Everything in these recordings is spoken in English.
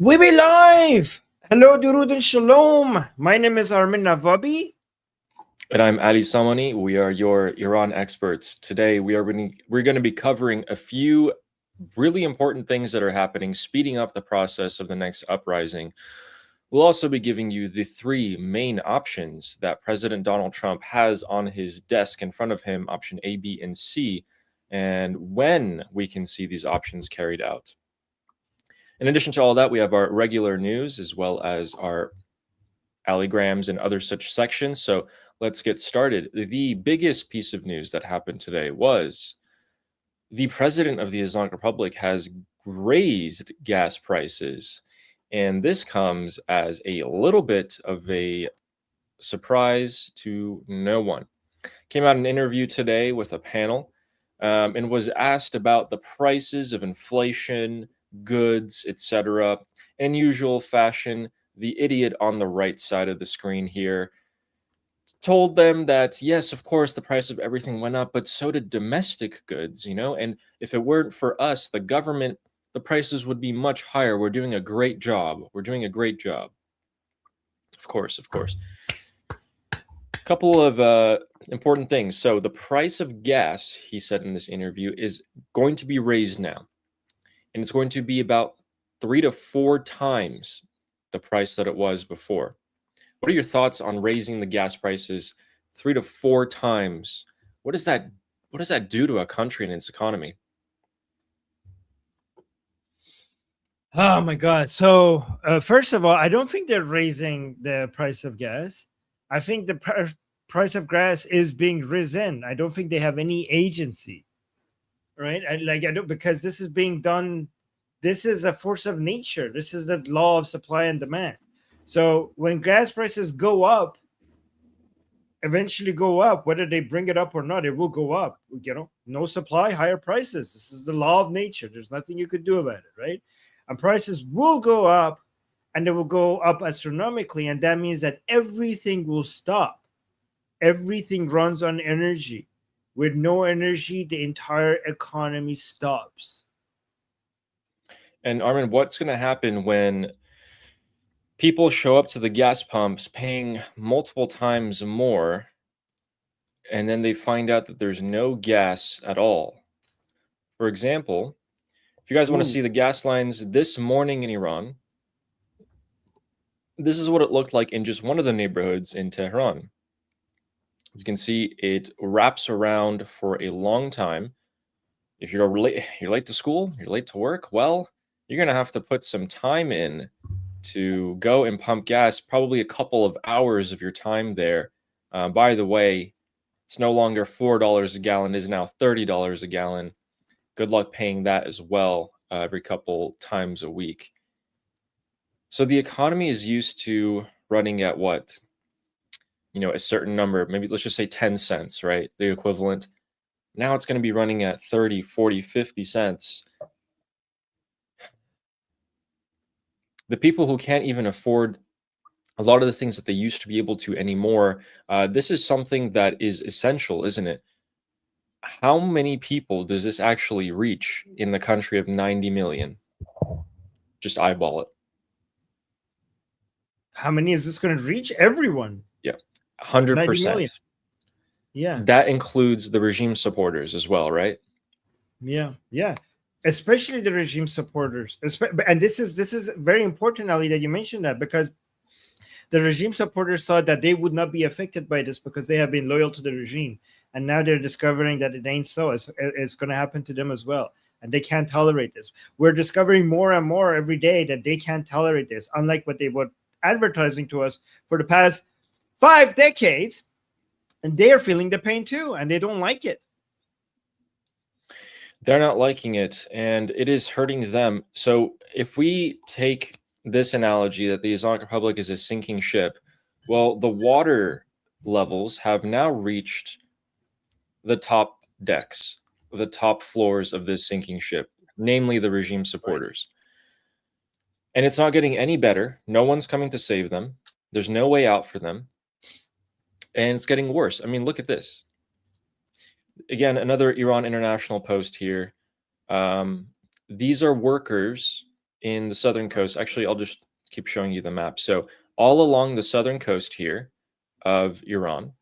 We be live! Hello, Durud and Shalom. My name is Armin Navabi. And I'm Ali Samani. We are your Iran experts. Today we're going to be covering a few really important things that are happening, speeding up the process of the next uprising. We'll also be giving you the three main options that President Donald Trump has on his desk in front of him, option A, B, and C, and when we can see these options carried out. In addition to all that, we have our regular news as well as our alligrams and other such sections. So let's get started. The biggest piece of news that happened today was the president of the Islamic Republic has raised gas prices. And this comes as a little bit of a surprise to no one. Came out in an interview today with a panel and was asked about the prices of inflation, goods, etc. In usual fashion, the idiot on the right side of the screen here told them that, yes, of course, the price of everything went up, but so did domestic goods, and if it weren't for us, the government, the prices would be much higher. We're doing a great job. We're doing a great job. Of course, of course. A couple of important things. So the price of gas, he said in this interview, is going to be raised now. And it's going to be about 3 to 4 times the price that it was before. What are your thoughts on raising the gas prices 3 to 4 times? What does that do to a country and its economy? Oh my God. So, first of all, I don't think they're raising the price of gas. I think the price of gas is being risen. I don't think they have any agency, right? I don't, because this is being done. This is a force of nature. This is the law of supply and demand. So when gas prices go up, eventually go up, whether they bring it up or not, it will go up. No supply, higher prices. This is the law of nature. There's nothing you could do about it, right? And prices will go up, and they will go up astronomically, and that means that everything will stop. Everything runs on energy. With no energy, the entire economy stops. And Armin, what's going to happen when people show up to the gas pumps paying multiple times more, and then they find out that there's no gas at all? For example, if you guys want to see the gas lines this morning in Iran, this is what it looked like in just one of the neighborhoods in Tehran. As you can see, it wraps around for a long time. If you're late to school, you're late to work, well, you're going to have to put some time in to go and pump gas, probably a couple of hours of your time there. By the way, it's no longer $4 a gallon, it is now $30 a gallon. Good luck paying that as well every couple times a week. So the economy is used to running at what? A certain number, maybe let's just say 10 cents, right? The equivalent. Now it's going to be running at 30, 40, 50 cents. The people who can't even afford a lot of the things that they used to be able to anymore, this is something that is essential, isn't it? How many people does this actually reach in the country of 90 million? Just eyeball it. How many is this going to reach? Everyone. Yeah, 100%. Yeah. That includes the regime supporters as well, right? Yeah. Especially the regime supporters. And this is very important, Ali, that you mentioned that, because the regime supporters thought that they would not be affected by this because they have been loyal to the regime. And now they're discovering that it ain't so. It's going to happen to them as well. And they can't tolerate this. We're discovering more and more every day that they can't tolerate this, unlike what they were advertising to us for the past 5 decades. And they are feeling the pain too, and they don't like it. They're not liking it, and it is hurting them. So if we take this analogy that the Islamic Republic is a sinking ship, well, the water levels have now reached the top decks, the top floors of this sinking ship, namely the regime supporters. And it's not getting any better. No one's coming to save them. There's no way out for them. And it's getting worse. I mean, look at this. Again, another Iran International post here. These are workers in the southern coast. Actually, I'll just keep showing you the map. So all along the southern coast here of Iran,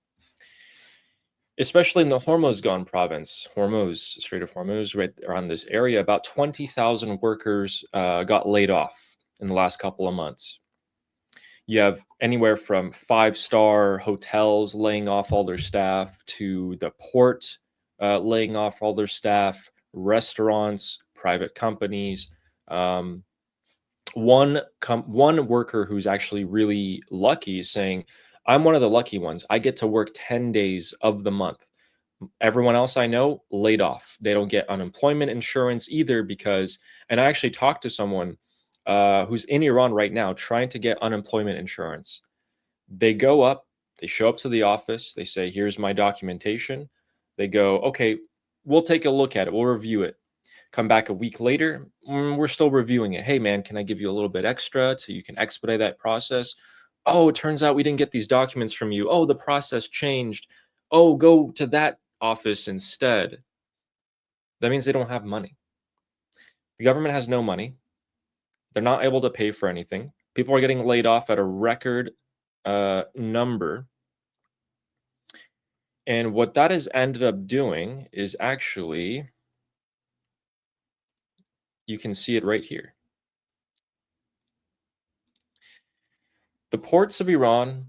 especially in the Hormozgan province, Hormuz, Strait of Hormuz, right around this area, about 20,000 workers got laid off in the last couple of months. You have anywhere from 5-star hotels laying off all their staff to the port laying off all their staff, restaurants, private companies. One worker who's actually really lucky is saying, I'm one of the lucky ones. I get to work 10 days of the month. Everyone else I know laid off. They don't get unemployment insurance either because, and I actually talked to someone who's in Iran right now trying to get unemployment insurance. They go up, they show up to the office, they say, here's my documentation. They go, okay, we'll take a look at it, we'll review it. Come back a week later, we're still reviewing it. Hey, man, can I give you a little bit extra so you can expedite that process? Oh, it turns out we didn't get these documents from you. Oh, the process changed. Oh, go to that office instead. That means they don't have money. The government has no money. They're not able to pay for anything. People are getting laid off at a record number. And what that has ended up doing is actually, you can see it right here. The ports of Iran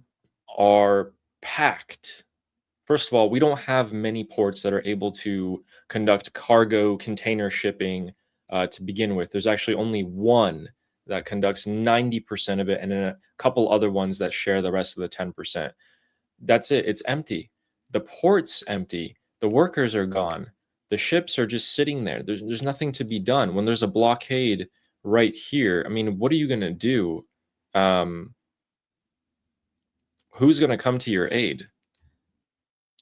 are packed. First of all, we don't have many ports that are able to conduct cargo container shipping to begin with. There's actually only one that conducts 90% of it, and then a couple other ones that share the rest of the 10%. That's it. It's empty. The port's empty. The workers are gone. The ships are just sitting there. There's nothing to be done. When there's a blockade right here, I mean, what are you going to do? Who's going to come to your aid?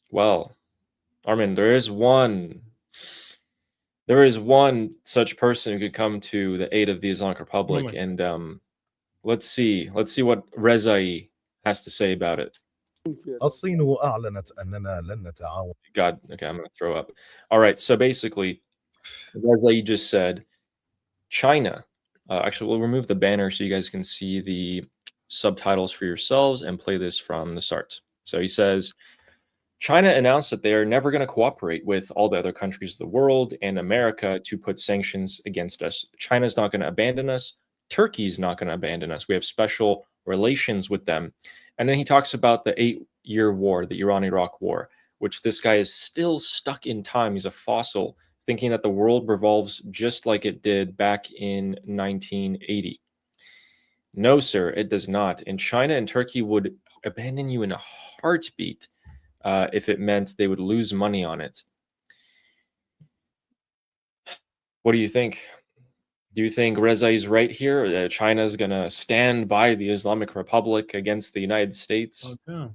Well, Armin, there is one such person who could come to the aid of the Islamic Republic, and let's see what Versailles has to say about it. God, okay, I'm gonna throw up. All right, so basically, Versailles just said China. Actually, we'll remove the banner so you guys can see the subtitles for yourselves and play this from the start. So he says, China announced that they are never going to cooperate with all the other countries of the world and America to put sanctions against us. China's not going to abandon us. Turkey's not going to abandon us. We have special relations with them. And then he talks about the 8-year war, the Iran-Iraq war, which this guy is still stuck in time. He's a fossil, thinking that the world revolves just like it did back in 1980. No, sir, it does not. And China and Turkey would abandon you in a heartbeat if it meant they would lose money on it. What do you think? Do you think Reza is right here? That China's going to stand by the Islamic Republic against the United States? Okay.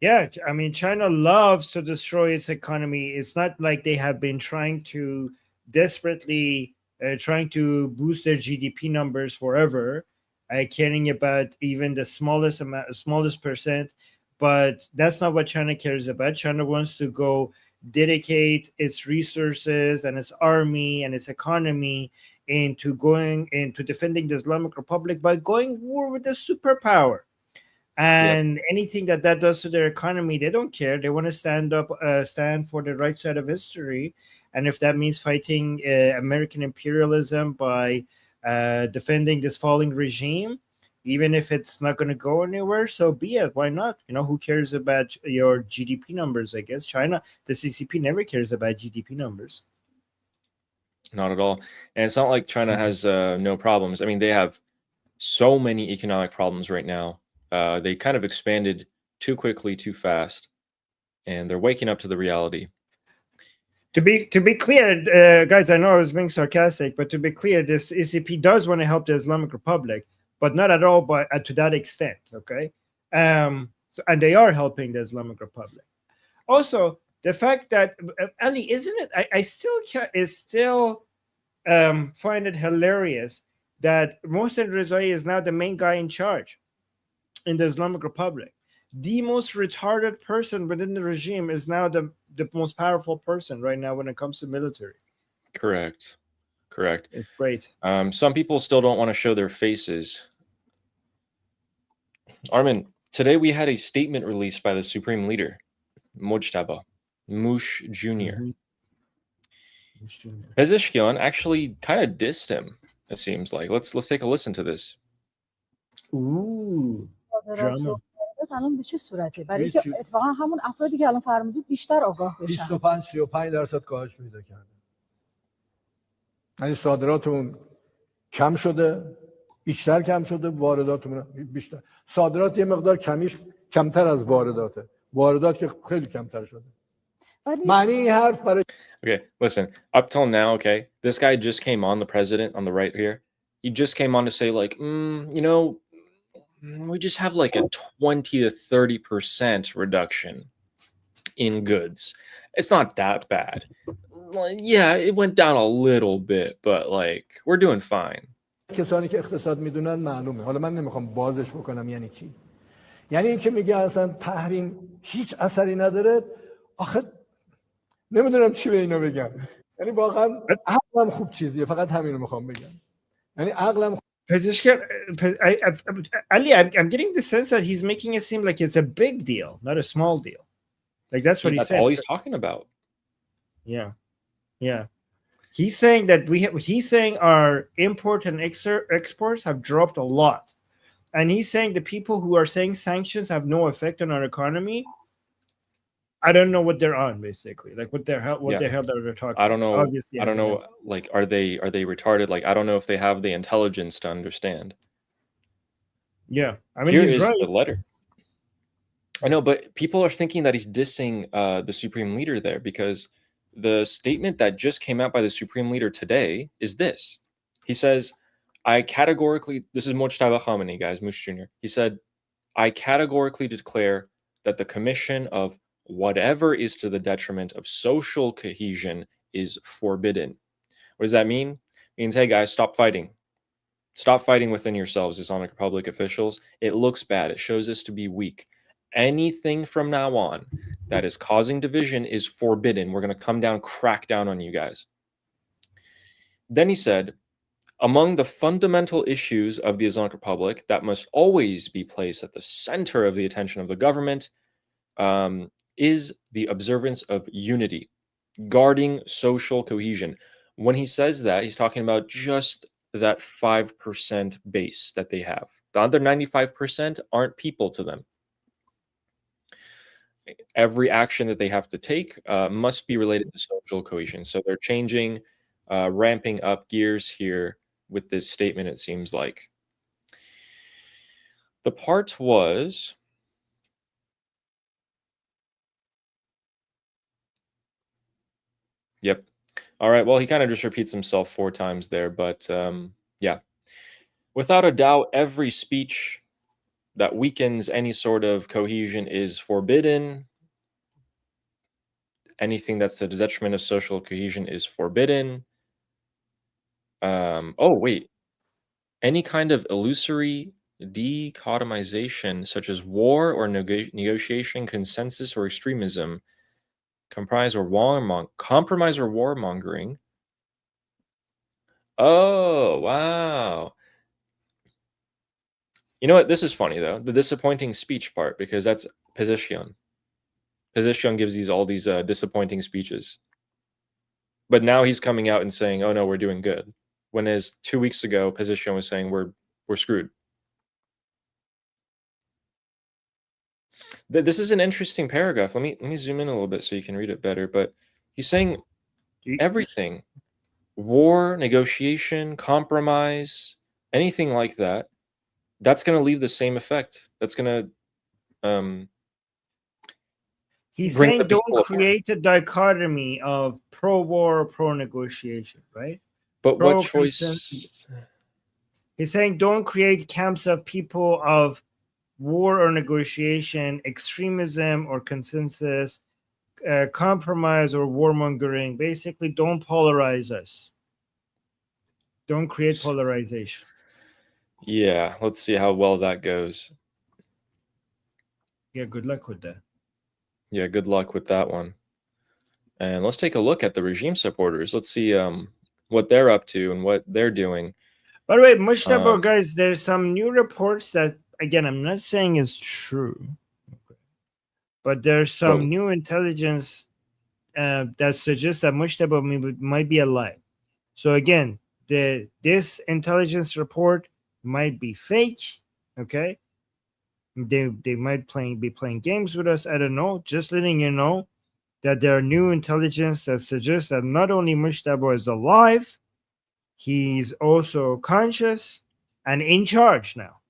Yeah, I mean, China loves to destroy its economy. It's not like they have been trying to desperately trying to boost their GDP numbers forever, caring about even the smallest percent. But that's not what China cares about. China wants to go dedicate its resources and its army and its economy into defending the Islamic Republic by going war with a superpower. And anything that does to their economy, they don't care. They want to stand for the right side of history. And if that means fighting American imperialism by defending this falling regime, even if it's not going to go anywhere, so be it. Why not? Who cares about your GDP numbers? I guess China, the CCP, never cares about GDP numbers. Not at all. And it's not like China has no problems. I mean, they have so many economic problems right now. They kind of expanded too quickly, too fast, and they're waking up to the reality. To be clear, guys, I know I was being sarcastic, but to be clear, this ECP does want to help the Islamic Republic, but not at all to that extent. Okay, and they are helping the Islamic Republic. Also, the fact that Ali, isn't it? I still find it hilarious that Mohsen Rezaei is now the main guy in charge in the Islamic Republic. The most retarded person within the regime is now the most powerful person right now when it comes to military. Correct. Correct. It's great. Some people still don't want to show their faces. Armin, today we had a statement released by the Supreme Leader, Mojtaba Mush Jr. Pezeshkian actually kind of dissed him, it seems like. Let's take a listen to this. Ooh, drama. الان به چه صورته؟ برای اینکه اتفاقا همون افرادی که الان فرمودید بیشتر آگاه بشن. 25-35% کاهش پیدا کرده. یعنی صادراتمون کم شده، بیشتر کم شده، وارداتمون بیشتر. صادرات یه مقدار کمیش کمتر از وارداته. واردات که خیلی کمتر شده. معنی این حرف برای Okay, listen, up till now, okay, this guy just came on, the president on the right here. He just came on to say, like, you know, we just have like a 20 to 30% reduction in goods. It's not that bad. Well, yeah, it went down a little bit, but like, we're doing fine. کسانی که اقتصاد میدونن معلومه. حالا من نمیخوام بازش بکنم یعنی چی. یعنی این که میگه اصلا تحریم هیچ اثری نداره. آخه نمیدونم چی به اینا بگم. یعنی واقعا عقلم خوب چیزیه، فقط همین رو میخوام بگم. یعنی عقلم Ali, I'm getting the sense that he's making it seem like it's a big deal, not a small deal. Like that's what he's saying. That's all he's talking about. Yeah, yeah. He's saying that he's saying our import and exports have dropped a lot, and he's saying the people who are saying sanctions have no effect on our economy. I don't know what they're on, basically. Like what the hell they're talking. I don't know. Obviously, I don't know. Like, are they retarded? Like, I don't know if they have the intelligence to understand. Yeah, I mean, here he's is right. the letter. I know, but people are thinking that he's dissing the Supreme Leader there, because the statement that just came out by the Supreme Leader today is this. He says, I categorically, this is Mojtaba Khamenei, guys, Mush Jr. He said, I categorically declare that the commission of whatever is to the detriment of social cohesion is forbidden. What does that mean? It means, hey guys, stop fighting. Stop fighting within yourselves, Islamic Republic officials. It looks bad. It shows us to be weak. Anything from now on that is causing division is forbidden. We're going to come down, crack down on you guys. Then he said, among the fundamental issues of the Islamic Republic that must always be placed at the center of the attention of the government is the observance of unity, guarding social cohesion. When he says that, he's talking about just that 5% base that they have. The other 95% aren't people to them. Every action that they have to take must be related to social cohesion. So they're changing, ramping up gears here with this statement, it seems like. The part was... Yep. All right. Well, he kind of just repeats himself 4 times there, but yeah. Without a doubt, every speech that weakens any sort of cohesion is forbidden. Anything that's to the detriment of social cohesion is forbidden. Oh, wait. Any kind of illusory dichotomization, such as war or negotiation, consensus or extremism, compromise or warmongering. Oh, wow. You know what? This is funny, though. The disappointing speech part, because that's Pezeshkian. Pezeshkian gives all these disappointing speeches. But now he's coming out and saying, oh, no, we're doing good. When as 2 weeks ago, Pezeshkian was saying we're screwed. This is an interesting paragraph. Let me zoom in a little bit so you can read it better. But he's saying everything. War, negotiation, compromise, anything like that, that's going to leave the same effect. That's going to he's saying don't create a dichotomy of pro-war, pro-negotiation, right? But what choice? He's saying don't create camps of people of war or negotiation, extremism or consensus, compromise or warmongering. Basically, don't polarize us. Don't create polarization. Yeah, let's see how well that goes. Yeah, good luck with that. Yeah, good luck with that one. And let's take a look at the regime supporters. Let's see what they're up to and what they're doing. By the way, Mushtaba, guys, there's some new reports that, again, I'm not saying is true, but there's some new intelligence that suggests that Mushtaba might be alive. So again, this intelligence report might be fake. Okay, they might be playing games with us. I don't know. Just letting you know that there are new intelligence that suggests that not only Mushtaba is alive, he's also conscious and in charge now.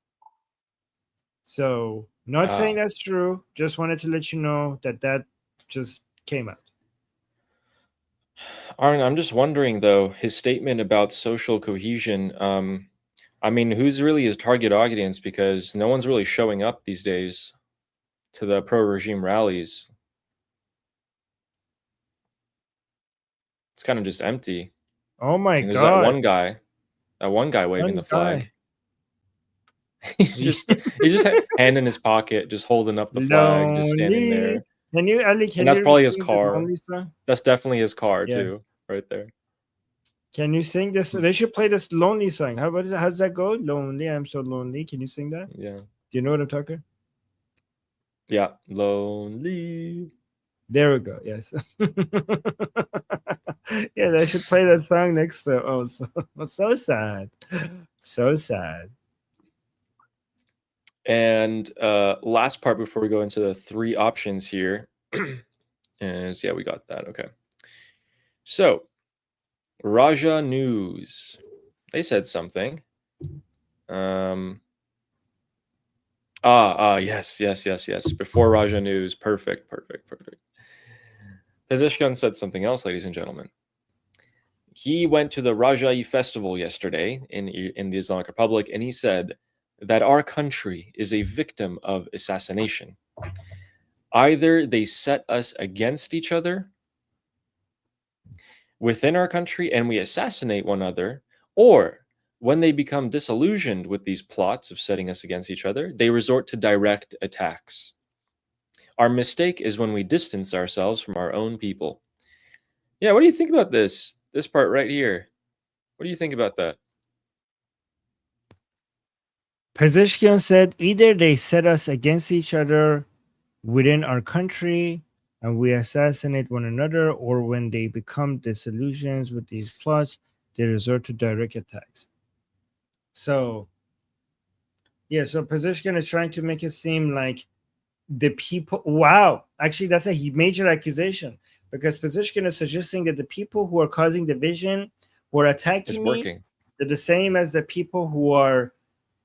So, not saying that's true. Just wanted to let you know that just came out. Arn, I'm just wondering though, his statement about social cohesion. I mean, who's really his target audience? Because no one's really showing up these days to the pro-regime rallies. It's kind of just empty. Oh my and there's god! that one guy waving the flag. he's just hand in his pocket, just holding up the flag, just standing there. Can you, Ali? And that's probably his car. That's definitely his car too, right there. Can you sing this? They should play this lonely song. How does that go? Lonely, I'm so lonely. Can you sing that? Yeah. Do you know what I'm talking? Yeah, lonely. There we go. Yes. Yeah, they should play that song next to. Oh, so sad, so sad. And last part before we go into the three options here is we got that. Okay. So Raja News, they said something. Yes. Before Raja News, perfect. Pezeshkian said something else, ladies and gentlemen. He went to the Rajai festival yesterday in the Islamic Republic, and he said that our country is a victim of assassination. Either they set us against each other within our country and we assassinate one another, or when they become disillusioned with these plots of setting us against each other, they resort to direct attacks. Our mistake is when we distance ourselves from our own people. Yeah, what do you think about this part right here? What do you think about that? Pezeshkian said either they set us against each other within our country and we assassinate one another, or when they become disillusioned with these plots, they resort to direct attacks. So, so Pezeshkian is trying to make it seem like the people. Wow, actually, that's a major accusation, because Pezeshkian is suggesting that the people who are causing division, who are attacking me, they're the same as the people who are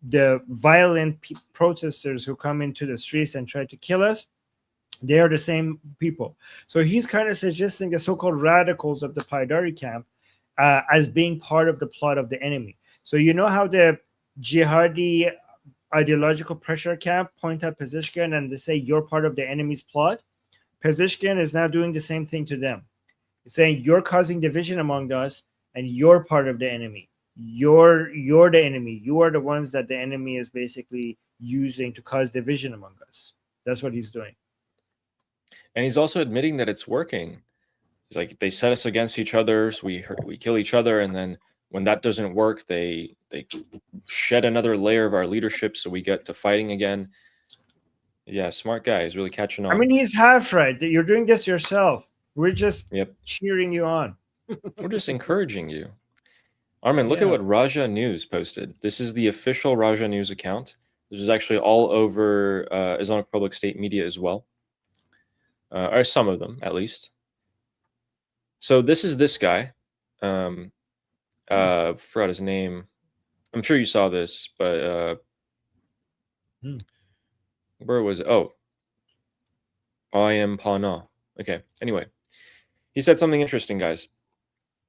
the violent protesters who come into the streets and try to kill us. They are the same people. So he's kind of suggesting the so-called radicals of the Paidari camp as being part of the plot of the enemy. So you know how the jihadi ideological pressure camp point at Pezeshkian and they say you're part of the enemy's plot? Pezeshkian is now doing the same thing to them. He's saying you're causing division among us and you're part of the enemy. You're the enemy. You are the ones that the enemy is basically using to cause division among us. That's what he's doing. And he's also admitting that it's working. He's like, they set us against each other, so we kill each other, and then when that doesn't work, they shed another layer of our leadership, so we get to fighting again. Yeah, smart guy. He's really catching on. I mean, he's half right. You're doing this yourself. We're just cheering you on. We're just encouraging you. Armin, look at what Raja News posted. This is the official Raja News account. This is actually all over Islamic Republic state media as well. Or some of them, at least. So this is this guy. Forgot his name. I'm sure you saw this, but where was it? Oh, I am Pana. Okay. Anyway, he said something interesting, guys.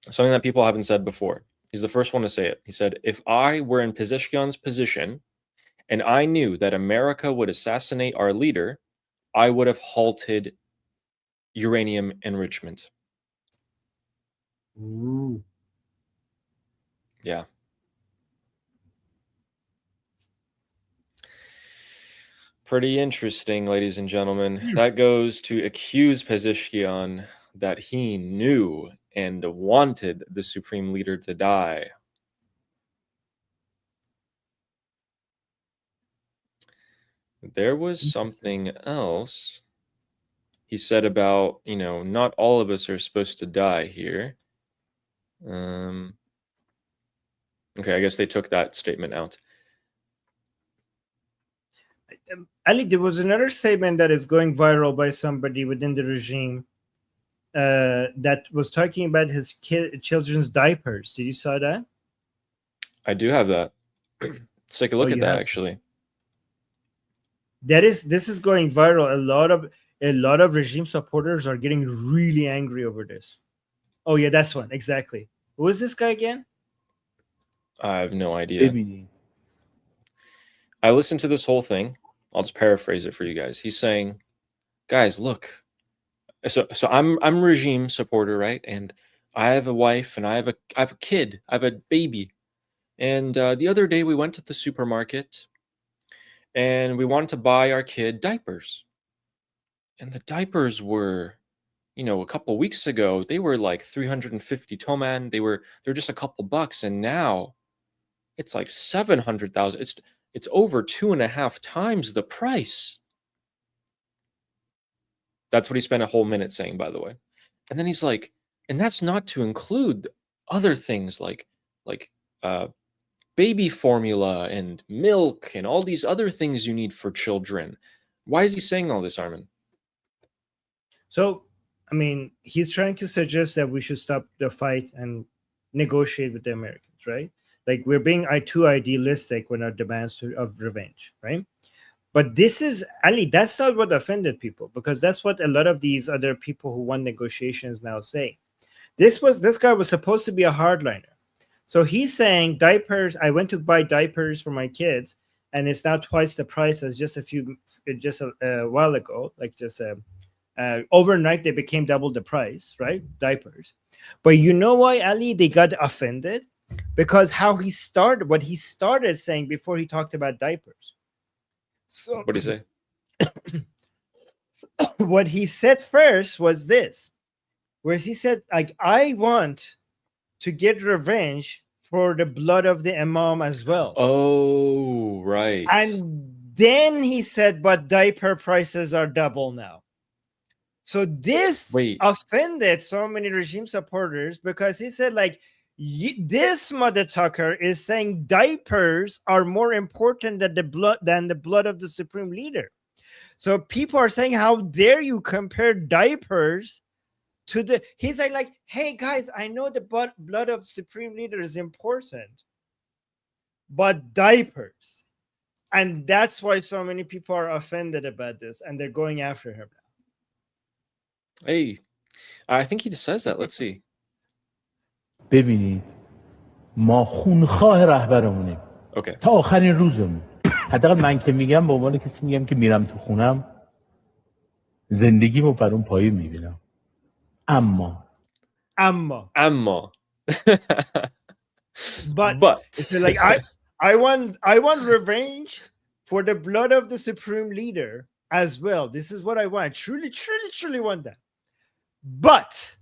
Something that people haven't said before. He's the first one to say it. He said, if I were in Pezeshkian's position and I knew that America would assassinate our leader, I would have halted uranium enrichment. Ooh. Yeah. Pretty interesting, ladies and gentlemen. That goes to accuse Pezeshkian that he knew and wanted the supreme leader to die. There was something else he said about, not all of us are supposed to die here. Okay, I guess they took that statement out. Ali, there was another statement that is going viral by somebody within the regime that was talking about his children's diapers. Did you saw that? I do have that. Let's take a look at that, actually. This is going viral. A lot of regime supporters are getting really angry over this. Oh yeah, that's one exactly. Who is this guy again? I have no idea. I listened to this whole thing. I'll just paraphrase it for you guys. He's saying, guys, look. So I'm regime supporter, right? And I have a wife and I have a kid. I have a baby. And the other day we went to the supermarket and we wanted to buy our kid diapers. And the diapers were, a couple weeks ago, they were like 350 toman. They're just a couple bucks, and now it's like 700,000. It's over 2.5 times the price. That's what he spent a whole minute saying, by the way. And then he's like, and that's not to include other things like baby formula and milk and all these other things you need for children. Why is he saying all this, Armin? So, I mean, he's trying to suggest that we should stop the fight and negotiate with the Americans, right? Like we're being too idealistic when our demands of revenge, right? But this is, Ali, that's not what offended people, because that's what a lot of these other people who won negotiations now say. This guy was supposed to be a hardliner. So he's saying diapers, I went to buy diapers for my kids, and it's now twice the price as just a while ago, like just overnight they became double the price, right? Diapers. But you know why, Ali, they got offended? Because what he started saying before he talked about diapers. So what did he say? What he said first was this, where he said, like, I want to get revenge for the blood of the imam as well. Oh, right. And then he said, but diaper prices are double now. So this offended so many regime supporters, because he said, like, this mother tucker is saying diapers are more important than the blood of the supreme leader. So people are saying, how dare you compare diapers to the... He's like, hey guys, I know the blood of supreme leader is important, but diapers. And that's why so many people are offended about this, and they're going after him now. Hey, I think he just says that. Let's see. ببینید ما خونخواه رهبرمونیم تا آخرین روزمون. حداقل من که میگم به عنوان کسی میگم که میرم تو خونم زندگیمو بر اون پایه میبینم. اما but like I want revenge for the blood of the supreme leader as well. This is what I want. Truly want that. But,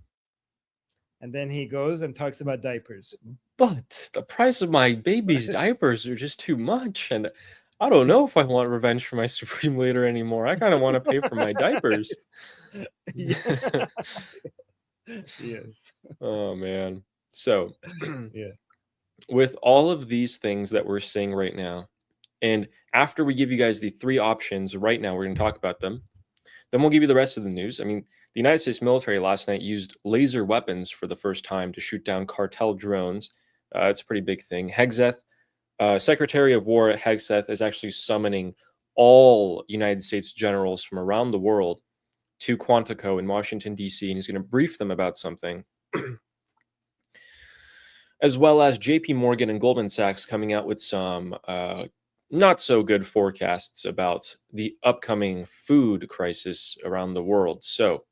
and then he goes and talks about diapers. But the price of my baby's diapers are just too much, and I don't know if I want revenge for my supreme leader anymore. I kind of want to pay for my diapers. Yes. Oh man. So yeah, with all of these things that we're seeing right now, and after we give you guys the 3 options right now, we're going to talk about them, then we'll give you the rest of the news. I mean, the United States military last night used laser weapons for the first time to shoot down cartel drones. It's a pretty big thing. Hegseth, Secretary of War Hegseth, is actually summoning all United States generals from around the world to Quantico in Washington, D.C., and he's going to brief them about something. As well as JP Morgan and Goldman Sachs coming out with some not so good forecasts about the upcoming food crisis around the world. So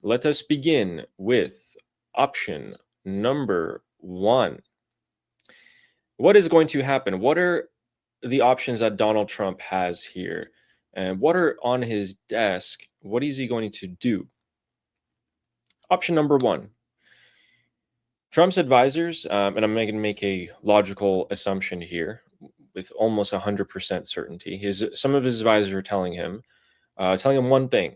let us begin with option number 1. What is going to happen? What are the options that Donald Trump has here? And what are on his desk? What is he going to do? Option number 1. Trump's advisors, and I'm going to make a logical assumption here with almost 100% certainty. Some of his advisors are telling him one thing: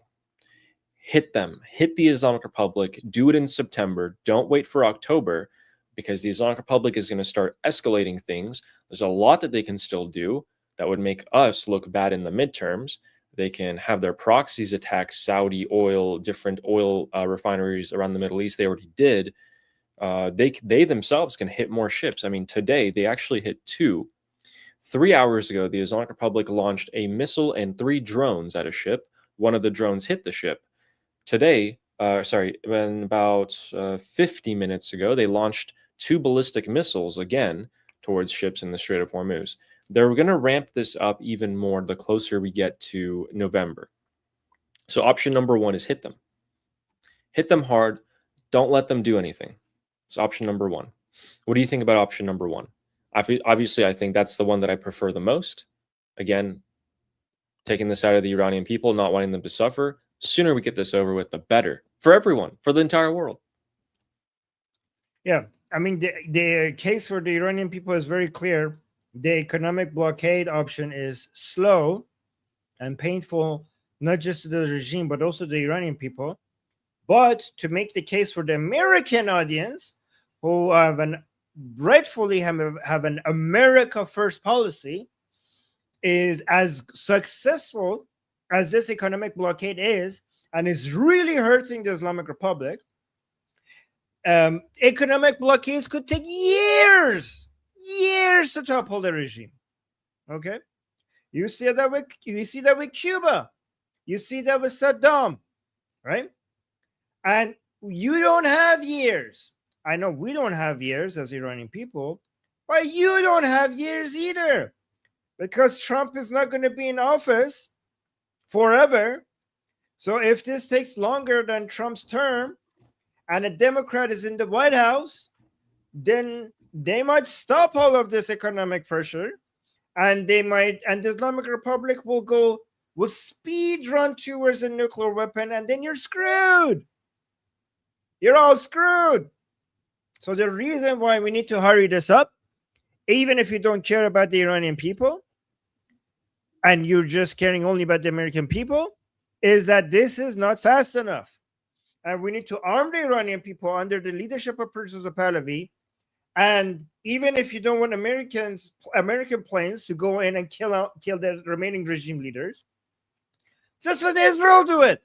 hit them, hit the Islamic Republic, do it in September. Don't wait for October, because the Islamic Republic is going to start escalating things. There's a lot that they can still do that would make us look bad in the midterms. They can have their proxies attack Saudi oil, different oil refineries around the Middle East. They already did. They themselves can hit more ships. I mean, today they actually hit 2. 3 hours ago, the Islamic Republic launched a missile and 3 drones at a ship. One of the drones hit the ship. Today, about 50 minutes ago, they launched 2 ballistic missiles again towards ships in the Strait of Hormuz. They're going to ramp this up even more the closer we get to November. So option number 1 is hit them. Hit them hard. Don't let them do anything. It's option number 1. What do you think about option number 1? Obviously, I think that's the one that I prefer the most. Again, taking the side of the Iranian people, not wanting them to suffer. Sooner we get this over with, the better for everyone, for the entire world. Yeah, I mean, the case for the Iranian people is very clear. The economic blockade option is slow and painful, not just to the regime, but also the Iranian people. But to make the case for the American audience, who rightfully have an America first policy, is as successful as this economic blockade is, and is really hurting the Islamic Republic. Economic blockades could take years to topple the regime. Okay, you see that with Cuba, you see that with Saddam, right? And you don't have years. I know we don't have years as Iranian people, but you don't have years either, because Trump is not going to be in office forever. So if this takes longer than Trump's term and a Democrat is in the White House, then they might stop all of this economic pressure, and the Islamic Republic will speed run towards a nuclear weapon, and then you're screwed. You're all screwed. So the reason why we need to hurry this up, even if you don't care about the Iranian people and you're just caring only about the American people, is that this is not fast enough. And we need to arm the Iranian people under the leadership of Prince Pahlavi. And even if you don't want American planes to go in and kill the remaining regime leaders, just let Israel do it.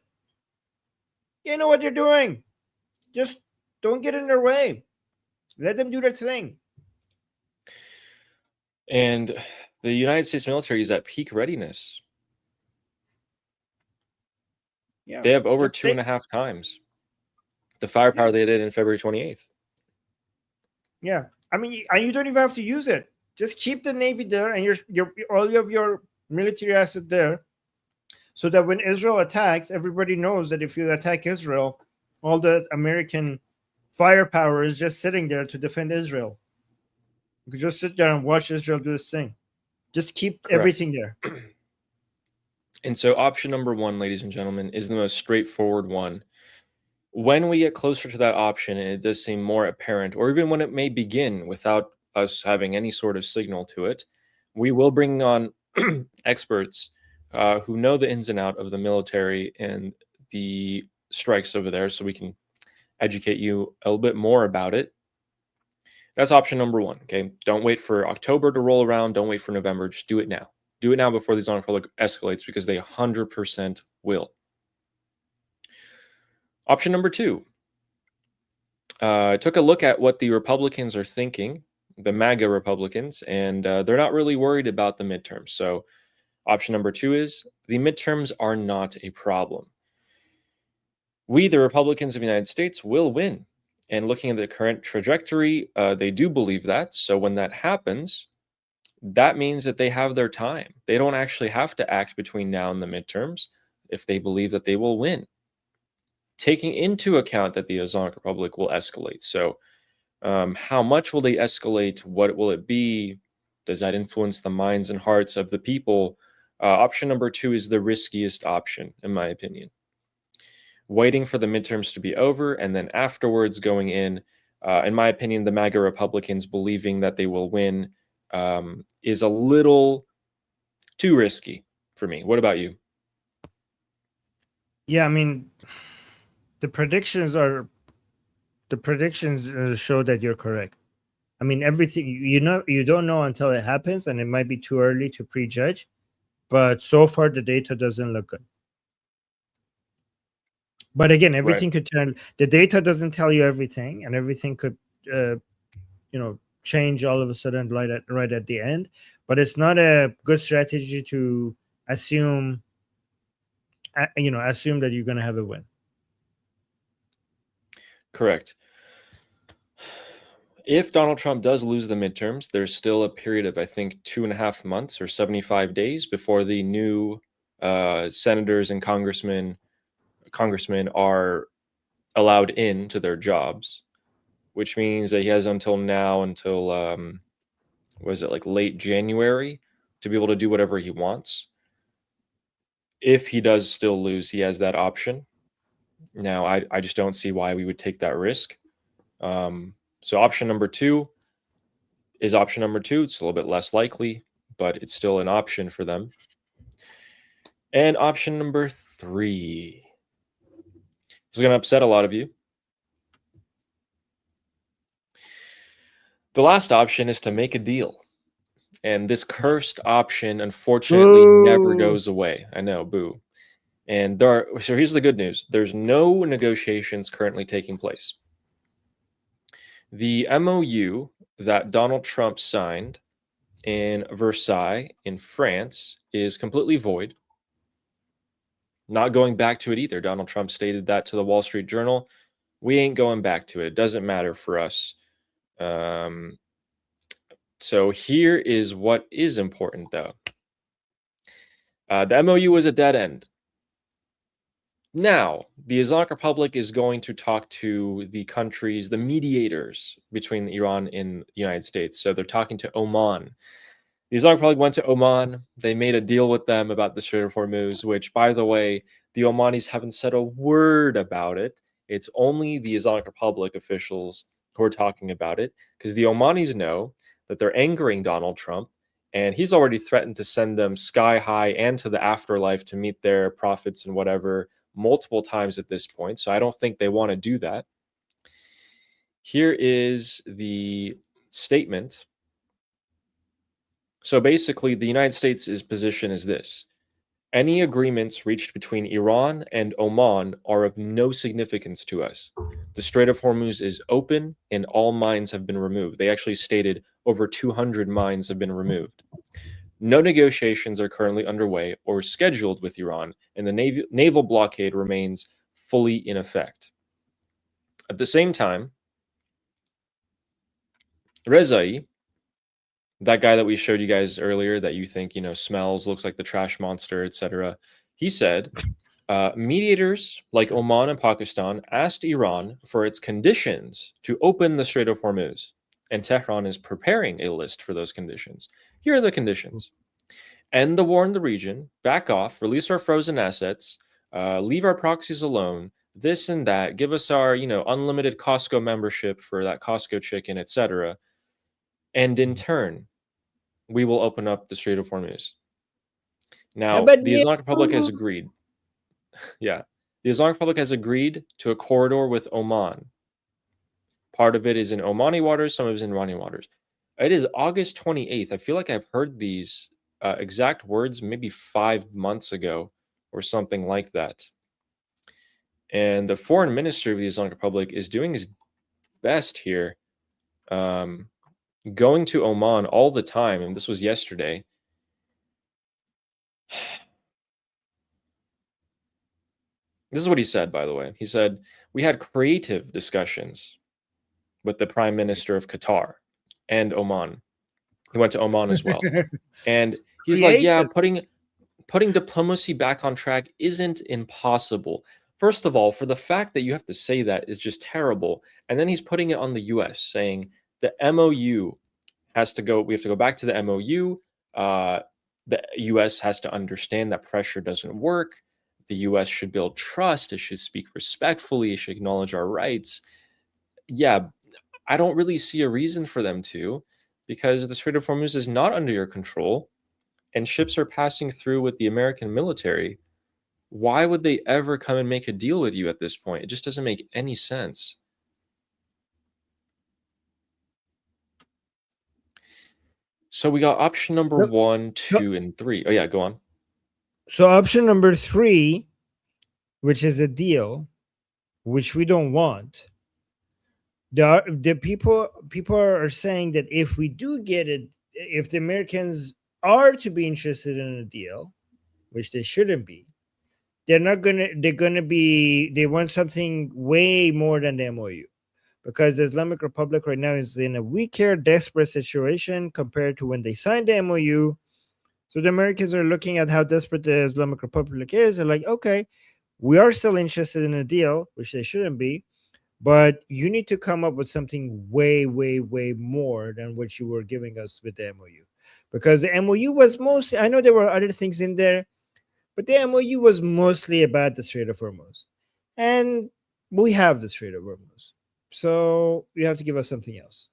You know what they're doing. Just don't get in their way. Let them do their thing. And the United States military is at peak readiness. Yeah, they have over 2.5 times the firepower they did in February 28th. Yeah, I mean, and you don't even have to use it. Just keep the Navy there and all of your military asset there, so that when Israel attacks, everybody knows that if you attack Israel, all the American firepower is just sitting there to defend Israel. You could just sit there and watch Israel do its thing. Just keep everything there. And so option number 1, ladies and gentlemen, is the most straightforward one. When we get closer to that option, and it does seem more apparent, or even when it may begin without us having any sort of signal to it, we will bring on experts who know the ins and outs of the military and the strikes over there, so we can educate you a little bit more about it. That's option number 1. Okay, don't wait for October to roll around. Don't wait for November. Just do it now. Do it now before the Islamic Republic escalates, because they 100% will. Option number 2. I took a look at what the Republicans are thinking, the MAGA Republicans, and they're not really worried about the midterms. So option number 2 is the midterms are not a problem. We, the Republicans of the United States, will win. And looking at the current trajectory, they do believe that. So when that happens, that means that they have their time. They don't actually have to act between now and the midterms if they believe that they will win, taking into account that the Islamic Republic will escalate. So how much will they escalate? What will it be? Does that influence the minds and hearts of the people? Option number 2 is the riskiest option, in my opinion. Waiting for the midterms to be over and then afterwards going in In my opinion, the MAGA Republicans believing that they will win is a little too risky for me. What about you? Yeah, I mean, the predictions show that you're correct. I mean, everything you don't know until it happens, and it might be too early to prejudge. But so far, the data doesn't look good. But again, everything could tell. The data doesn't tell you everything, and everything could, change all of a sudden right at the end. But it's not a good strategy to assume that you're going to have a win. Correct. If Donald Trump does lose the midterms, there's still a period of, I think, 2.5 months or 75 days before the new senators and congressmen are allowed into their jobs, which means that he has until late January to be able to do whatever he wants. If he does still lose, he has that option. Now, I just don't see why we would take that risk. So option number 2 is option number 2. It's a little bit less likely, but it's still an option for them. And option number 3. This is going to upset a lot of you. The last option is to make a deal. And this cursed option, unfortunately, never goes away. I know, boo. And so here's the good news. There's no negotiations currently taking place. The MOU that Donald Trump signed in Versailles in France is completely void. Not going back to it either. Donald Trump stated that to the Wall Street Journal. We ain't going back to it. It doesn't matter for us. So here is what is important, though. The MOU was a dead end. Now, the Islamic Republic is going to talk to the countries, the mediators between Iran and the United States. So they're talking to Oman. The Islamic Republic went to Oman. They made a deal with them about the Strait of Hormuz, which, by the way, the Omanis haven't said a word about it. It's only the Islamic Republic officials who are talking about it, because the Omanis know that they're angering Donald Trump, and he's already threatened to send them sky high and to the afterlife to meet their prophets and whatever multiple times at this point. So I don't think they want to do that. Here is the statement. So basically, the United States' position is this. Any agreements reached between Iran and Oman are of no significance to us. The Strait of Hormuz is open and all mines have been removed. They actually stated over 200 mines have been removed. No negotiations are currently underway or scheduled with Iran, and the naval blockade remains fully in effect. At the same time, Versailles, that guy that we showed you guys earlier that you think, smells, looks like the trash monster, etc., he said, mediators like Oman and Pakistan asked Iran for its conditions to open the Strait of Hormuz, and Tehran is preparing a list for those conditions. Here are the conditions. End the war in the region, back off, release our frozen assets, leave our proxies alone, this and that, give us our, unlimited Costco membership for that Costco chicken, etc. And in turn, we will open up the Strait of Hormuz. Now, the Islamic Republic has agreed. Yeah. The Islamic Republic has agreed to a corridor with Oman. Part of it is in Omani waters, some of it is in Iranian waters. It is August 28th. I feel like I've heard these exact words maybe 5 months ago or something like that. And the foreign minister of the Islamic Republic is doing his best here, going to Oman all the time, and this was yesterday. This is what he said, by the way. He said, we had creative discussions with the prime minister of Qatar and Oman. He went to Oman as well. And he's like, yeah, putting diplomacy back on track isn't impossible. First of all, for the fact that you have to say that is just terrible. And then he's putting it on the US, saying the MOU has to go, we have to go back to the MOU. The US has to understand that pressure doesn't work. The US should build trust. It should speak respectfully. It should acknowledge our rights. Yeah, I don't really see a reason for them to, because the Strait of Hormuz is not under your control and ships are passing through with the American military. Why would they ever come and make a deal with you at this point? It just doesn't make any sense. So we got option number 1, 2, and 3. Oh yeah, go on. So option number 3, which is a deal, which we don't want. The people are saying that if we do get it, if the Americans are to be interested in a deal, which they shouldn't be, they want something way more than the MOU, because the Islamic Republic right now is in a weaker, desperate situation compared to when they signed the MOU. So the Americans are looking at how desperate the Islamic Republic is, and like, okay, we are still interested in a deal, which they shouldn't be, but you need to come up with something way, way, way more than what you were giving us with the MOU. Because the MOU was mostly, I know there were other things in there, but the MOU was mostly about the Strait of Hormuz. And we have the Strait of Hormuz. So you have to give us something else.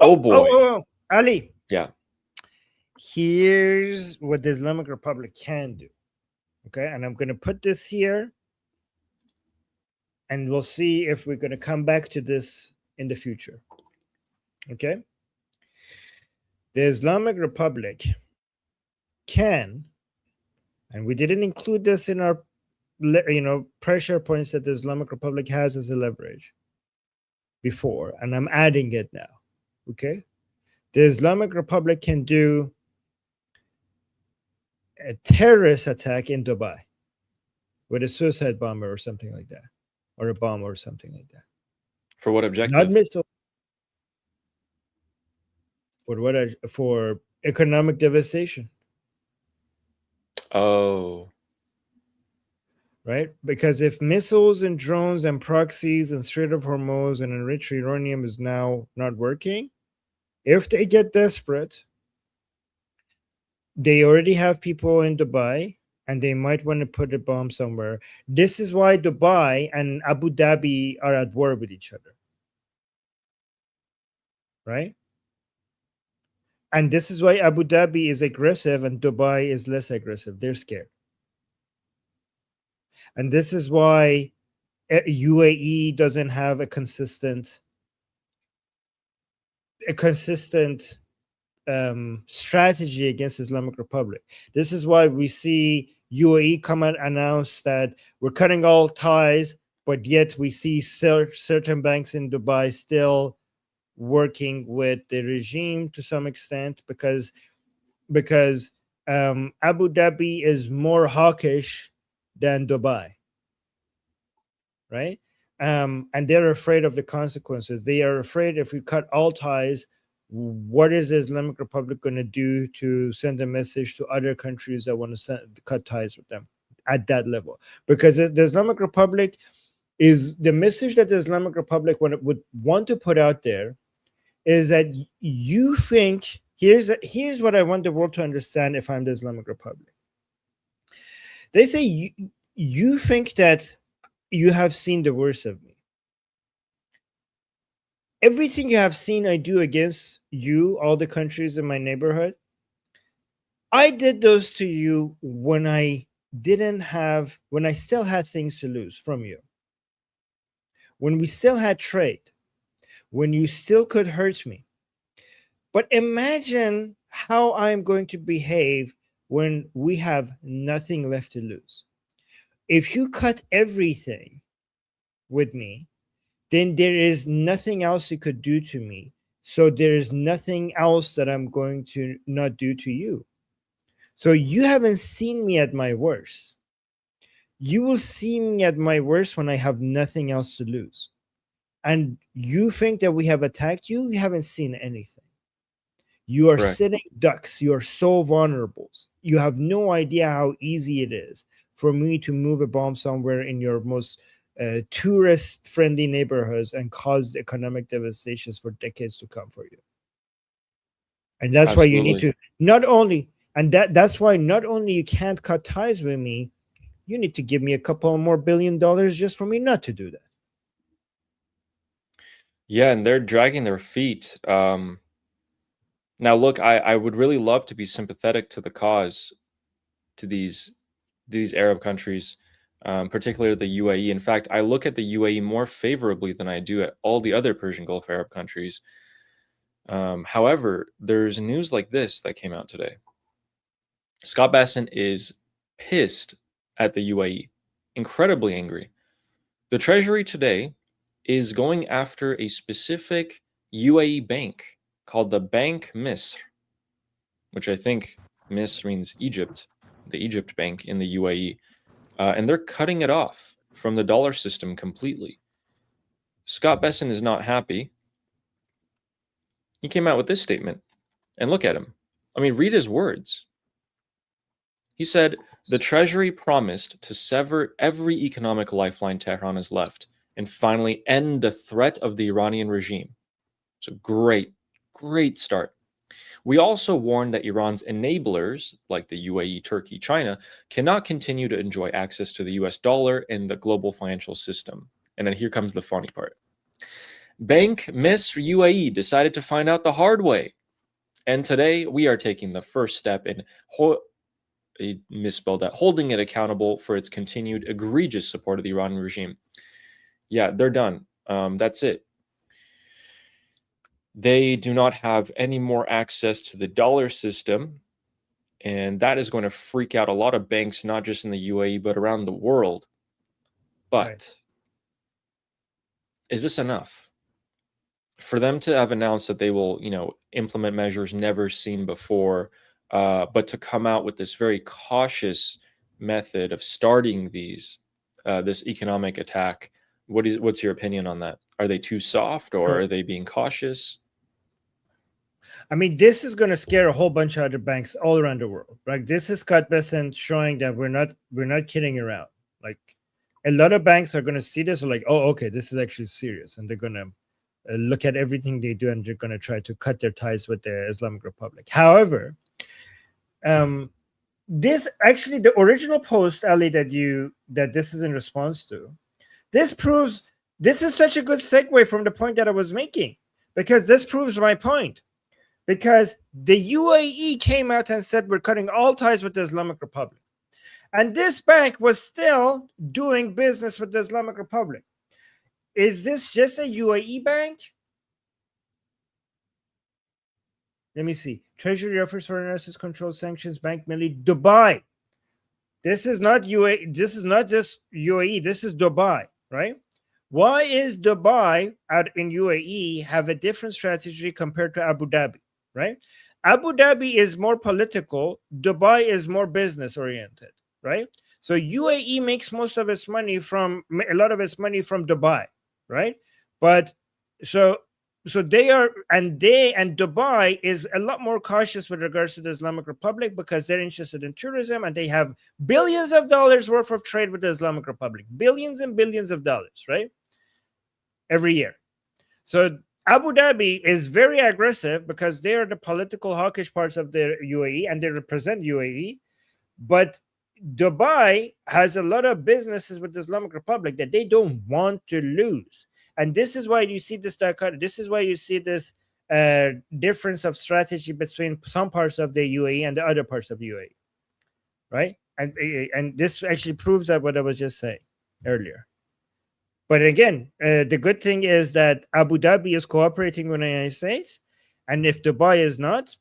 Oh boy. Ali. Yeah. Here's what the Islamic Republic can do. Okay, and I'm going to put this here, and we'll see if we're going to come back to this in the future. Okay, the Islamic Republic can, and we didn't include this in our, pressure points that the Islamic Republic has as a leverage before, and I'm adding it now. Okay, the Islamic Republic can do a terrorist attack in Dubai with a suicide bomber or something like that, or a bomb or something like that. For what objective? Not missile. For economic devastation. Oh. Right? Because if missiles and drones and proxies and Strait of Hormuz and enriched uranium is now not working, if they get desperate, they already have people in Dubai, and they might want to put a bomb somewhere. This is why Dubai and Abu Dhabi are at war with each other. Right? And this is why Abu Dhabi is aggressive and Dubai is less aggressive. They're scared. And this is why UAE doesn't have a consistent strategy against Islamic Republic. This is why we see UAE come and announce that we're cutting all ties, but yet we see certain banks in Dubai still working with the regime to some extent, because Abu Dhabi is more hawkish than Dubai, right? And they're afraid of the consequences. They are afraid if we cut all ties, what is the Islamic Republic going to do to send a message to other countries that want to cut ties with them at that level? Because the Islamic Republic is the message that the Islamic Republic would want to put out there is that you think, here's what I want the world to understand if I'm the Islamic Republic. They say you think that you have seen the worst of me. Everything you have seen I do against you, all the countries in my neighborhood, I did those to you when I still had things to lose from you. When we still had trade, when you still could hurt me. But imagine how I'm going to behave when we have nothing left to lose. If you cut everything with me, then there is nothing else you could do to me. So there is nothing else that I'm going to not do to you. So you haven't seen me at my worst. You will see me at my worst when I have nothing else to lose. And you think that we have attacked you? You haven't seen anything. You are sitting ducks. You are so vulnerable. You have no idea how easy it is for me to move a bomb somewhere in your most tourist-friendly neighborhoods and cause economic devastations for decades to come for you. And that's why you need to that's why not only you can't cut ties with me, you need to give me a couple more $1 billion just for me not to do that. Yeah, and they're dragging their feet. Now, look, I would really love to be sympathetic to the cause, to these Arab countries, particularly the UAE. In fact, I look at the UAE more favorably than I do at all the other Persian Gulf Arab countries. However, there's news like this that came out today. Scott Bessent is pissed at the UAE, incredibly angry. The Treasury today is going after a specific UAE bank called the Bank Misr, which I think Misr means Egypt, the Egypt bank in the UAE, and they're cutting it off from the dollar system completely. Scott Bessent is not happy. He came out with this statement, and look at him. I mean, read his words. He said, the Treasury promised to sever every economic lifeline Tehran has left and finally end the threat of the Iranian regime. So great start. We also warned that Iran's enablers, like the UAE, Turkey, China, cannot continue to enjoy access to the US dollar and the global financial system. And then here comes the funny part. Bank Misr UAE decided to find out the hard way. And today we are taking the first step in he misspelled that, holding it accountable for its continued egregious support of the Iranian regime. Yeah, they're done. That's it. They do not have any more access to the dollar system, and that is going to freak out a lot of banks, not just in the UAE, but around the world. But Right. Is this enough? For them to have announced that they will, implement measures never seen before, but to come out with this very cautious method of starting this economic attack, what's your opinion on that? Are they too soft, or are they being cautious? I mean, this is going to scare a whole bunch of other banks all around the world, right? This is Scott Bessent showing that we're not kidding around. Like, a lot of banks are going to see this, like, oh, okay, this is actually serious, and they're going to look at everything they do, and they're going to try to cut their ties with the Islamic Republic. However, this actually, the original post, Ali, that this is in response to, this is such a good segue from the point that I was making, because this proves my point. Because the UAE came out and said we're cutting all ties with the Islamic Republic, and this bank was still doing business with the Islamic Republic. Is this just a UAE bank? Let me see. Treasury offers foreign assets control sanctions Bank Milli Dubai. This is not UAE. This is not just UAE. This is Dubai, right? Why is Dubai out in UAE have a different strategy compared to Abu Dhabi, right? Abu Dhabi is more political. Dubai is more business oriented, right? So UAE makes a lot of its money from Dubai, right? But so they are, and Dubai is a lot more cautious with regards to the Islamic Republic, because they're interested in tourism, and they have billions of dollars worth of trade with the Islamic Republic, billions and billions of dollars, right? Every year. So Abu Dhabi is very aggressive because they are the political hawkish parts of the UAE, and they represent UAE. But Dubai has a lot of businesses with the Islamic Republic that they don't want to lose. And this is why you see this dichotomy. This is why you see this difference of strategy between some parts of the UAE and the other parts of the UAE, right? And this actually proves that what I was just saying earlier. But again, the good thing is that Abu Dhabi is cooperating with the United States, and if Dubai is not,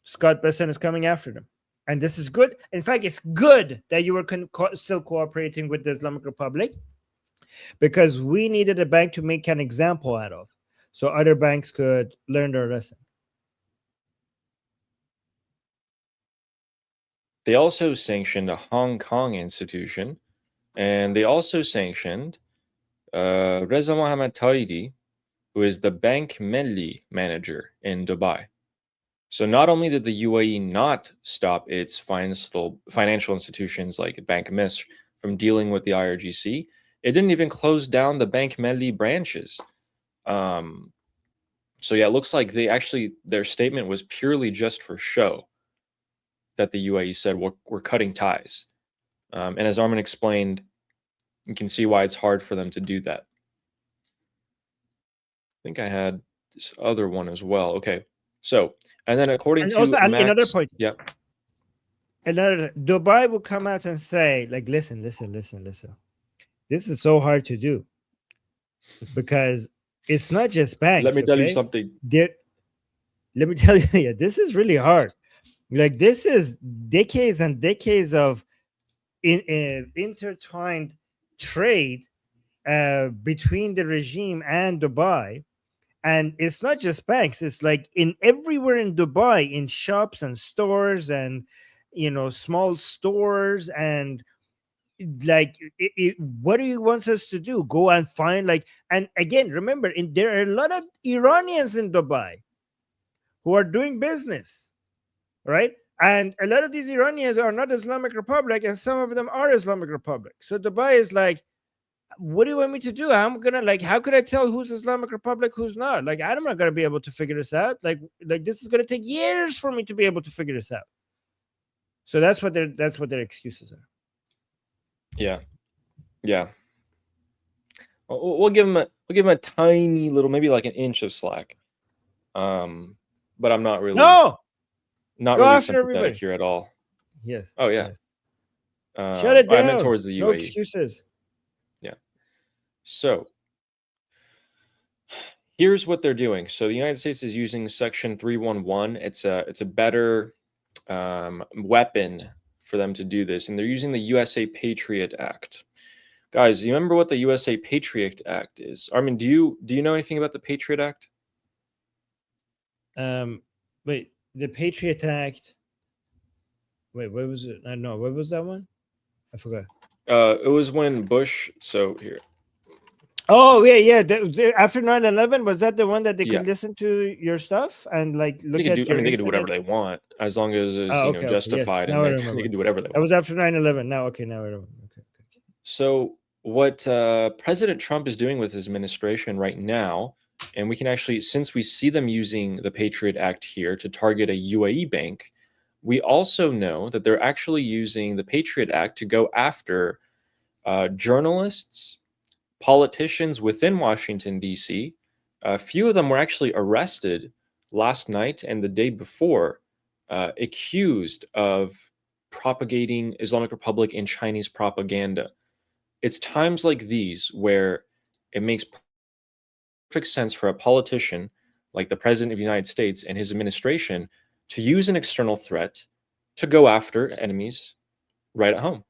Scott Bessent is coming after them. And this is good. In fact, it's good that you were still cooperating with the Islamic Republic, because we needed a bank to make an example out of, so other banks could learn their lesson. They also sanctioned a Hong Kong institution, and they also sanctioned Reza Mohammed Taidi, who is the Bank Melli manager in Dubai. So not only did the UAE not stop its financial institutions like Bank Misr from dealing with the IRGC, it didn't even close down the Bank Melli branches. So yeah, it looks like their statement was purely just for show, that the UAE said we're cutting ties. And as Armin explained, you can see why it's hard for them to do that. I think I had this other one as well. Okay. So, and then according And to also, Max, another point. yeah. Another, Dubai will come out and say, like, listen. This is so hard to do because it's not just banks. Let me tell you okay? something. Let me tell you, yeah, this is really hard. Like, this is decades and decades of intertwined trade between the regime and Dubai. And it's not just banks, it's like in everywhere in Dubai, in shops and stores and, you know, small stores. And like, what do you want us to do? Go and find, like, and again, remember, there are a lot of Iranians in Dubai who are doing business, right? And a lot of these Iranians are not Islamic Republic, and some of them are Islamic Republic. So Dubai is like, what do you want me to do? I'm gonna, like, how could I tell who's Islamic Republic, who's not? Like, I'm not gonna be able to figure this out. Like this is gonna take years for me to be able to figure this out. So that's what their excuses are. Yeah. We'll give them a tiny little, maybe like an inch of slack. But I'm not really Go really after sympathetic everybody here at all. Yes. Oh yeah. Yes. Shut it down. I meant towards the UAE. No excuses. Yeah. So here's what they're doing. So the United States is using Section 311. It's a better weapon for them to do this, and they're using the USA Patriot Act. Guys, you remember what the USA Patriot Act is? Armin, do you know anything about the Patriot Act? Wait, the Patriot Act. Wait, what was it? I know. What was that one? I forgot. It was when Bush. So here. Oh yeah. After 9/11, was that the one that they Yeah. could listen to your stuff and like look at? They can do whatever they want as long as it's justified, yes. and they can do whatever they want. That was after 9/11. Now I remember. Okay. So what President Trump is doing with his administration right now, and we can actually, since we see them using the Patriot Act here to target a UAE bank, we also know that they're actually using the Patriot Act to go after journalists, politicians within Washington, D.C. A few of them were actually arrested last night and the day before, accused of propagating Islamic Republic and Chinese propaganda. It's times like these where it makes perfect sense for a politician like the President of the United States and his administration to use an external threat to go after enemies right at home.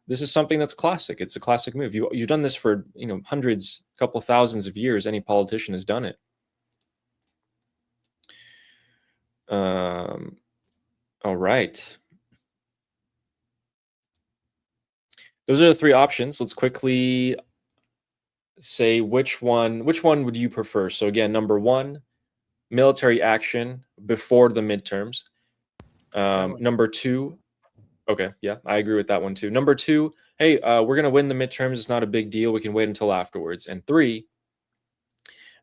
This is something that's classic. It's a classic move. You've done this for hundreds, couple thousands of years. Any politician has done it. All right. Those are the three options. Let's quickly say which one would you prefer. So again, number one, military action before the midterms. Number two, okay, yeah, I agree with that one too. Number two, hey, we're going to win the midterms. It's not a big deal. We can wait until afterwards. And three,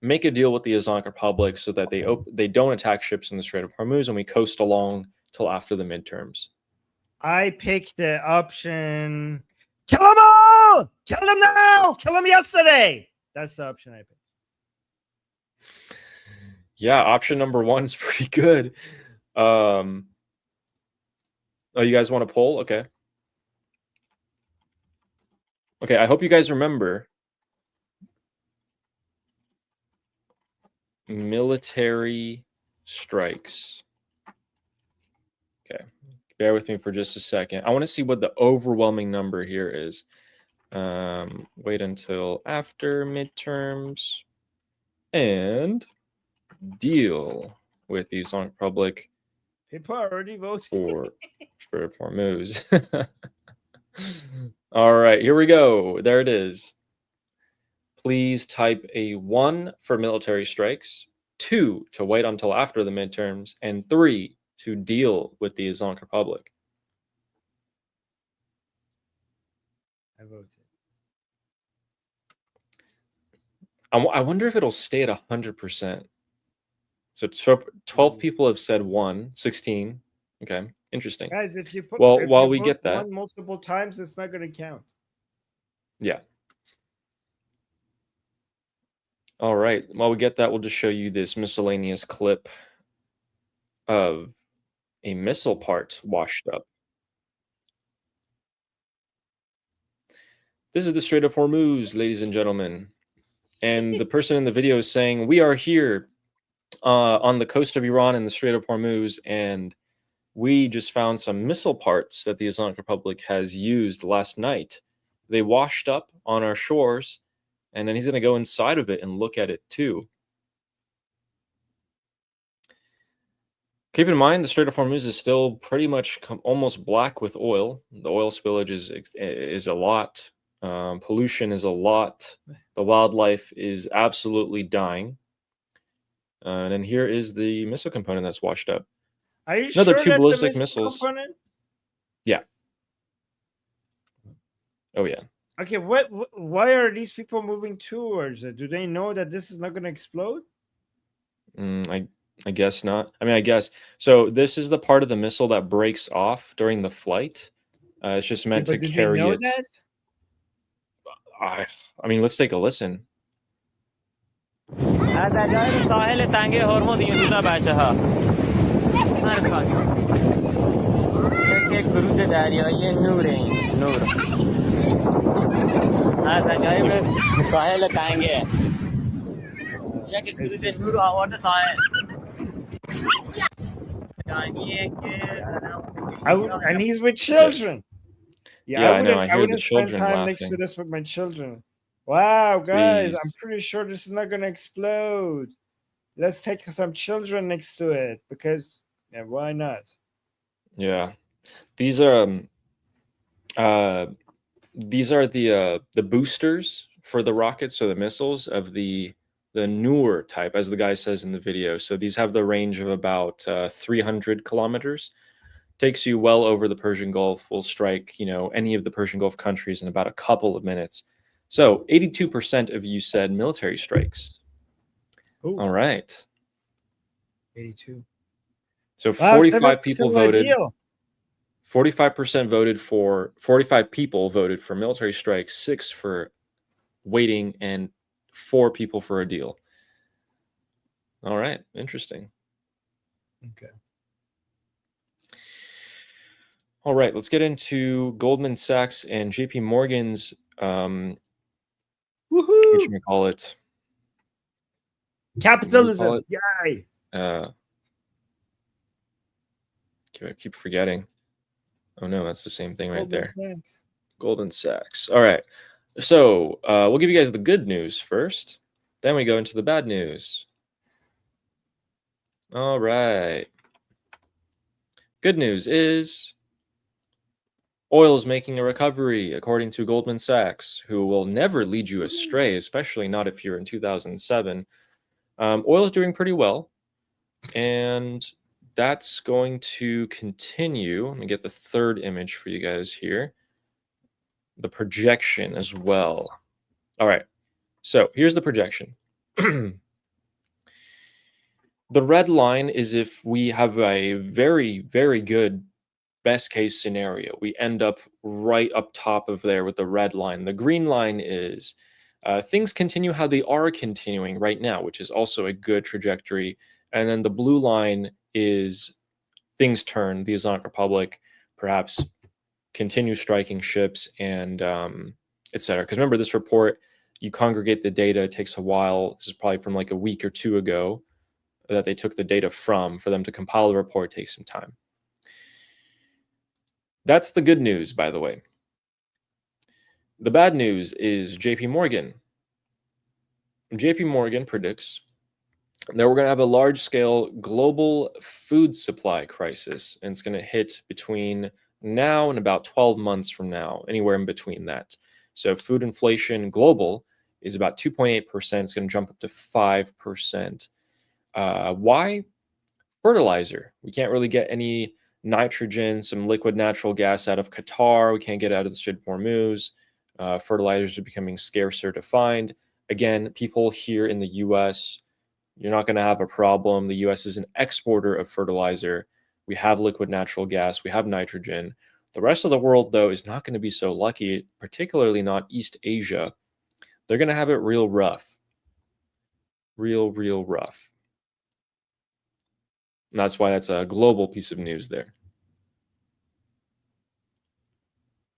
make a deal with the Islamic Republic so that they don't attack ships in the Strait of Hormuz and we coast along till after the midterms. I picked the option, kill them all! Kill them now! Kill them yesterday! That's the option I picked. Yeah, option number one is pretty good. Oh, you guys want to poll? Okay. Okay, I hope you guys remember military strikes. Okay, bear with me for just a second. I want to see what the overwhelming number here is. Wait until after midterms and deal with the Islamic Republic. People are already voting for Strait of Hormuz. All right, here we go. There it is. Please type a 1 for military strikes, 2 to wait until after the midterms, and 3 to deal with the Islamic Republic. I voted. I wonder if it'll stay at 100%. So 12 people have said 1, 16. Okay. Interesting. Guys, if you put Well, if while you we vote get that, one multiple times, it's not going to count. yeah. All right. While we get that, we'll just show you this miscellaneous clip of a missile part washed up. This is the Strait of Hormuz, ladies and gentlemen. And the person in the video is saying, we are here on the coast of Iran in the Strait of Hormuz, and we just found some missile parts that the Islamic Republic has used last night. They washed up on our shores, and then he's going to go inside of it and look at it too. Keep in mind, the Strait of Hormuz is still pretty much almost black with oil. The oil spillage is a lot. Pollution is a lot. The wildlife is absolutely dying. And then here is the missile component that's washed up. Are you Another sure two that's ballistic the missile missiles. component? Yeah. Oh yeah. Okay, why are these people moving towards it? Do they know that this is not going to explode? I guess not. I mean, I guess. So this is the part of the missile that breaks off during the flight. It's just meant to carry it. That? I mean, let's take a listen. از عجایب ساحل تنگ هرمز این روزا بچه‌ها مرز خاک یک کروز دریایی نور این نور از عجایب ساحل تنگ یک کروز نور آورده ساحل And he's with children. Yeah, I know. I hear the wouldn't spend children time laughing. next to this with my children. Wow, guys, Please. I'm pretty sure this is not going to explode. Let's take some children next to it because, yeah, why not? Yeah, these are the boosters for the rockets or the missiles of the newer type, as the guy says in the video. So these have the range of about 300 kilometers. Takes you well over the Persian Gulf. Will strike, any of the Persian Gulf countries in about a couple of minutes. So 82% of you said military strikes. Ooh. All right. 82. So 45 people voted. 45% voted for 45 people voted for military strikes, 6 for waiting, and 4 people for a deal. All right, interesting. Okay. All right, let's get into Goldman Sachs and JP Morgan's what should we call it? Capitalism. Yay. I keep forgetting. Oh no, that's the same thing right there. Thanks. Goldman Sachs. All right. So we'll give you guys the good news first. Then we go into the bad news. All right. Good news is oil is making a recovery, according to Goldman Sachs, who will never lead you astray, especially not if you're in 2007. Oil is doing pretty well, and that's going to continue. Let me get the third image for you guys here. The projection as well. All right, so here's the projection. The red line is if we have a very, very good best case scenario. We end up right up top of there with the red line. The green line is things continue how they are continuing right now, which is also a good trajectory. And then the blue line is things turn. The Islamic Republic perhaps continue striking ships and etc. Because remember, this report, you congregate the data, it takes a while. This is probably from like a week or two ago that they took the data from. For them to compile the report takes some time. That's the good news, by the way. The bad news is JP Morgan. JP Morgan predicts that we're going to have a large-scale global food supply crisis, and it's going to hit between now and about 12 months from now, anywhere in between that. So food inflation global is about 2.8%. It's going to jump up to 5%. Why? Fertilizer. We can't really get any nitrogen, some liquid natural gas out of Qatar. We can't get out of the Strait of Hormuz. Fertilizers are becoming scarcer to find. Again, people here in the U.S., you're not going to have a problem. The U.S. is an exporter of fertilizer. We have liquid natural gas. We have nitrogen. The rest of the world, though, is not going to be so lucky, particularly not East Asia. They're going to have it real rough. Real rough. And that's why that's a global piece of news there.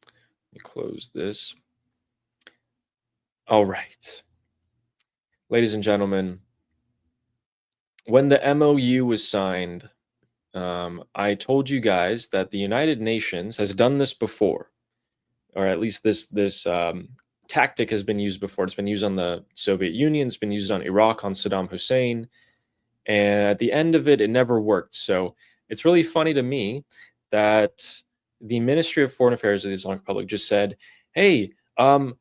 Let me close this. All right. Ladies and gentlemen, when the MOU was signed, I told you guys that the United Nations has done this before, or at least this tactic has been used before. It's been used on the Soviet Union. It's been used on Iraq, on Saddam Hussein. And at the end of it, it never worked. So it's really funny to me that the Ministry of Foreign Affairs of the Islamic Republic just said, hey, the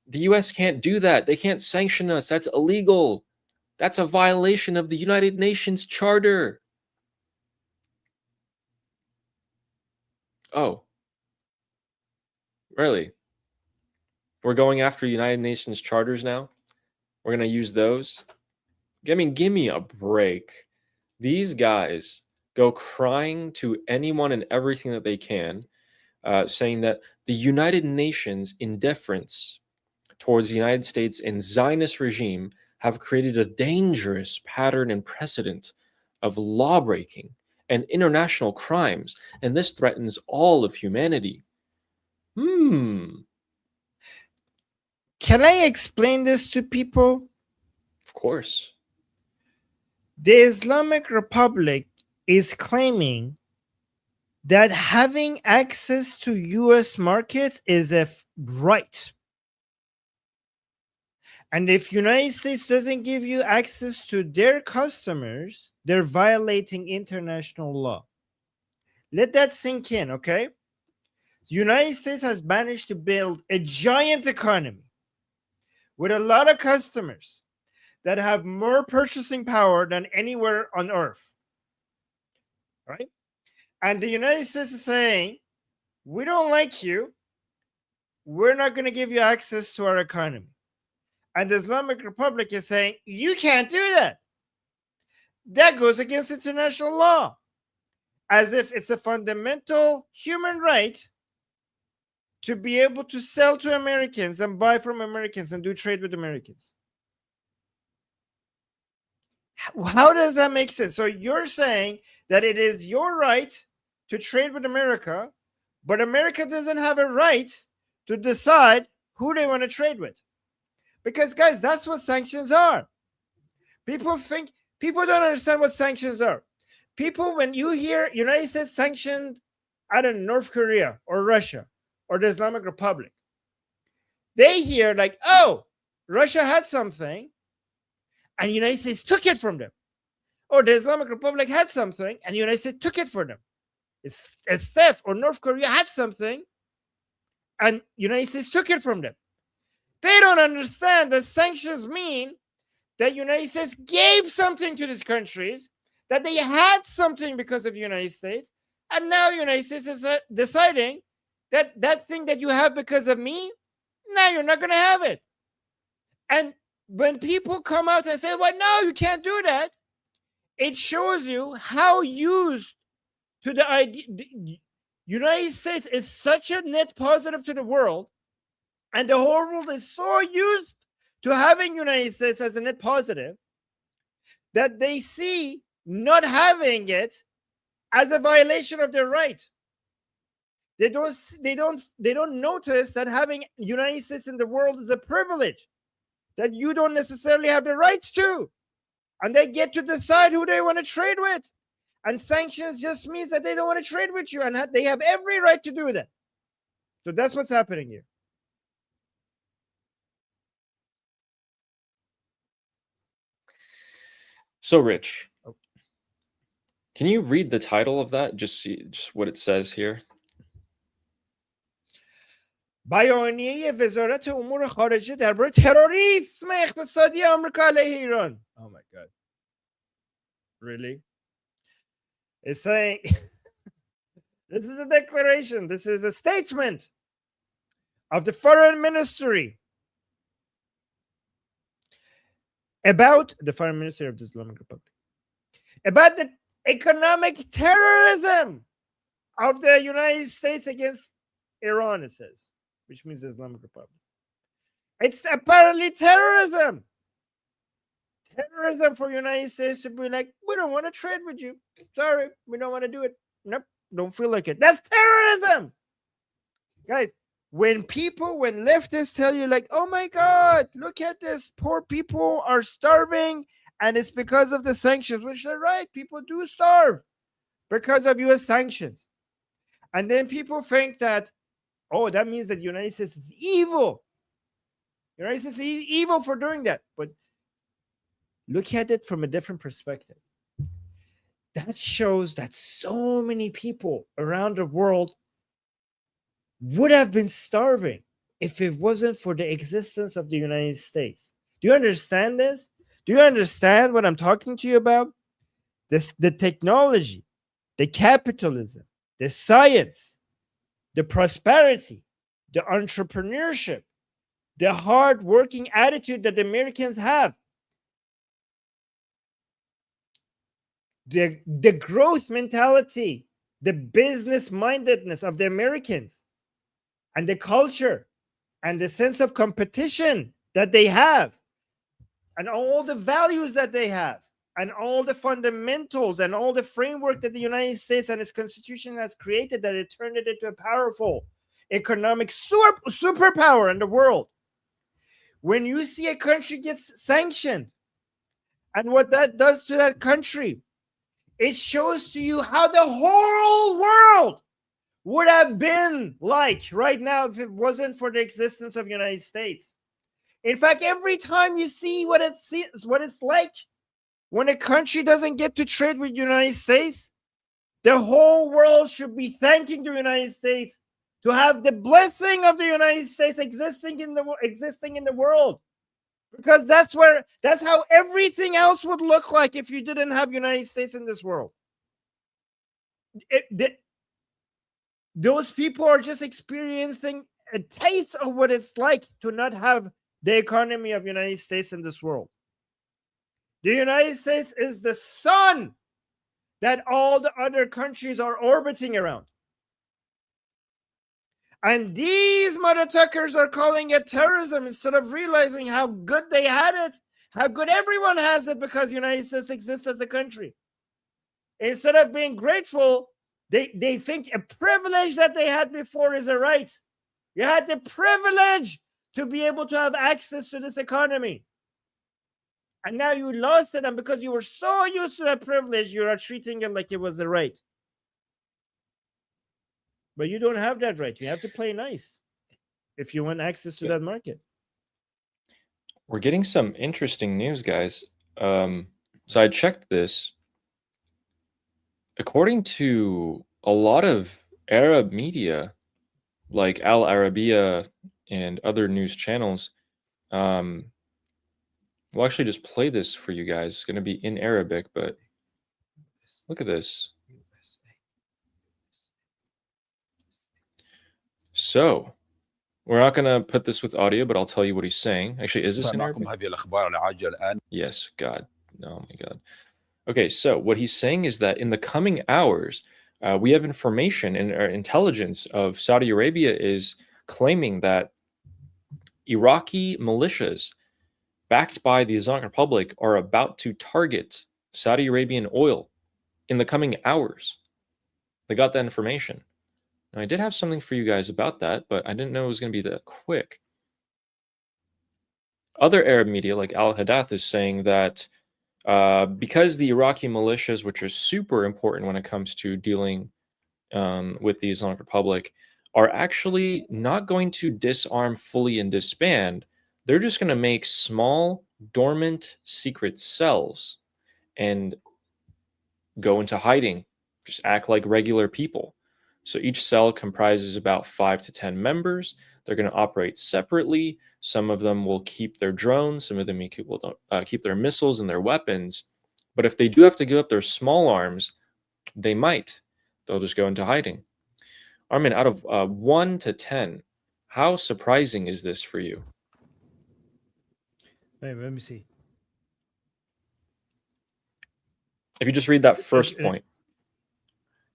US can't do that. They can't sanction us. That's illegal. That's a violation of the United Nations Charter. Oh, really? We're going after United Nations charters now? We're going to use those? I mean, give me a break. These guys go crying to anyone and everything that they can, saying that the United Nations indifference towards the United States and Zionist regime have created a dangerous pattern and precedent of lawbreaking and international crimes, and this threatens all of humanity. Can I explain this to people? Of course. The Islamic Republic is claiming that having access to US markets is a right. And if United States doesn't give you access to their customers, they're violating international law. Let that sink in, okay? The United States has managed to build a giant economy with a lot of customers that have more purchasing power than anywhere on earth, right? And the United States is saying, we don't like you. We're not going to give you access to our economy. And the Islamic Republic is saying, you can't do that. That goes against international law. As if it's a fundamental human right to be able to sell to Americans and buy from Americans and do trade with Americans. How does that make sense? So you're saying that it is your right to trade with America, but America doesn't have a right to decide who they want to trade with. Because, guys, that's what sanctions are. People don't understand what sanctions are. People, when you hear United States sanctioned, I don't know, North Korea or Russia or the Islamic Republic, they hear like, oh, Russia had something and the United States took it from them. Or the Islamic Republic had something and the United States took it from them. It's theft. Or North Korea had something and the United States took it from them. They don't understand that sanctions mean that United States gave something to these countries, that they had something because of the United States, and now United States is deciding that that thing that you have because of me, now you're not going to have it. And when people come out and say, well, no, you can't do that, it shows you how used to the idea. The United States is such a net positive to the world, and the whole world is so used to having United States as a net positive that they see not having it as a violation of their right. They don't notice that having United States in the world is a privilege that you don't necessarily have the rights to. And they get to decide who they want to trade with. And sanctions just means that they don't want to trade with you, and they have every right to do that. So that's what's happening here. So, Rich, can you read the title of that? Just what it says here. بیانیه وزارت امور خارجه درباره تروریسم اقتصادی آمریکا علیه ایران. Oh my God. Really? It's saying this is a declaration. This is a statement of the foreign ministry about the foreign ministry of the Islamic Republic about the economic terrorism of the United States against Iran, it says, which means the Islamic Republic. It's apparently terrorism. Terrorism for United States to be like, we don't want to trade with you. Sorry, we don't want to do it. Nope, don't feel like it. That's terrorism. Guys, when leftists tell you like, oh my God, look at this, poor people are starving and it's because of the sanctions, which they're right, people do starve because of US sanctions. And then people think that, oh, that means that the United States is evil. The United States is evil for doing that. But look at it from a different perspective. That shows that so many people around the world would have been starving if it wasn't for the existence of the United States. Do you understand this? Do you understand what I'm talking to you about? The technology, the capitalism, the science, the prosperity, the entrepreneurship, the hard-working attitude that the Americans have, the growth mentality, the business-mindedness of the Americans, and the culture and the sense of competition that they have, and all the values that they have, and all the fundamentals and all the framework that the United States and its constitution has created, that it turned it into a powerful economic superpower in the world. When you see a country gets sanctioned and what that does to that country, it shows to you how the whole world would have been like right now if it wasn't for the existence of the United States. In fact, every time you see what it's like when a country doesn't get to trade with the United States, the whole world should be thanking the United States to have the blessing of the United States existing in the world. Because that's how everything else would look like if you didn't have the United States in this world. Those people are just experiencing a taste of what it's like to not have the economy of the United States in this world. The United States is the sun that all the other countries are orbiting around. And these mother tuckers are calling it terrorism instead of realizing how good they had it, how good everyone has it because the United States exists as a country. Instead of being grateful, they think a privilege that they had before is a right. You had the privilege to be able to have access to this economy. And now you lost it, and because you were so used to that privilege, you are treating it like it was a right. But you don't have that right. You have to play nice if you want access to that market. We're getting some interesting news, guys. So I checked this. According to a lot of Arab media, like Al Arabiya and other news channels, we'll actually just play this for you guys. It's going to be in Arabic, but look at this. So, we're not going to put this with audio, but I'll tell you what he's saying. Actually, is this in Arabic? Yes, God. Oh my God. Okay, so what he's saying is that in the coming hours, we have information and our intelligence of Saudi Arabia is claiming that Iraqi militias backed by the Islamic Republic are about to target Saudi Arabian oil in the coming hours. They got that information. Now, I did have something for you guys about that, but I didn't know it was going to be that quick. Other Arab media, like Al Hadath, is saying that because the Iraqi militias, which are super important when it comes to dealing with the Islamic Republic, are actually not going to disarm fully and disband. They're just going to make small, dormant, secret cells and go into hiding, just act like regular people. So each cell comprises about 5 to 10 members. They're going to operate separately. Some of them will keep their drones. Some of them will keep their missiles and their weapons. But if they do have to give up their small arms, they might. They'll just go into hiding. Armin, out of 1 to 10, how surprising is this for you? Wait, let me see. If you just read that first point.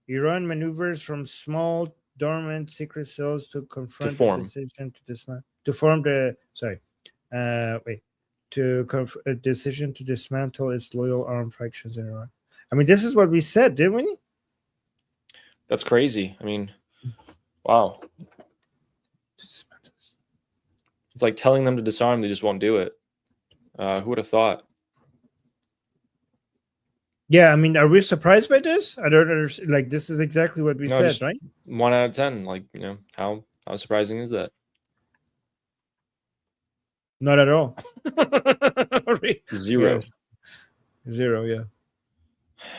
Iran maneuvers from small, dormant secret cells to confront the decision to dismantle. To form the a decision to dismantle its loyal armed factions in Iran. I mean, this is what we said, didn't we? That's crazy. I mean, wow. It's like telling them to disarm, they just won't do it. Who would have thought? Yeah, I mean, are we surprised by this? I don't understand. Like, this is exactly what we said, right? 1 out of 10. Like, you know, how surprising is that? Not at all. 0. Yes. 0, yeah.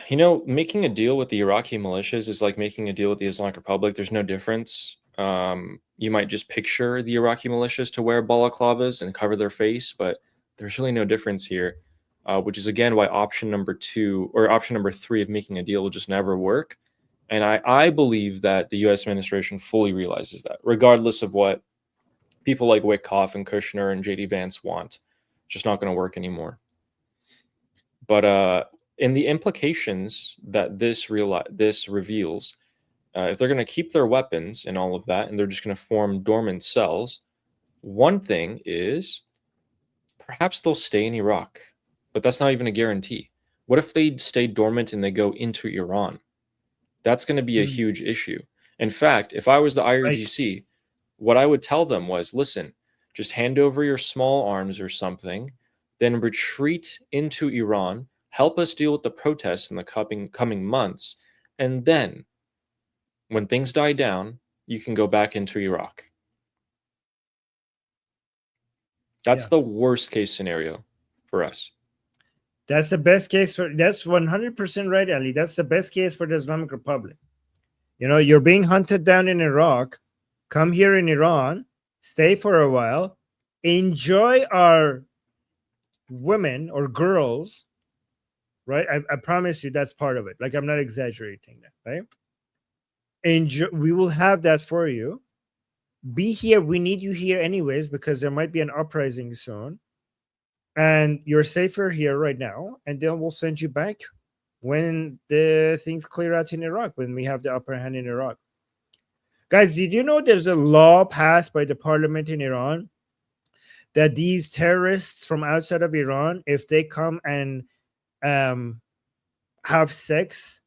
You know, making a deal with the Iraqi militias is like making a deal with the Islamic Republic. There's no difference. You might just picture the Iraqi militias to wear balaclavas and cover their face, but there's really no difference here, which is, again, why option number 2 or option number 3 of making a deal will just never work. And I believe that the U.S. administration fully realizes that, regardless of what people like Witkoff and Kushner and J.D. Vance want. It's just not going to work anymore. But in the implications that this reveals, if they're going to keep their weapons and all of that, and they're just going to form dormant cells, one thing is perhaps they'll stay in Iraq, but that's not even a guarantee. What if they stay dormant and they go into Iran? That's going to be a huge issue. In fact, if I was the IRGC, what I would tell them was, listen, just hand over your small arms or something, then retreat into Iran, help us deal with the protests in the coming months, and then when things die down, you can go back into Iraq. That's the worst case scenario for us. That's the best case that's 100% right, Ali. That's the best case for the Islamic Republic. You know, you're being hunted down in Iraq, come here in Iran, stay for a while, enjoy our women or girls, right? I promise you that's part of it. Like, I'm not exaggerating that, right? Enjoy, we will have that for you. Be here. We need you here anyways, because there might be an uprising soon. And you're safer here right now. And then we'll send you back when the things clear out in Iraq, when we have the upper hand in Iraq. Guys, did you know there's a law passed by the parliament in Iran that these terrorists from outside of Iran, if they come and have sex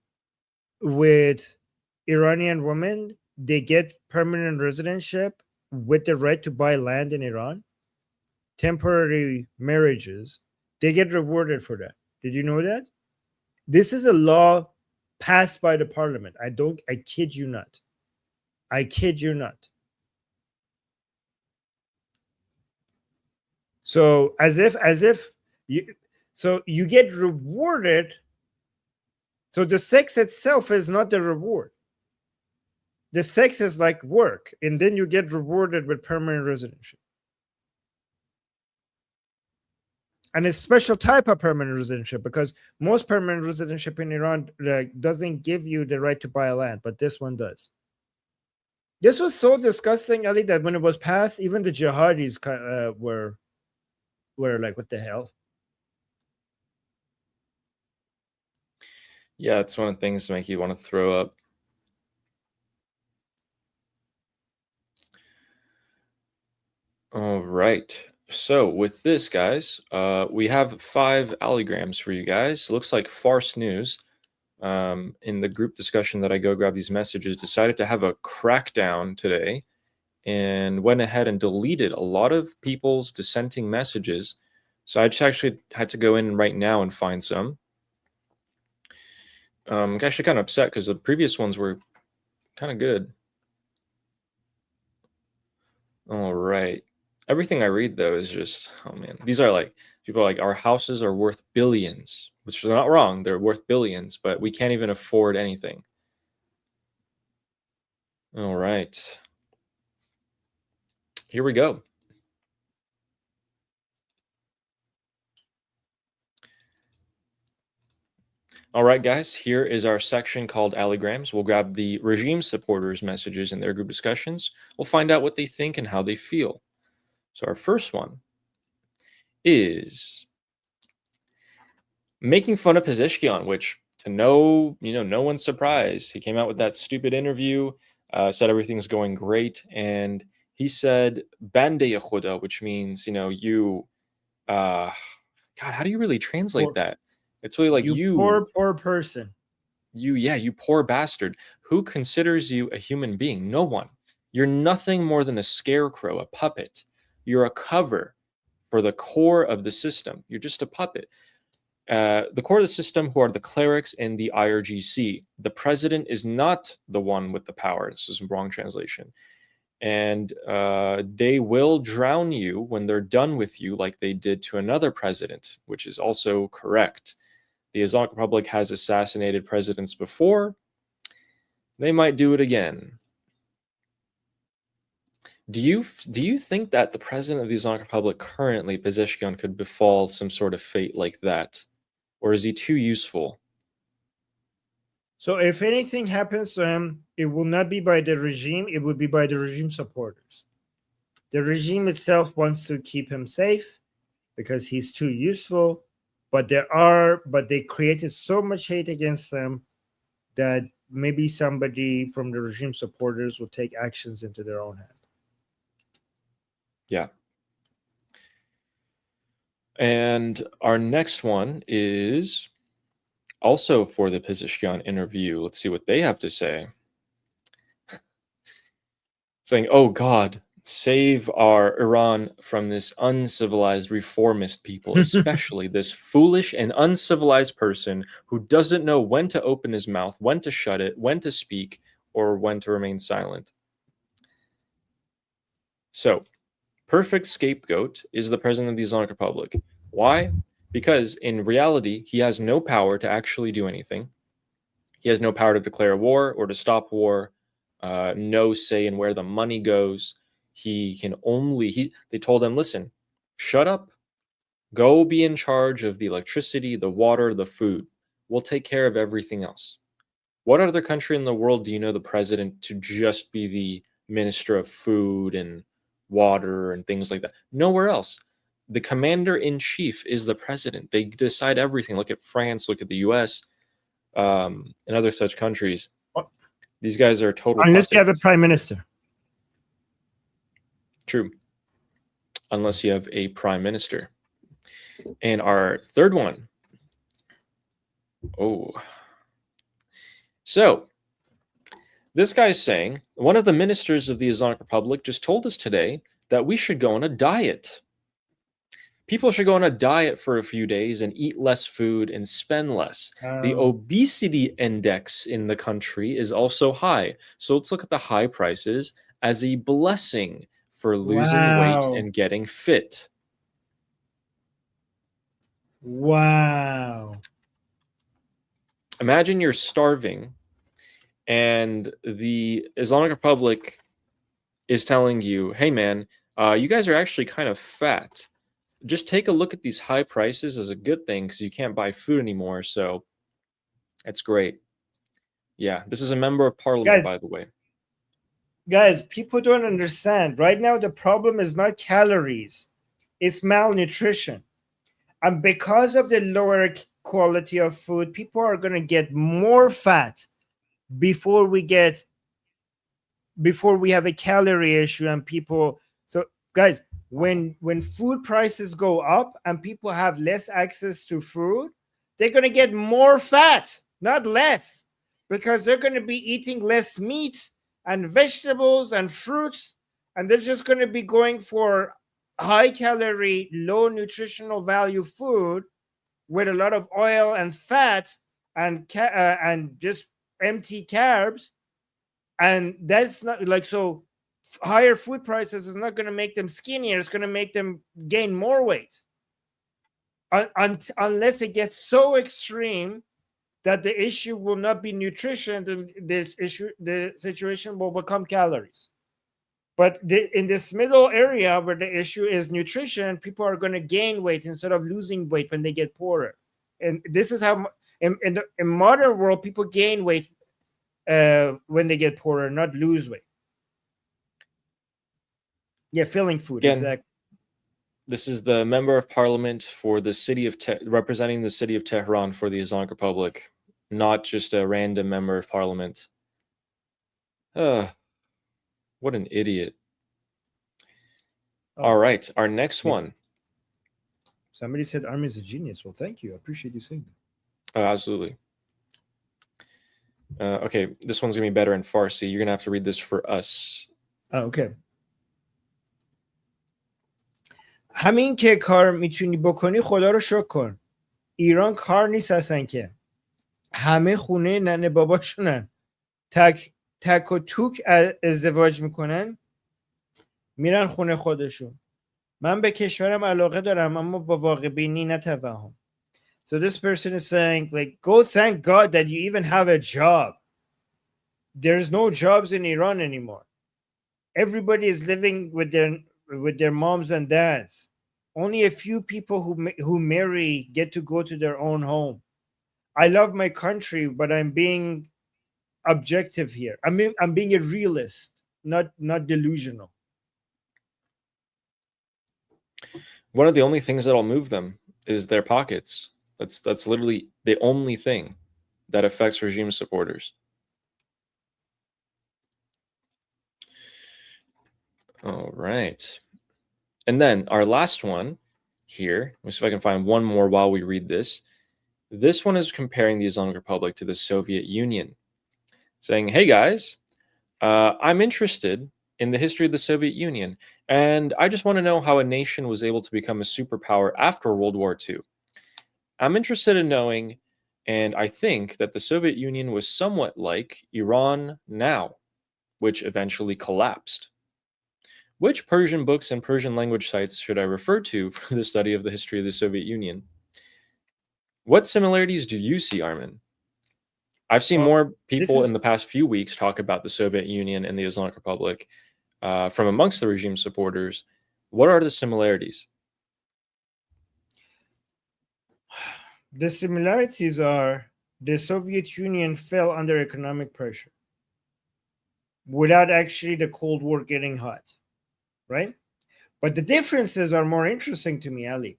with Iranian women, they get permanent residentship with the right to buy land in Iran? Temporary marriages, they get rewarded for that. Did you know that? This is a law passed by the parliament. I kid you not. I kid you not. So as if you get rewarded. So the sex itself is not the reward. The sex is like work, and then you get rewarded with permanent residency. And a special type of permanent residency, because most permanent residency in Iran doesn't give you the right to buy a land, but this one does. This was so disgusting, Ali, that when it was passed, even the jihadis were like, what the hell? Yeah, it's one of the things to make you want to throw up. All right. So with this, guys, we have 5 alligrams for you guys. It looks like Farce News, in the group discussion that I go grab these messages, decided to have a crackdown today and went ahead and deleted a lot of people's dissenting messages. So I just actually had to go in right now and find some. I'm actually kind of upset because the previous ones were kind of good. All right. Everything I read, though, is just, oh man, these are like, people are like, our houses are worth billions, which is not wrong. They're worth billions, but we can't even afford anything. All right. Here we go. All right, guys, here is our section called Alligrams. We'll grab the regime supporters' messages in their group discussions. We'll find out what they think and how they feel. So our first one is making fun of Pezeshkian, which, to no one's surprise, he came out with that stupid interview, said everything's going great, and he said "bande khuda," which means you. God, how do you really translate Poor- that? It's really like you poor person. You poor bastard. Who considers you a human being? No one. You're nothing more than a scarecrow, a puppet. You're a cover for the core of the system. You're just a puppet. The core of the system, who are the clerics and the IRGC. The president is not the one with the power. This is a wrong translation. And they will drown you when they're done with you, like they did to another president, which is also correct. The Islamic Republic has assassinated presidents before. They might do it again. Do you think that the president of the Islamic Republic currently, Pezeshkian, could befall some sort of fate like that? Or is he too useful? So if anything happens to him, it will not be by the regime, it will be by the regime supporters. The regime itself wants to keep him safe because he's too useful, but they created so much hate against him that maybe somebody from the regime supporters will take actions into their own hand. Yeah. And our next one is also for the Pezeshkian interview. Let's see what they have to say. Saying, "Oh God, save our Iran from this uncivilized reformist people, especially this foolish and uncivilized person who doesn't know when to open his mouth, when to shut it, when to speak, or when to remain silent." So, perfect scapegoat is the president of the Islamic Republic. Why? Because in reality, he has no power to actually do anything. He has no power to declare war or to stop war, no say in where the money goes. He can only, they told him, listen, shut up, go be in charge of the electricity, the water, the food. We'll take care of everything else. What other country in the world do you know the president to just be the minister of food and water and things like that? Nowhere else. The commander-in-chief is the president. They decide everything. Look at France, look at the US, and other such countries. These guys are total Unless puppets. you have a prime minister. True. Unless you have a prime minister. And our third one. Oh. So, this guy's saying, one of the ministers of the Islamic Republic just told us today that we should go on a diet. People should go on a diet for a few days and eat less food and spend less. The obesity index in the country is also high. So let's look at the high prices as a blessing for losing weight and getting fit. Wow. Imagine you're starving and the Islamic Republic is telling you, hey man, you guys are actually kind of fat. Just take a look at these high prices as a good thing because you can't buy food anymore. So that's great. Yeah, this is a member of parliament, by the way. Guys, people don't understand. Right now, the problem is not calories. It's malnutrition. And because of the lower quality of food, people are going to get more fat before we have a calorie issue and people. So guys, when food prices go up and people have less access to food, they're going to get more fat, not less, because they're going to be eating less meat and vegetables and fruits, and they're just going to be going for high calorie, low nutritional value food with a lot of oil and fat and just empty carbs. And that's not like, so higher food prices is not going to make them skinnier. It's going to make them gain more weight unless it gets so extreme that the issue will not be nutrition. The situation will become calories. But in this middle area where the issue is nutrition, people are going to gain weight instead of losing weight when they get poorer. And this is how in modern world, people gain weight when they get poorer, not lose weight. Yeah, filling food. Again, exactly. This is the member of parliament for the city of representing the city of Tehran for the Islamic Republic. not just a random member of parliament. What an idiot. Oh, all right, our next one. Somebody said Armin is a genius. Well, thank you. I appreciate you saying that. Oh, absolutely. Okay, this one's gonna be better in Farsi. You're gonna have to read this for us. Oh, okay. همین که کار میتونی بکنی خدا رو شکر کن. ایران کار نیست اصلا که. همه خونه ننه باباشونن. تک و توک ازدواج میکنن. میرن خونه خودشون. من به کشورم علاقه دارم اما با واقع بینی نه توهم. So this person is saying, like, go thank God that you even have a job. There's no jobs in Iran anymore. Everybody is living with their moms and dads. Only a few people who marry get to go to their own home. I love my country, but I'm being objective here. I'm being a realist, not delusional. One of the only things that'll move them is their pockets. That's literally the only thing that affects regime supporters. All right. And then our last one here, let me see if I can find one more while we read this. This one is comparing the Islamic Republic to the Soviet Union, saying, hey guys, I'm interested in the history of the Soviet Union, and I just want to know how a nation was able to become a superpower after World War II. I'm interested in knowing, and I think that the Soviet Union was somewhat like Iran now, which eventually collapsed. Which Persian books and Persian language sites should I refer to for the study of the history of the Soviet Union? What similarities do you see, Armin? I've seen more people in the past few weeks talk about the Soviet Union and the Islamic Republic from amongst the regime supporters. What are the similarities? The similarities are the Soviet Union fell under economic pressure without actually the Cold War getting hot, right? But the differences are more interesting to me, Ali.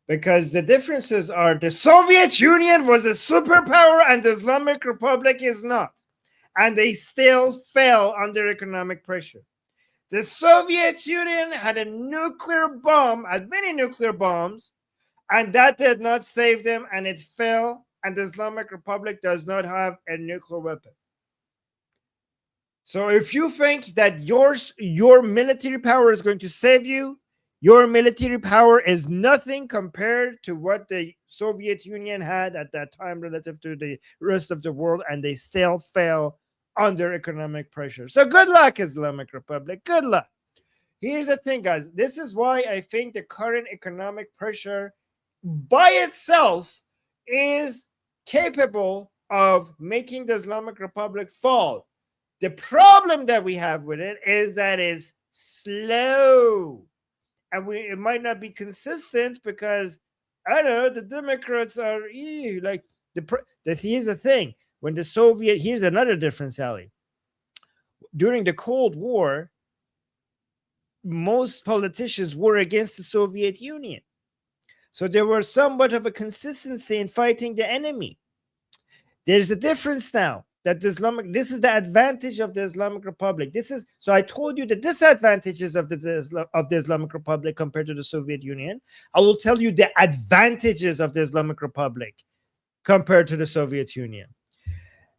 Because the differences are the Soviet Union was a superpower and the Islamic Republic is not. And they still fell under economic pressure. The Soviet Union had a nuclear bomb, had many nuclear bombs, and that did not save them, and it fell, and the Islamic Republic does not have a nuclear weapon. So if you think that your military power is going to save you, your military power is nothing compared to what the Soviet Union had at that time relative to the rest of the world, and they still fell under economic pressure. So good luck, Islamic Republic. Good luck. Here's the thing, guys. This is why I think the current economic pressure by itself is capable of making the Islamic Republic fall. The problem that we have with it is that it's slow. And it might not be consistent because, I don't know, the Democrats are like, here's the thing. When the here's another difference, Ali. During the Cold War, most politicians were against the Soviet Union. So there was somewhat of a consistency in fighting the enemy. There's a difference now that this is the advantage of the Islamic Republic. So I told you the disadvantages of the Islamic Republic compared to the Soviet Union. I will tell you the advantages of the Islamic Republic compared to the Soviet Union.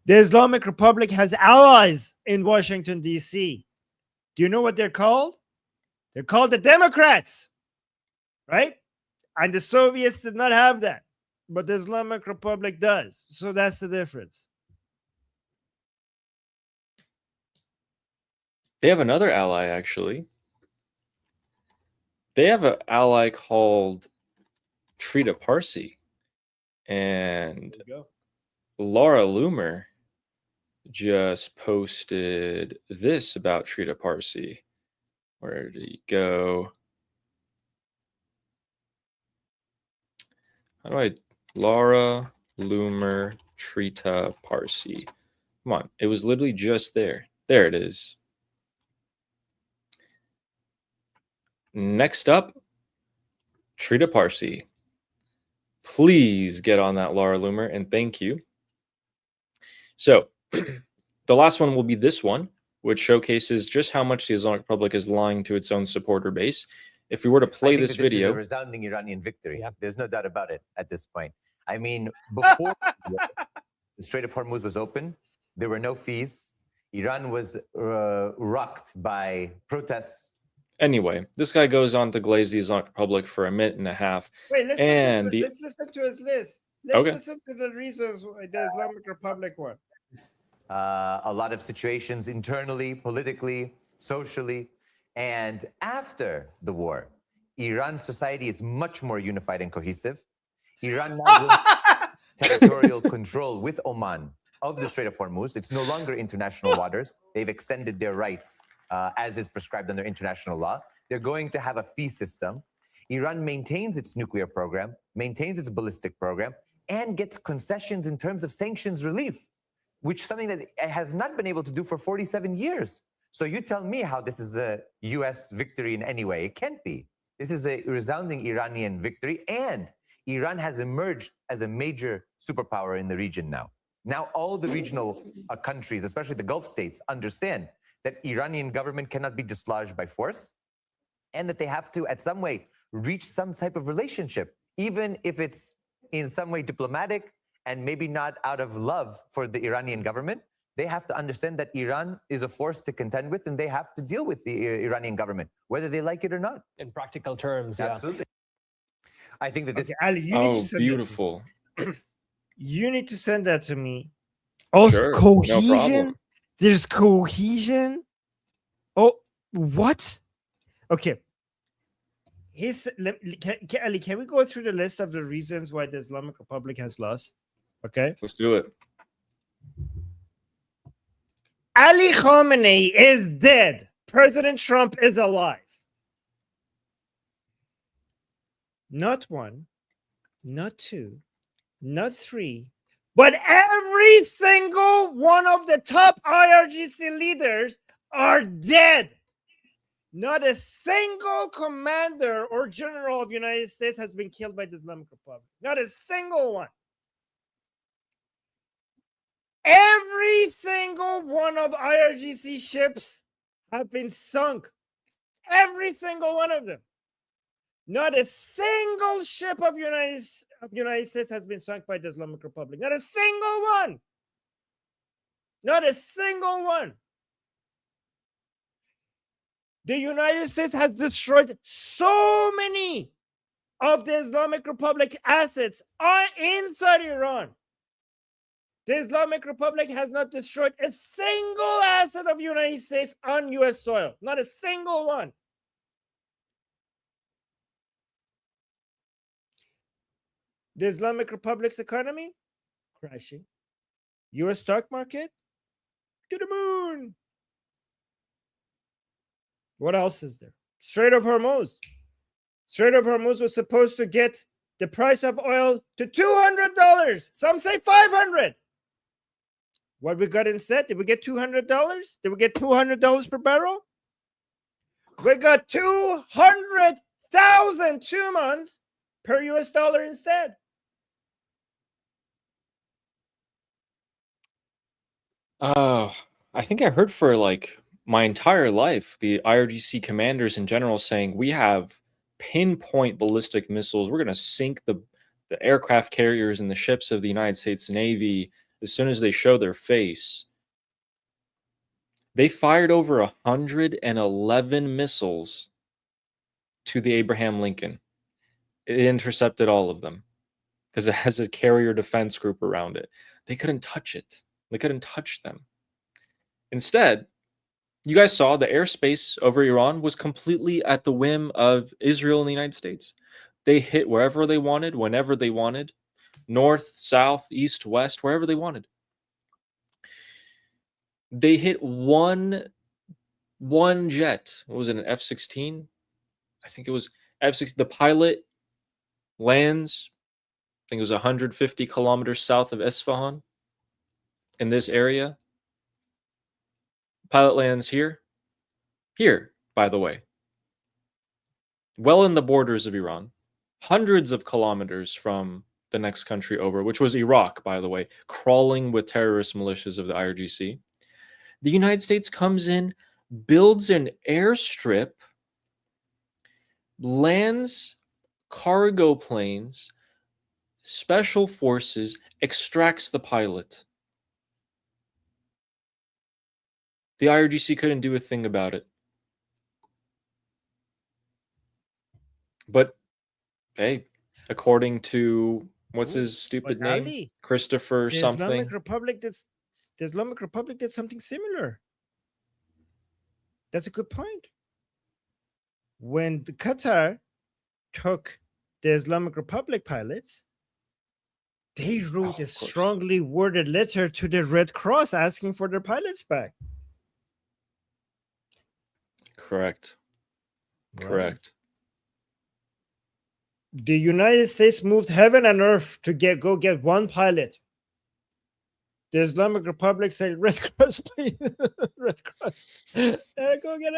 The Islamic Republic has allies in Washington, D.C. Do you know what they're called? They're called the Democrats, right? And the Soviets did not have that, but the Islamic Republic does. So that's the difference. They have another ally, actually. They have an ally called Trita Parsi. And Laura Loomer just posted this about Trita Parsi. Where did he go? How do I... Laura Loomer Trita Parsi. Come on. It was literally just there. There it is. Next up, Trita Parsi. Please get on that, Laura Loomer, and thank you. So the last one will be this one, which showcases just how much the Islamic Republic is lying to its own supporter base. If we were to play this video, is a resounding Iranian victory. Yeah. There's no doubt about it at this point. I mean, before the Strait of Hormuz was open, there were no fees. Iran was rocked by protests. Anyway, this guy goes on to glaze the Islamic Republic for 1.5 minutes. Wait, let's listen to his list. Let's Okay. listen to the reasons why the Islamic Republic won. A lot of situations internally, politically, socially. And after the war, Iran's society is much more unified and cohesive. Iran now has territorial control with Oman of the Strait of Hormuz. It's no longer international waters. They've extended their rights as is prescribed under international law. They're going to have a fee system. Iran maintains its nuclear program, maintains its ballistic program, and gets concessions in terms of sanctions relief, which is something that it has not been able to do for 47 years. So you tell me how this is a US victory in any way. It can't be. This is a resounding Iranian victory, and Iran has emerged as a major superpower in the region now. Now all the regional countries, especially the Gulf states, understand that Iranian government cannot be dislodged by force, and that they have to, at some way, reach some type of relationship, even if it's in some way diplomatic and maybe not out of love for the Iranian government. They have to understand that Iran is a force to contend with, and they have to deal with the Iranian government, whether they like it or not. In practical terms, yeah. Absolutely. I think that this... Okay, Ali, you need to send beautiful. You need to send that to me. Also, Sure, no cohesion. problem. There's cohesion. Oh, what? Okay. Ali, can we go through the list of the reasons why the Islamic Republic has lost? Okay. Let's do it. Ali Khamenei is dead. President Trump is alive. Not one, not two, not three, but every single one of the top IRGC leaders are dead. Not a single commander or general of the United States has been killed by the Islamic Republic. Not a single one. Every single one of IRGC ships have been sunk. Every single one of them. Not a single ship of United States has been sunk by the Islamic Republic. Not a single one. Not a single one. The United States has destroyed so many of the Islamic Republic assets inside Iran. The Islamic Republic has not destroyed a single asset of the United States on U.S. soil. Not a single one. The Islamic Republic's economy crashing. U.S. stock market to the moon. What else is there? Strait of Hormuz. Strait of Hormuz was supposed to get the price of oil to $200. Some say $500. What we got instead? Did we get $200? Did we get $200 per barrel? We got 200,000 2 months per US dollar instead. I think I heard for like my entire life, the IRGC commanders in general saying we have pinpoint ballistic missiles. We're going to sink the aircraft carriers and the ships of the United States Navy as soon as they show their face. They fired over 111 missiles to the Abraham Lincoln. It intercepted all of them because it has a carrier defense group around it. They couldn't touch it. They couldn't touch them. Instead, you guys saw the airspace over Iran was completely at the whim of Israel and the United States. They hit wherever they wanted, whenever they wanted, north, south, east, west, wherever they wanted. They hit one jet. What was it, an F-16? I think it was F-16. The pilot lands, I think it was 150 kilometers south of Isfahan in this area. Pilot lands here, by the way, well in the borders of Iran, hundreds of kilometers from the next country over, which was Iraq, by the way, crawling with terrorist militias of the IRGC. The United States comes in, builds an airstrip, lands cargo planes, special forces, extracts the pilot. The IRGC couldn't do a thing about it. But hey, according to what's his stupid name? Ali, Christopher the something. The Islamic Republic did something similar. That's a good point. When the Qatar took the Islamic Republic pilots, they wrote a strongly worded letter to the Red Cross asking for their pilots back. Correct. Right. Correct. The United States moved heaven and earth to go get one pilot. The Islamic Republic said, Red Cross, please. Red Cross. Go get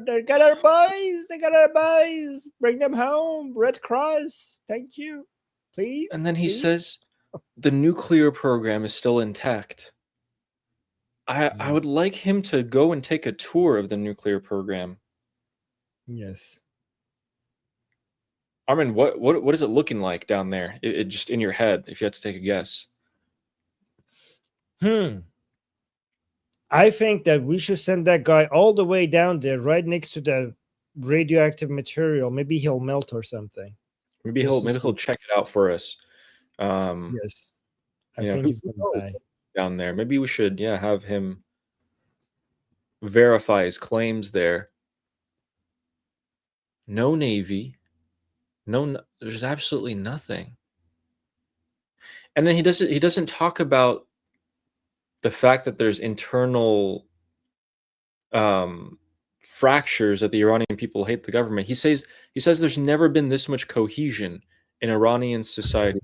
they got our boys. They got our boys. Bring them home. Red Cross. Thank you. Please. And then he please. says the nuclear program is still intact. I would like him to go and take a tour of the nuclear program. Yes. I mean, what is it looking like down there? It just in your head, if you had to take a guess. I think that we should send that guy all the way down there, right next to the radioactive material. Maybe he'll melt or something. Maybe he'll check it out for us. Yes. I think he's gonna die down there. Maybe we should, have him verify his claims there. No Navy. There's absolutely nothing. And then he doesn't talk about the fact that there's internal fractures, that the Iranian people hate the government. He says there's never been this much cohesion in Iranian society.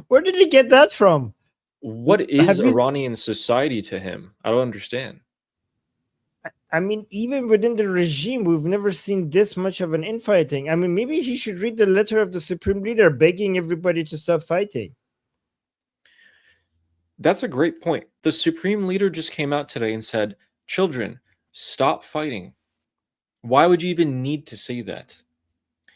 Where did he get that from? What is Iranian society to him? I don't understand. I mean, even within the regime, we've never seen this much of an infighting. I mean, maybe he should read the letter of the supreme leader begging everybody to stop fighting. That's a great point. The supreme leader just came out today and said, children, stop fighting. Why would you even need to say that?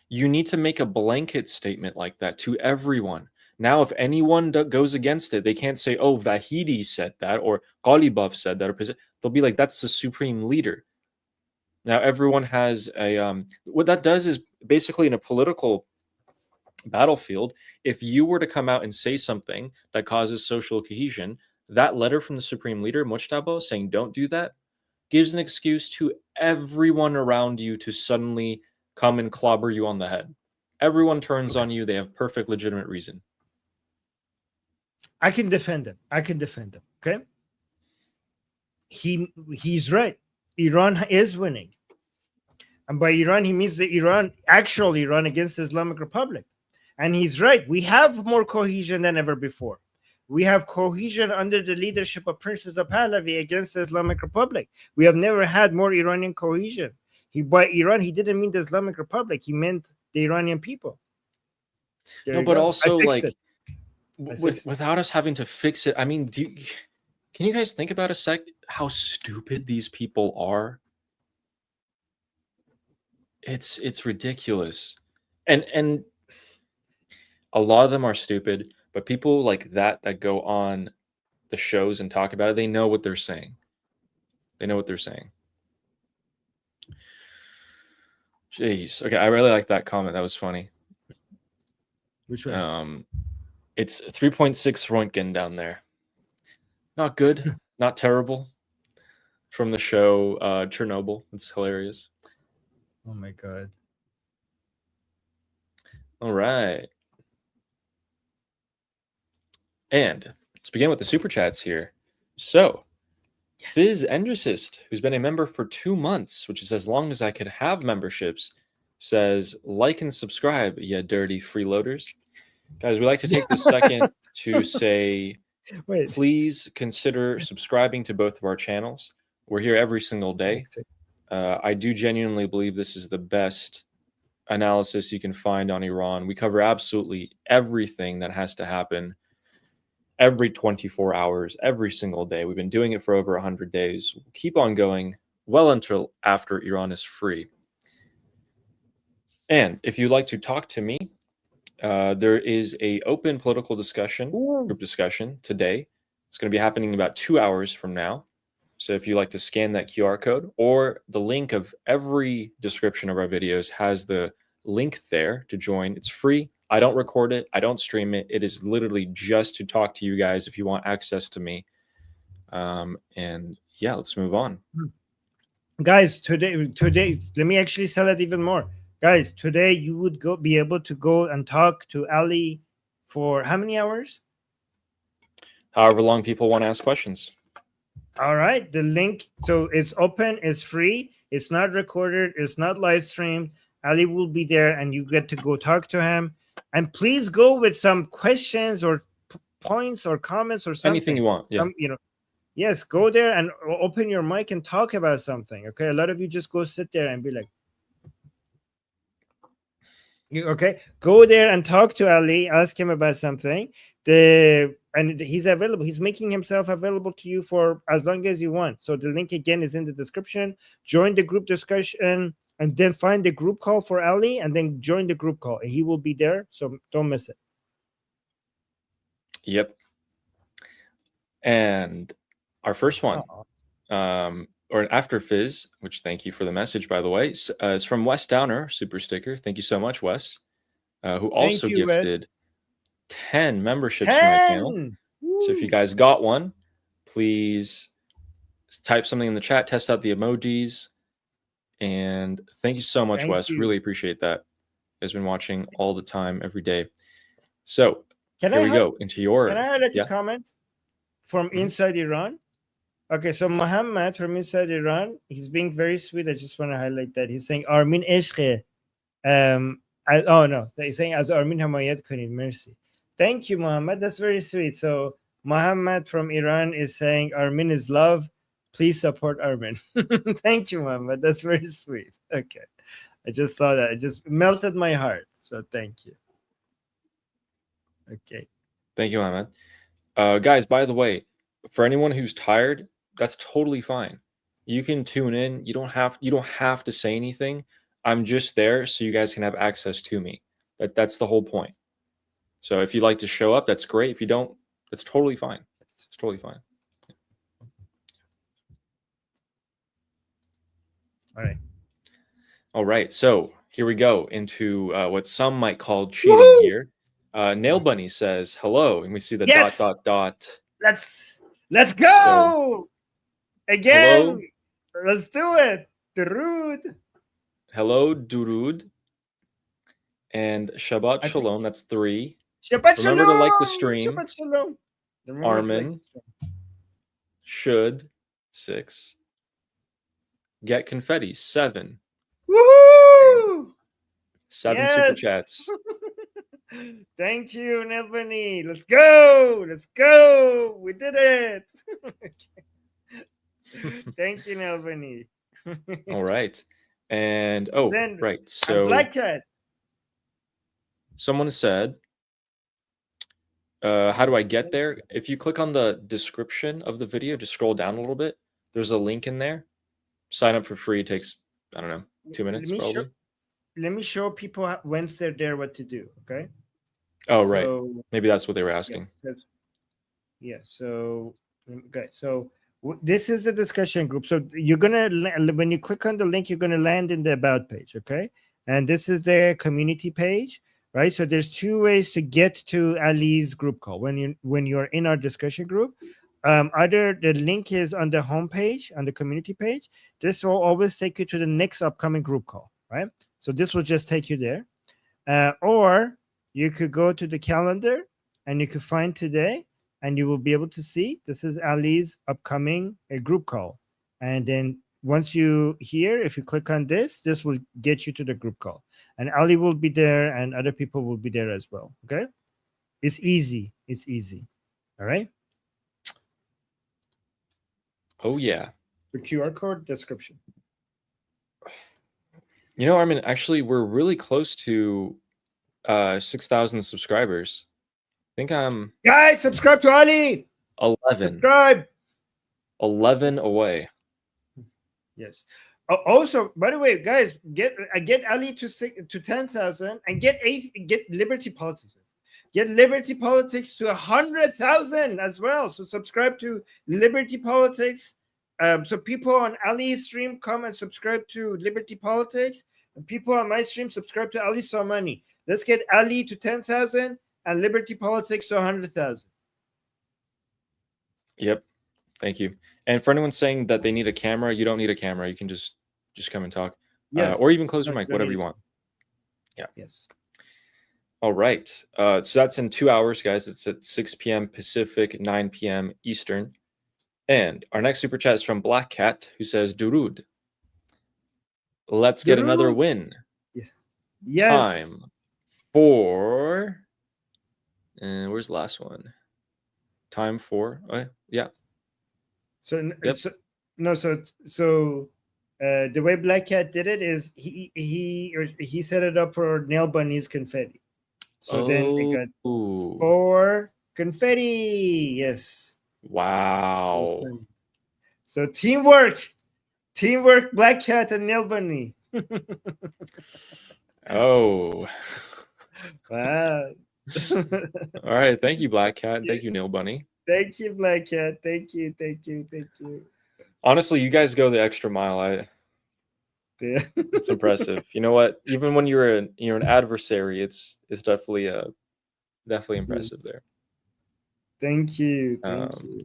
You need to make a blanket statement like that to everyone. Now, if anyone goes against it, they can't say, oh, Vahidi said that, or Ghalibaf said that, or they'll be like, that's the supreme leader. Now, everyone has a... what that does is basically in a political battlefield, if you were to come out and say something that causes social cohesion, that letter from the supreme leader, Mujtaba, saying don't do that, gives an excuse to everyone around you to suddenly come and clobber you on the head. Everyone turns on you. They have perfect legitimate reason. I can defend him. Okay. He's right. Iran is winning. And by Iran, he means the actual Iran against the Islamic Republic. And he's right. We have more cohesion than ever before. We have cohesion under the leadership of Princess of Pahlavi against the Islamic Republic. We have never had more Iranian cohesion. By Iran, he didn't mean the Islamic Republic. He meant the Iranian people. No, but also like without us having to fix it. I mean, can you guys think about a sec how stupid these people are? It's ridiculous. And a lot of them are stupid, but people like that go on the shows and talk about it, they know what they're saying. Jeez. Okay, I really like that comment. That was funny. Which one? It's 3.6 Roentgen down there. Not good, not terrible. From the show Chernobyl. It's hilarious. Oh my God. All right. And let's begin with the super chats here. So, yes. Biz Endrasist, who's been a member for 2 months, which is as long as I could have memberships, says, like and subscribe, ya dirty freeloaders. Guys, we'd like to take this second to say, please consider subscribing to both of our channels. We're here every single day. I do genuinely believe this is the best analysis you can find on Iran. We cover absolutely everything that has to happen every 24 hours, every single day. We've been doing it for over 100 days. We'll keep on going well until after Iran is free. And if you'd like to talk to me, there is a open political discussion, group discussion today. It's going to be happening in about 2 hours from now. So if you like to scan that QR code, or the link of every description of our videos has the link there to join. It's free. I don't record it. I don't stream it. It is literally just to talk to you guys if you want access to me. And yeah, let's move on. Guys, today, let me actually sell it even more. Guys, today you would be able to go and talk to Ali for how many hours? However long people want to ask questions. All right, the link, so it's open, it's free, it's not recorded, it's not live streamed. Ali will be there and you get to go talk to him. And please go with some questions or points or comments or something. Anything you want, yeah. Yes, go there and open your mic and talk about something, okay? A lot of you just go sit there and be like, okay, go there and talk to Ali, ask him about something. And he's available. He's making himself available to you for as long as you want. So the link again is in the description. Join the group discussion and then find the group call for Ali and then join the group call. He will be there, so don't miss it. Yep. And our first one, or an after Fizz, which thank you for the message, by the way, is from Wes Downer, super sticker. Thank you so much, Wes, who also gifted 10 memberships to my channel. So if you guys got one, please type something in the chat, test out the emojis. And thank you so much, Wes. Really appreciate that. You guys been watching all the time, every day. So here we go into your... Can I highlight a comment from inside Iran? Okay, so Muhammad from inside Iran, he's being very sweet. I just want to highlight that. He's saying, Armin Eshke. Oh, no. He's saying, as Armin Hamayat Kunid, merci. Thank you, Muhammad. That's very sweet. So Muhammad from Iran is saying, Armin is love. Please support Armin. Thank you, Muhammad. That's very sweet. Okay. I just saw that. It just melted my heart. So thank you. Okay. Thank you, Muhammad. Guys, by the way, for anyone who's tired, that's totally fine. You can tune in. You don't have to say anything. I'm just there so you guys can have access to me. That's the whole point. So if you'd like to show up, that's great. If you don't, that's totally fine. It's totally fine. All right. So here we go into what some might call cheating here. Nail Bunny says hello, and we see the ... Let's go again. Hello. Let's do it. Durud. Hello, Durud. And Shabbat Shalom. That's 3. Shabbat Remember Shalom. to like the stream. Shabbat Shalom. Armin should 6. Get confetti 7. Woohoo! 7 super chats. Thank you, Nelvani. Let's go. Let's go. We did it. Thank you, Nelvani. All right. And right. So Black Cat. Someone said, how do I get there? If you click on the description of the video, just scroll down a little bit. There's a link in there. Sign up for free. It takes, I don't know, 2 minutes probably. Let me show people once they're there what to do, okay? Oh, right. Maybe that's what they were asking. Yeah, so, okay. So this is the discussion group. So you're going to, when you click on the link, you're going to land in the About page, okay? And this is the community page, right? So there's 2 ways to get to Ali's group call when you're in our discussion group. Either the link is on the home page, on the community page. This will always take you to the next upcoming group call, right? So this will just take you there. Or you could go to the calendar and you could find today and you will be able to see this is Ali's upcoming group call. And then once you hear, if you click on this will get you to the group call. And Ali will be there and other people will be there as well, okay? It's easy. It's easy. All right? Oh, yeah. The QR code description. You know, Armin, actually, we're really close to 6,000 subscribers. I think I'm Guys, subscribe to Ali. 11. Subscribe. 11 away. Yes. Also, by the way, guys, get Ali to 10,000 and get Liberty Politics. Get Liberty Politics to 100,000 as well. So subscribe to Liberty Politics. So people on Ali's stream come and subscribe to Liberty Politics, and people on my stream subscribe to Ali Somani. Let's get Ali to 10,000 and Liberty Politics to 100,000. Yep. Thank you. And for anyone saying that they need a camera, you don't need a camera. You can just come and talk. Yeah. Or even close your mic, whatever you want. Yeah. Yes. All right. So that's in 2 hours, guys. It's at 6 p.m. Pacific, 9 p.m. Eastern. And our next super chat is from Black Cat, who says, Durud. Let's get another win. Yes. Time for... And where's the last one? Time for... yeah. So, Yep. so the way Black Cat did it is he set it up for Nail Bunny's confetti. So then we got 4 confetti. Yes. Wow. So teamwork, Black Cat and Nail Bunny. Oh. Wow. All right. Thank you, Black Cat. Thank you, Nail Bunny. Thank you, Black Cat. Thank you. Honestly, you guys go the extra mile. It's impressive. You know what? Even when you're an adversary, it's definitely impressive there. Thank you.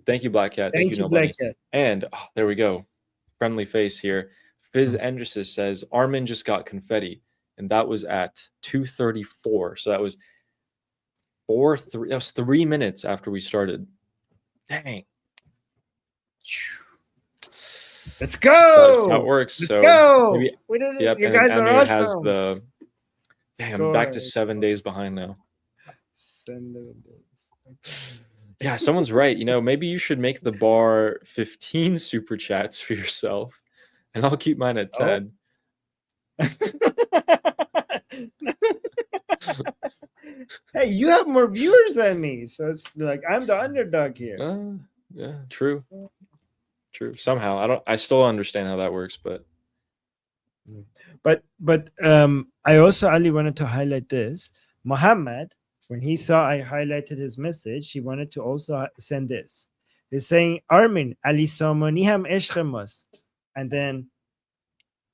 Thank you, Black Cat. Thank you, Nail Bunny. And there we go. Friendly face here. Fizz Endresis says Armin just got confetti, and that was at 2:34. So that was 3 minutes after we started. Dang. Let's go. That's how it works. Let's go. Maybe, We did it. yep, You guys are awesome. Has the I'm back to 7 days behind now. 7 days. Yeah, someone's right. You know, maybe you should make the bar 15 super chats for yourself, and I'll keep mine at 10. Hey, you have more viewers than me, so it's like I'm the underdog here. Yeah, true. Somehow I still don't understand how that works, but I also Ali wanted to highlight this. Muhammad, when he saw I highlighted his message, he wanted to also send this. He's saying Armin Ali Somani ham ishq mas, and then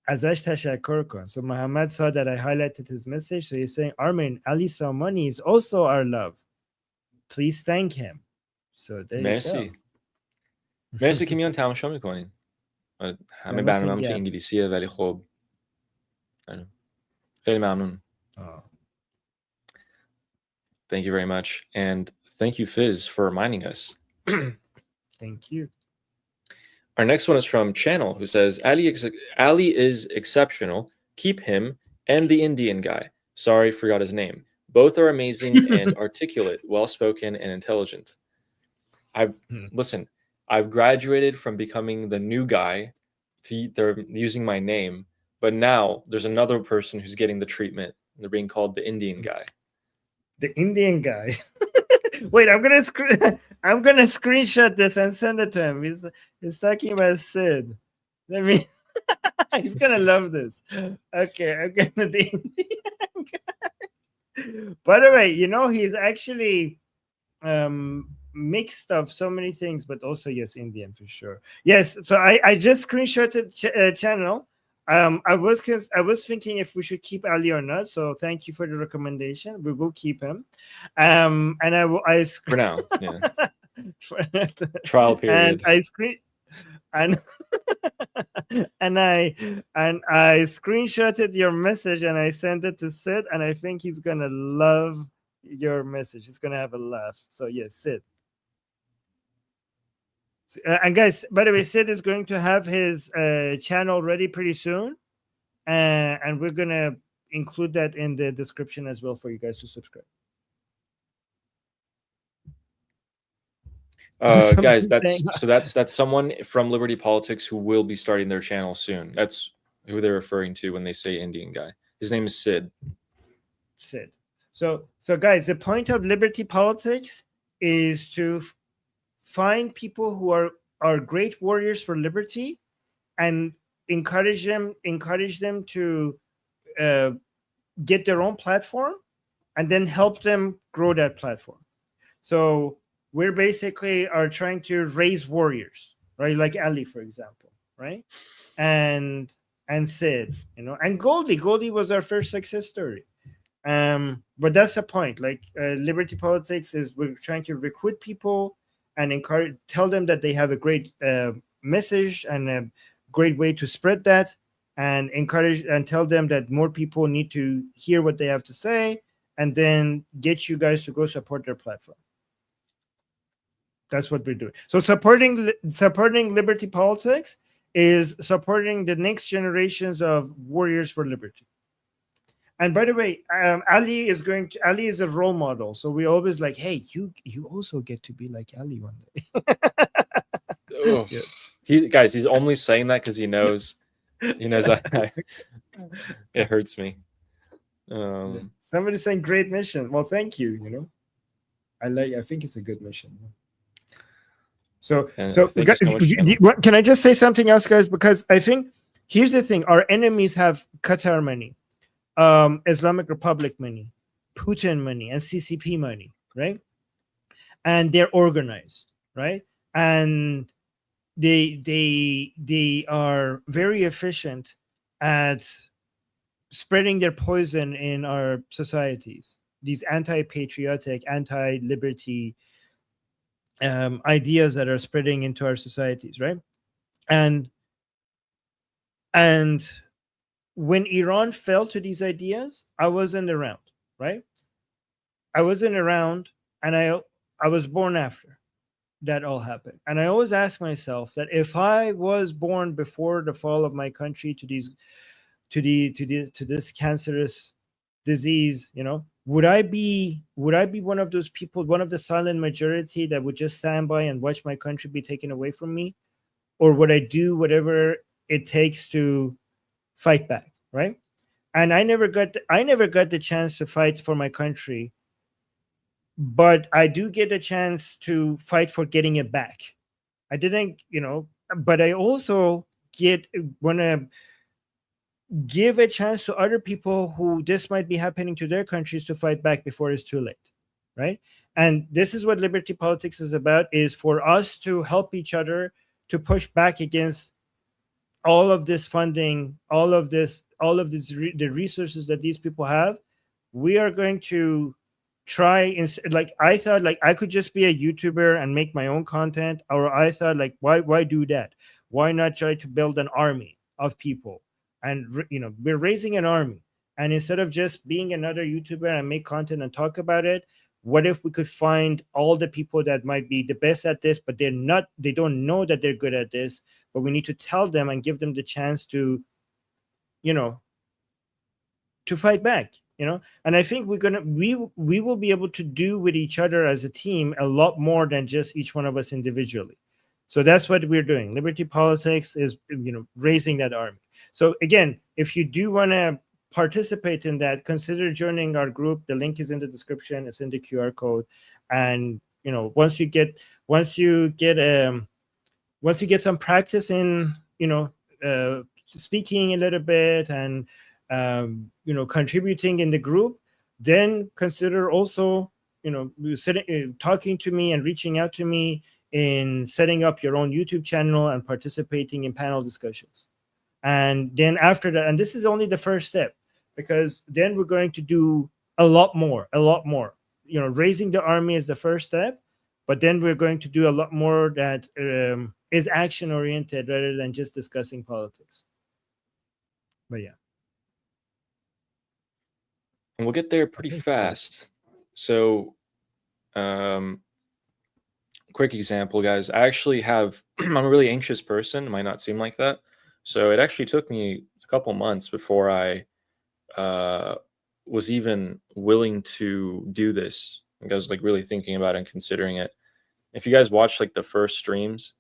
azash tashakkar kon. So Muhammad saw that I highlighted his message, so he's saying Armin Ali Somani is also our love. Please thank him. So there you go. مرسی که میان تماشا میکنین. همه برنامه‌ام تو انگلیسیه ولی خب خیلی ممنون. Thank you very much, and thank you, Fizz, for reminding us. Thank you. Our next one is from Channel, who says Ali is exceptional. Keep him and the Indian guy. Sorry, forgot his name. Both are amazing and articulate, well-spoken, and intelligent. Listen. I've graduated from becoming the new guy they're using my name, but now there's another person who's getting the treatment. They're being called the Indian guy. The Indian guy. Wait, I'm gonna screenshot this and send it to him. He's talking about Sid. He's gonna love this. Okay, I'm gonna the Indian guy. By the way, you know he's actually mixed of so many things, but also yes, Indian for sure. Yes, so I just screenshotted Channel. I was thinking if we should keep Ali or not. So thank you for the recommendation. We will keep him. And I for now, yeah. Trial period. And I screenshotted your message and I sent it to Sid, and I think he's gonna love your message. He's gonna have a laugh. So yes, Sid. And guys, by the way, Sid is going to have his channel ready pretty soon, and we're gonna include that in the description as well for you guys to subscribe. Guys, that's someone from Liberty Politics who will be starting their channel soon. That's who they're referring to when they say Indian guy. His name is Sid. Sid. So guys, the point of liberty politics is to find people who are great warriors for liberty and encourage them to get their own platform and then help them grow that platform. So we're basically are trying to raise warriors, right? Like Ali, for example, right? And Sid, and Goldie. Goldie was our first success story. But that's the point. Like liberty politics is we're trying to recruit people and tell them that they have a great message and a great way to spread that, and encourage and tell them that more people need to hear what they have to say, and then get you guys to go support their platform. That's what we're doing. So supporting liberty politics is supporting the next generations of warriors for liberty. And by the way, Ali is a role model. So we always like, hey, you also get to be like Ali one day. Oh, yes. He's only saying that because he knows it hurts me. Somebody's saying great mission. Well, thank you. I think it's a good mission. So guys, can I just say something else, guys? Because I think here's the thing: our enemies have Qatar money, Islamic Republic money, Putin money, and CCP money, right? And they're organized, right? And they are very efficient at spreading their poison in our societies. These anti-patriotic, anti-liberty ideas that are spreading into our societies, right? And when Iran fell to these ideas, I wasn't around, right? I wasn't around, and I was born after that all happened. And I always ask myself that if I was born before the fall of my country to this cancerous disease, would I be one of those people, one of the silent majority that would just stand by and watch my country be taken away from me? Or would I do whatever it takes to fight back, right? And I never got the chance to fight for my country, but I do get a chance to fight for getting it back. I didn't, but I also want to give a chance to other people who this might be happening to their countries to fight back before it's too late, right? And this is what liberty politics is about, is for us to help each other to push back against all of this funding, all of the resources that these people have. We are going to try, I thought I could just be a YouTuber and make my own content, or I thought why do that? Why not try to build an army of people? And we're raising an army, and instead of just being another YouTuber and make content and talk about it, what if we could find all the people that might be the best at this, but they don't know that they're good at this, but we need to tell them and give them the chance to fight back, and I think we will be able to do with each other as a team a lot more than just each one of us individually. So that's what we're doing. Liberty politics is raising that army. So again, if you do want to participate in that, consider joining our group. The link is in the description. It's in the QR code. And once you get some practice in speaking a little bit and contributing in the group, then consider also talking to me and reaching out to me in setting up your own YouTube channel and participating in panel discussions. And then after that, and this is only the first step, because then we're going to do a lot more. Raising the army is the first step, but then we're going to do a lot more that is action oriented rather than just discussing politics. But yeah. And we'll get there pretty fast. So, quick example, guys. I actually have, I'm a really anxious person. It might not seem like that. So it actually took me a couple months before I was even willing to do this. I was really thinking about it and considering it. If you guys watched the first streams,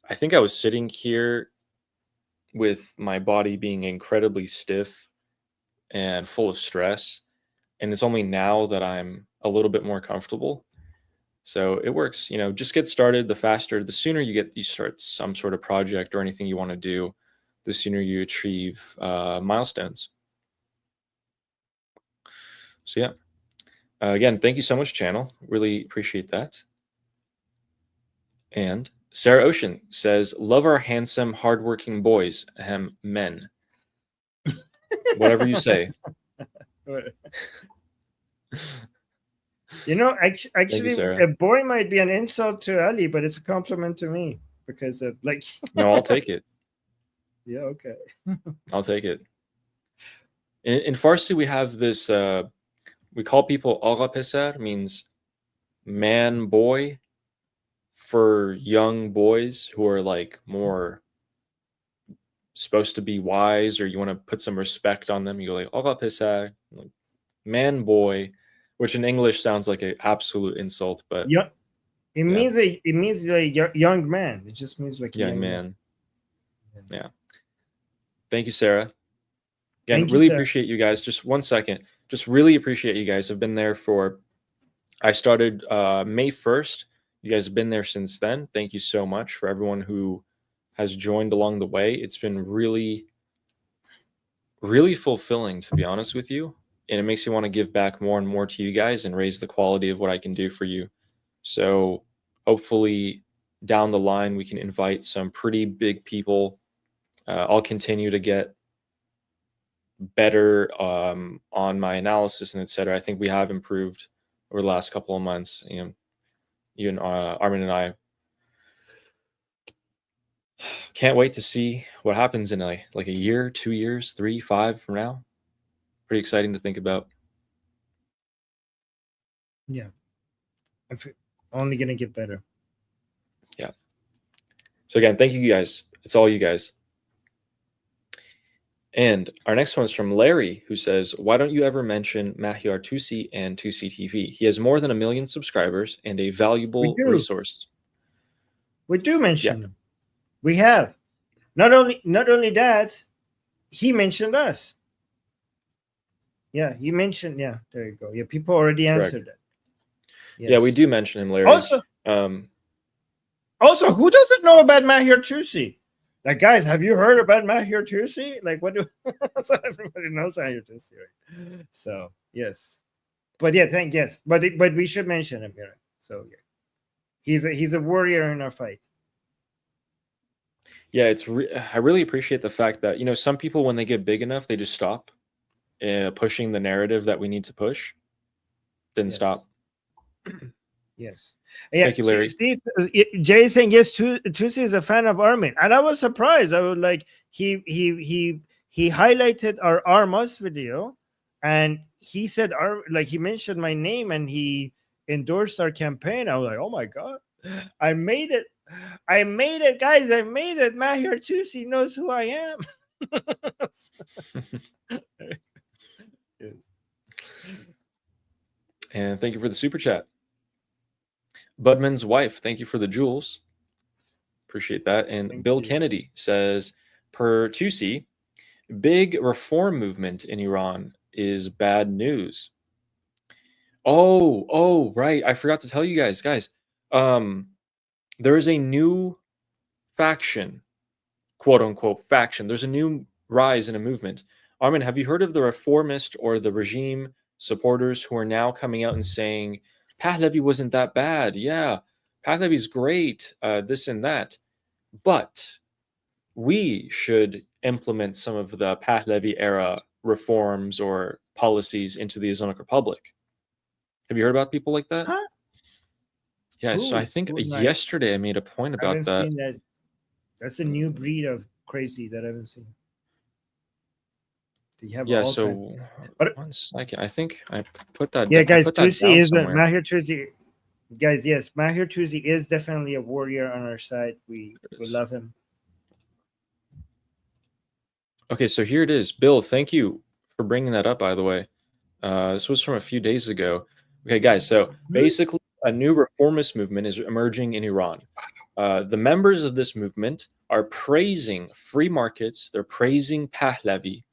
I think I was sitting here with my body being incredibly stiff and full of stress. And it's only now that I'm a little bit more comfortable. So it works, you know, just get started. The faster, the sooner you start some sort of project or anything you want to do, the sooner you achieve milestones. So yeah, again, thank you so much, channel. Really appreciate that. And Sarah Ocean says, love our handsome, hardworking boys, men. Whatever you say. You know, Thank you, actually, Sarah. a boy might be an insult to Ali, but it's a compliment to me because of like. No, I'll take it. Yeah, okay. I'll take it. In Farsi, we have this, we call people Agha Pesar, means man, boy, for young boys who are like more supposed to be wise, or you want to put some respect on them. You go like Agha Pesar, like man, boy, which in English sounds like an absolute insult, but yeah, it means a young man. It just means like a young man. Yeah. Thank you, Sarah. Again, Thank you, really Sarah. appreciate you guys. Just 1 second. Just really appreciate you guys. Have been there for, I started May 1st. You guys have been there since then. Thank you so much for everyone who has joined along the way. It's been really, really fulfilling, to be honest with you. And it makes me want to give back more and more to you guys and raise the quality of what I can do for you. So hopefully down the line, we can invite some pretty big people. I'll continue to get better on my analysis and etc. I think we have improved over the last couple of months. You know, you and Armin and I can't wait to see what happens in like a year, 2 years, 3, 5 from now. Pretty exciting to think about. Yeah, it's only gonna get better. Yeah. So again, thank you guys. It's all you guys. And our next one is from Larry, who says, why don't you ever mention Mahyar Tusi and Tusi TV? He has more than 1 million subscribers and a valuable resource. We do mention them. We have. Not only that, he mentioned us. Yeah, he mentioned, yeah, there you go. Yeah, people already answered that. Yes. Yeah, we do mention him, Larry. Also, who doesn't know about Mahyar Tusi? Like, guys, have you heard about Mahyar Tusi? Like, what do so everybody knows Mahyar Tusi, right? So yes, but yeah, but we should mention him here. So yeah, he's a warrior in our fight. Yeah, I really appreciate the fact that, you know, some people, when they get big enough, they just stop pushing the narrative that we need to push. Didn't stop. Yes. Yeah. Thank you, Larry. Steve, Jay is saying yes. Tusi is a fan of Armin, and I was surprised. I was like, he highlighted our Armas video, and he said he mentioned my name, and he endorsed our campaign. I was like, oh my god, I made it, guys! I made it. Mahyar Tusi knows who I am. Yes. And thank you for the super chat. Budman's wife, thank you for the jewels. Appreciate that. And thank Bill you. Kennedy says, per Tusi, big reform movement in Iran is bad news. Oh, right. I forgot to tell you guys. There is a new faction, quote unquote faction. There's a new rise in a movement. Armin, have you heard of the reformist or the regime supporters who are now coming out and saying, Pahlavi wasn't that bad. Yeah, Pahlavi's great, this and that. But we should implement some of the Pahlavi era reforms or policies into the Islamic Republic. Have you heard about people like that? Huh? Yeah, so I think yesterday I made a point about that. Seen that. That's a new breed of crazy that I haven't seen. Yeah, so but 1 second. I think I put that. Yeah, guys, Tusi is Mahyar Tusi. Guys, yes, Mahyar Tusi is definitely a warrior on our side. We love him. Okay, so here it is. Bill, thank you for bringing that up, by the way. This was from a few days ago. Okay, guys, so basically a new reformist movement is emerging in Iran. The members of this movement are praising free markets. They're praising Pahlavi,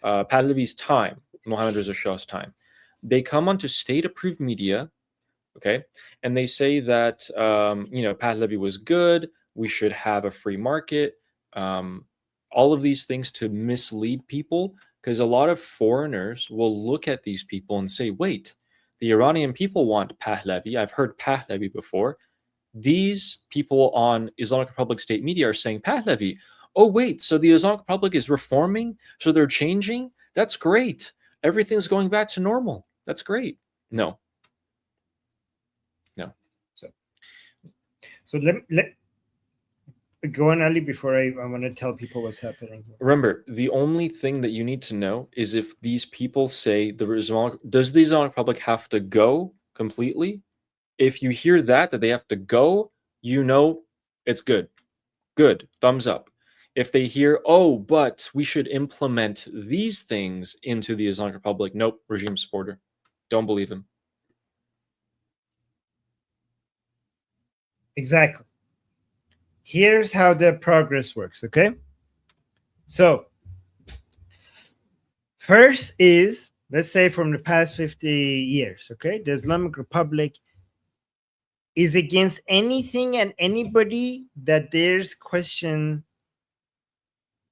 Pahlavi's time, Mohammad Reza Shah's time. They come onto state-approved media, okay, and they say that Pahlavi was good. We should have a free market. All of these things to mislead people, because a lot of foreigners will look at these people and say, wait, the Iranian people want Pahlavi. I've heard Pahlavi before. These people on Islamic Republic state media are saying Pahlavi. Oh, wait, so the Islamic Republic is reforming? So they're changing? That's great. Everything's going back to normal. That's great. No. So let go on, Ali, before I want to tell people what's happening. Remember, the only thing that you need to know is if these people say does the Islamic Republic have to go completely? If you hear that they have to go, you know it's good. Good. Thumbs up. If they hear, oh, but we should implement these things into the Islamic Republic, nope, regime supporter. Don't believe him. Exactly. Here's how the progress works, okay? So, first is, let's say from the past 50 years, okay? The Islamic Republic is against anything and anybody that there's question,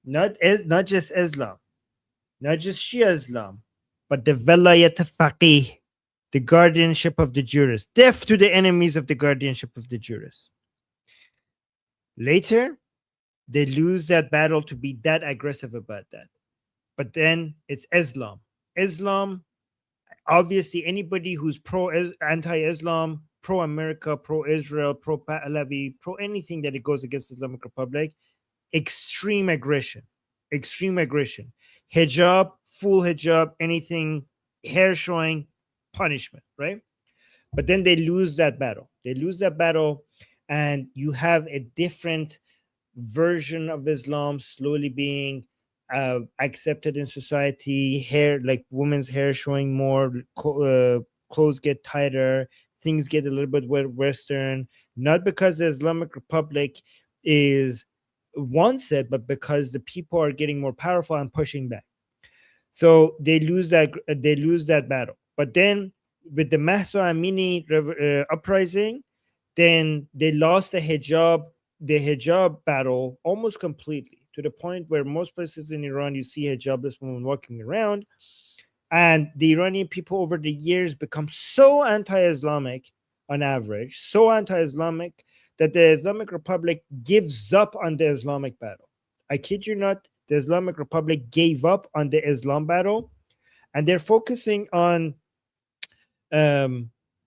not just Islam, not just Shia Islam, but the Velayat Faqih, the guardianship of the jurists, deaf to the enemies of the guardianship of the jurists. Later, they lose that battle to be that aggressive about that. But then it's Islam. Islam, obviously, anybody who's anti-Islam, pro-America, pro-Israel, pro-Pahlavi, pro anything that it goes against the Islamic Republic, extreme aggression. Hijab, full hijab, anything, hair showing, punishment, right? But then they lose that battle. And you have a different version of Islam slowly being accepted in society. Hair, like women's hair showing more, clothes get tighter, things get a little bit Western, not because the Islamic Republic wants it, but because the people are getting more powerful and pushing back. So they lose that battle. But then with the Mahsa Amini uprising, then they lost the hijab battle almost completely, to the point where most places in Iran you see hijabless women walking around. And the Iranian people over the years become so anti-Islamic on average, so anti-Islamic that the Islamic Republic gives up on the Islamic battle. I kid you not, the Islamic Republic gave up on the Islam battle, and they're focusing on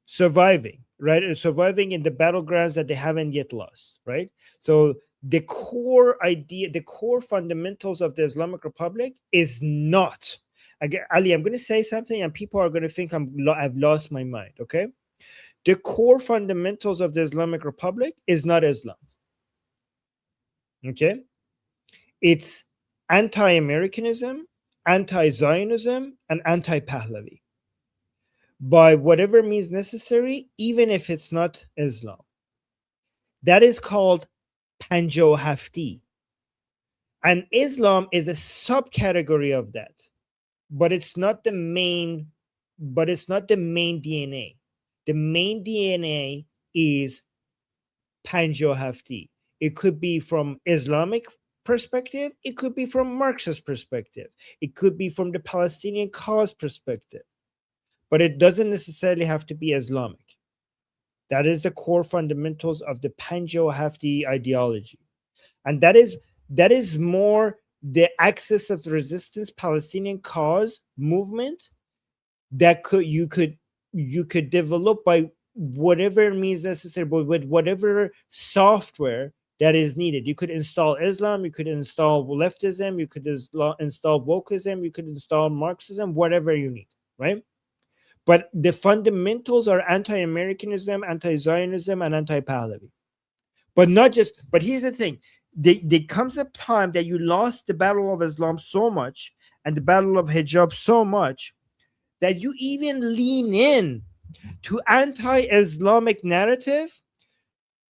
surviving, right? Surviving in the battlegrounds that they haven't yet lost, right? So the core idea, the core fundamentals of the Islamic Republic is not, Ali, I'm going to say something and people are going to think I've lost my mind, okay? The core fundamentals of the Islamic Republic is not Islam, okay? It's anti-Americanism, anti-Zionism, and anti-Pahlavi, by whatever means necessary, even if it's not Islam. That is called Panjo Hafti. And Islam is a subcategory of that, but it's not the main DNA. The main DNA is Panjo Hafti. It could be from Islamic perspective, it could be from Marxist perspective, it could be from the Palestinian cause perspective, but it doesn't necessarily have to be Islamic. That is the core fundamentals of the Panjo Hafti ideology. And that is more the axis of resistance Palestinian cause movement that you could develop by whatever means necessary, but with whatever software that is needed. You could install Islam, you could install leftism, you could install wokeism, you could install Marxism, whatever you need, right? But the fundamentals are anti-Americanism, anti-Zionism, and anti-Pahlavi. But here's the thing. There comes a time that you lost the battle of Islam so much and the battle of hijab so much that you even lean in to anti-Islamic narrative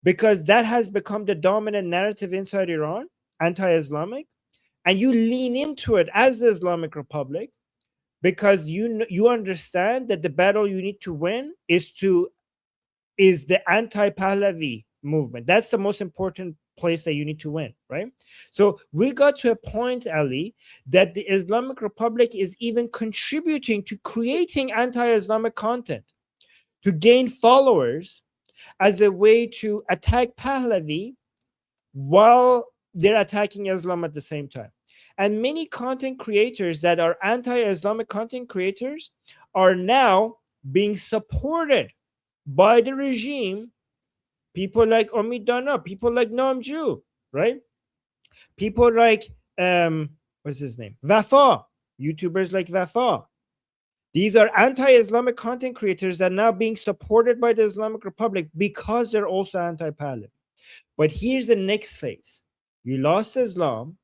because that has become the dominant narrative inside Iran, anti-Islamic, and you lean into it as the Islamic Republic because you understand that the battle you need to win is the anti-Pahlavi movement. That's the most important place that you need to win, right? So we got to a point, Ali, that the Islamic Republic is even contributing to creating anti-Islamic content to gain followers as a way to attack Pahlavi while they're attacking Islam at the same time. And many content creators that are anti-Islamic content creators are now being supported by the regime. People like Omid Dana, people like Noam Jew, right? People like what's his name? Wafa, YouTubers like Wafa. These are anti-Islamic content creators that are now being supported by the Islamic Republic because they're also anti-Pahlavi. But here's the next phase. You lost Islam,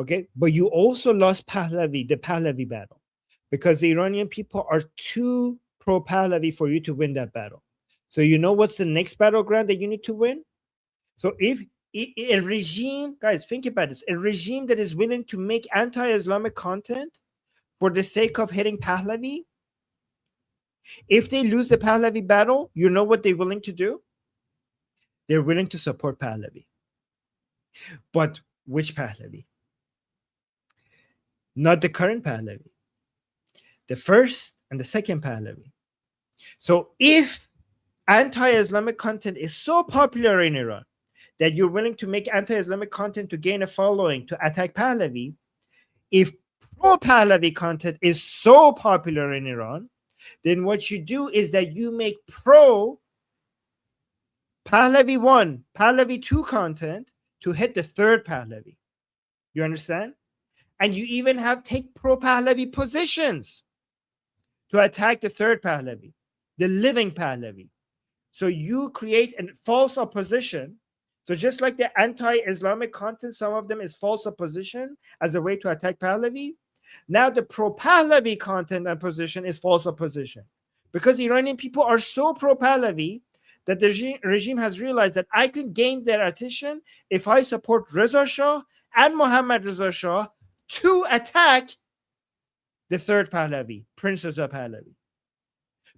okay, but you also lost Pahlavi, the Pahlavi battle, because the Iranian people are too pro-Pahlavi for you to win that battle. So you know what's the next battleground that you need to win? So if a regime, guys, think about this, a regime that is willing to make anti-Islamic content for the sake of hitting Pahlavi, if they lose the Pahlavi battle, you know what they're willing to do? They're willing to support Pahlavi. But which Pahlavi? Not the current Pahlavi. The first and the second Pahlavi. So if anti-Islamic content is so popular in Iran that you're willing to make anti-Islamic content to gain a following to attack Pahlavi, if pro-Pahlavi content is so popular in Iran, then what you do is that you make pro-Pahlavi 1, Pahlavi 2 content to hit the third Pahlavi. You understand? And you even take pro-Pahlavi positions to attack the third Pahlavi, the living Pahlavi. So you create a false opposition. So just like the anti-Islamic content, some of them is false opposition as a way to attack Pahlavi. Now the pro-Pahlavi content and position is false opposition. Because Iranian people are so pro-Pahlavi that the regime has realized that I can gain their attention if I support Reza Shah and Mohammad Reza Shah to attack the third Pahlavi, Prince Reza Pahlavi.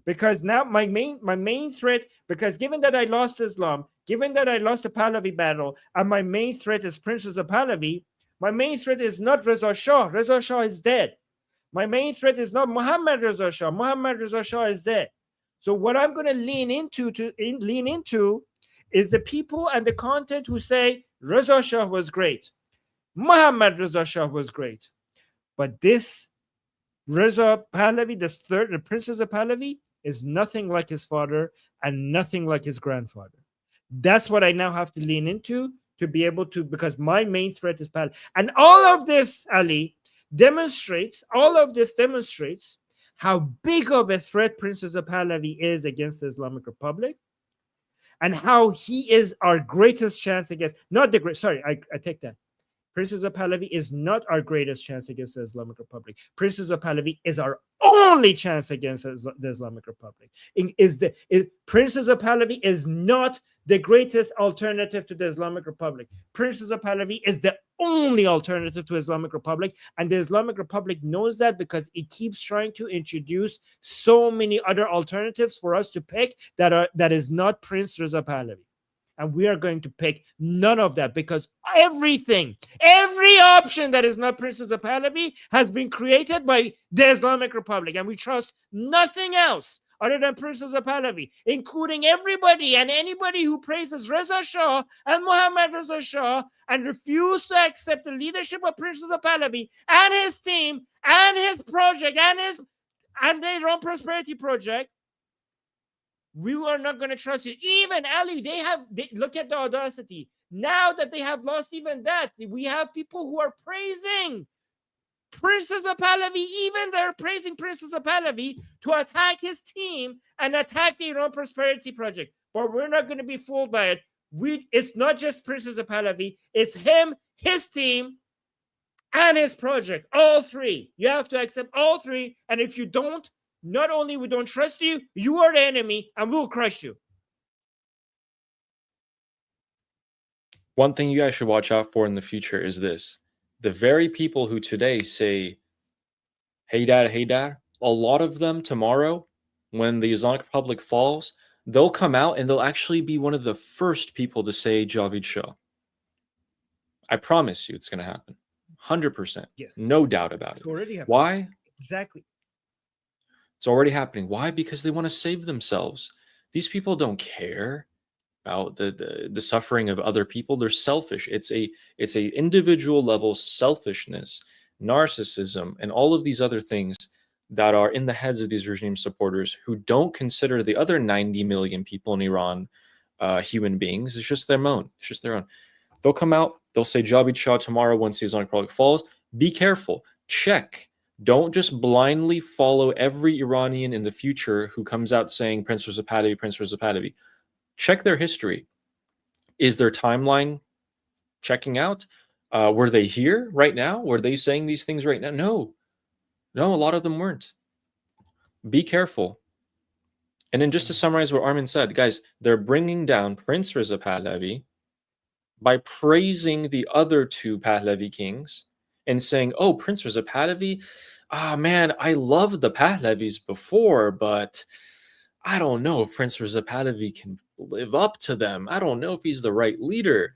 Because now my main threat, because given that I lost Islam, given that I lost the Pahlavi battle, and my main threat is Prince Reza Pahlavi, my main threat is not Reza Shah. Reza Shah is dead. My main threat is not Mohammad Reza Shah. Mohammad Reza Shah is dead. So what I'm going to lean into is the people and the content who say Reza Shah was great. Mohammad Reza Shah was great. But this Reza Pahlavi, the Prince Reza Pahlavi, is nothing like his father and nothing like his grandfather. That's what I now have to lean into to be able to, because my main threat is Pahlavi. And all of this, Ali, demonstrates how big of a threat Prince Reza Pahlavi is against the Islamic Republic, and how he is our greatest chance against, not the great, sorry, I take that. Prince Reza Pahlavi is not our greatest chance against the Islamic Republic. Prince Reza Pahlavi is our only chance against the Islamic Republic. Prince Reza Pahlavi is not the greatest alternative to the Islamic Republic. Prince Reza Pahlavi is the only alternative to Islamic Republic, and the Islamic Republic knows that because it keeps trying to introduce so many other alternatives for us to pick that is not Prince Reza Pahlavi. And we are going to pick none of that, because every option that is not Prince Reza Pahlavi has been created by the Islamic Republic. And we trust nothing else other than Prince Reza Pahlavi, including everybody and anybody who praises Reza Shah and Mohammad Reza Shah and refuse to accept the leadership of Prince Reza Pahlavi and his team and his project and their own prosperity project. We are not going to trust you. Even Ali, look at the audacity. Now that they have lost even that, we have people who are praising Prince Reza Pahlavi. Even they're praising Prince Reza Pahlavi to attack his team and attack the Iran Prosperity Project. But we're not going to be fooled by it. It's not just Prince Reza Pahlavi. It's him, his team, and his project. All three. You have to accept all three. And if you don't, not only we don't trust you, you are the enemy, and we'll crush you. One thing you guys should watch out for in the future is this. The very people who today say, hey dad, a lot of them tomorrow, when the Islamic Republic falls, they'll come out and they'll actually be one of the first people to say Javid Shah. I promise you it's going to happen. 100%. Yes. No doubt about It's it. already happening. Why? Exactly. It's already happening. Why? Because they want to save themselves. These people don't care about the suffering of other people. They're selfish. It's a individual level selfishness, narcissism, and all of these other things that are in the heads of these regime supporters who don't consider the other 90 million people in Iran human beings. It's just their own. It's just their own. They'll come out. They'll say Javid Shah tomorrow once the Islamic Republic falls. Be careful. Check. Don't just blindly follow every Iranian in the future who comes out saying Prince Reza Pahlavi, Prince Reza Pahlavi. Check their history. Is their timeline checking out? Were they here right now? Were they saying these things right now? No, a lot of them weren't. Be careful. And then just to summarize what Armin said, guys, they're bringing down Prince Reza Pahlavi by praising the other two Pahlavi kings and saying, oh, Prince Reza Pahlavi, man, I loved the Pahlavis before, but I don't know if Prince Reza Pahlavi can live up to them. I don't know if he's the right leader.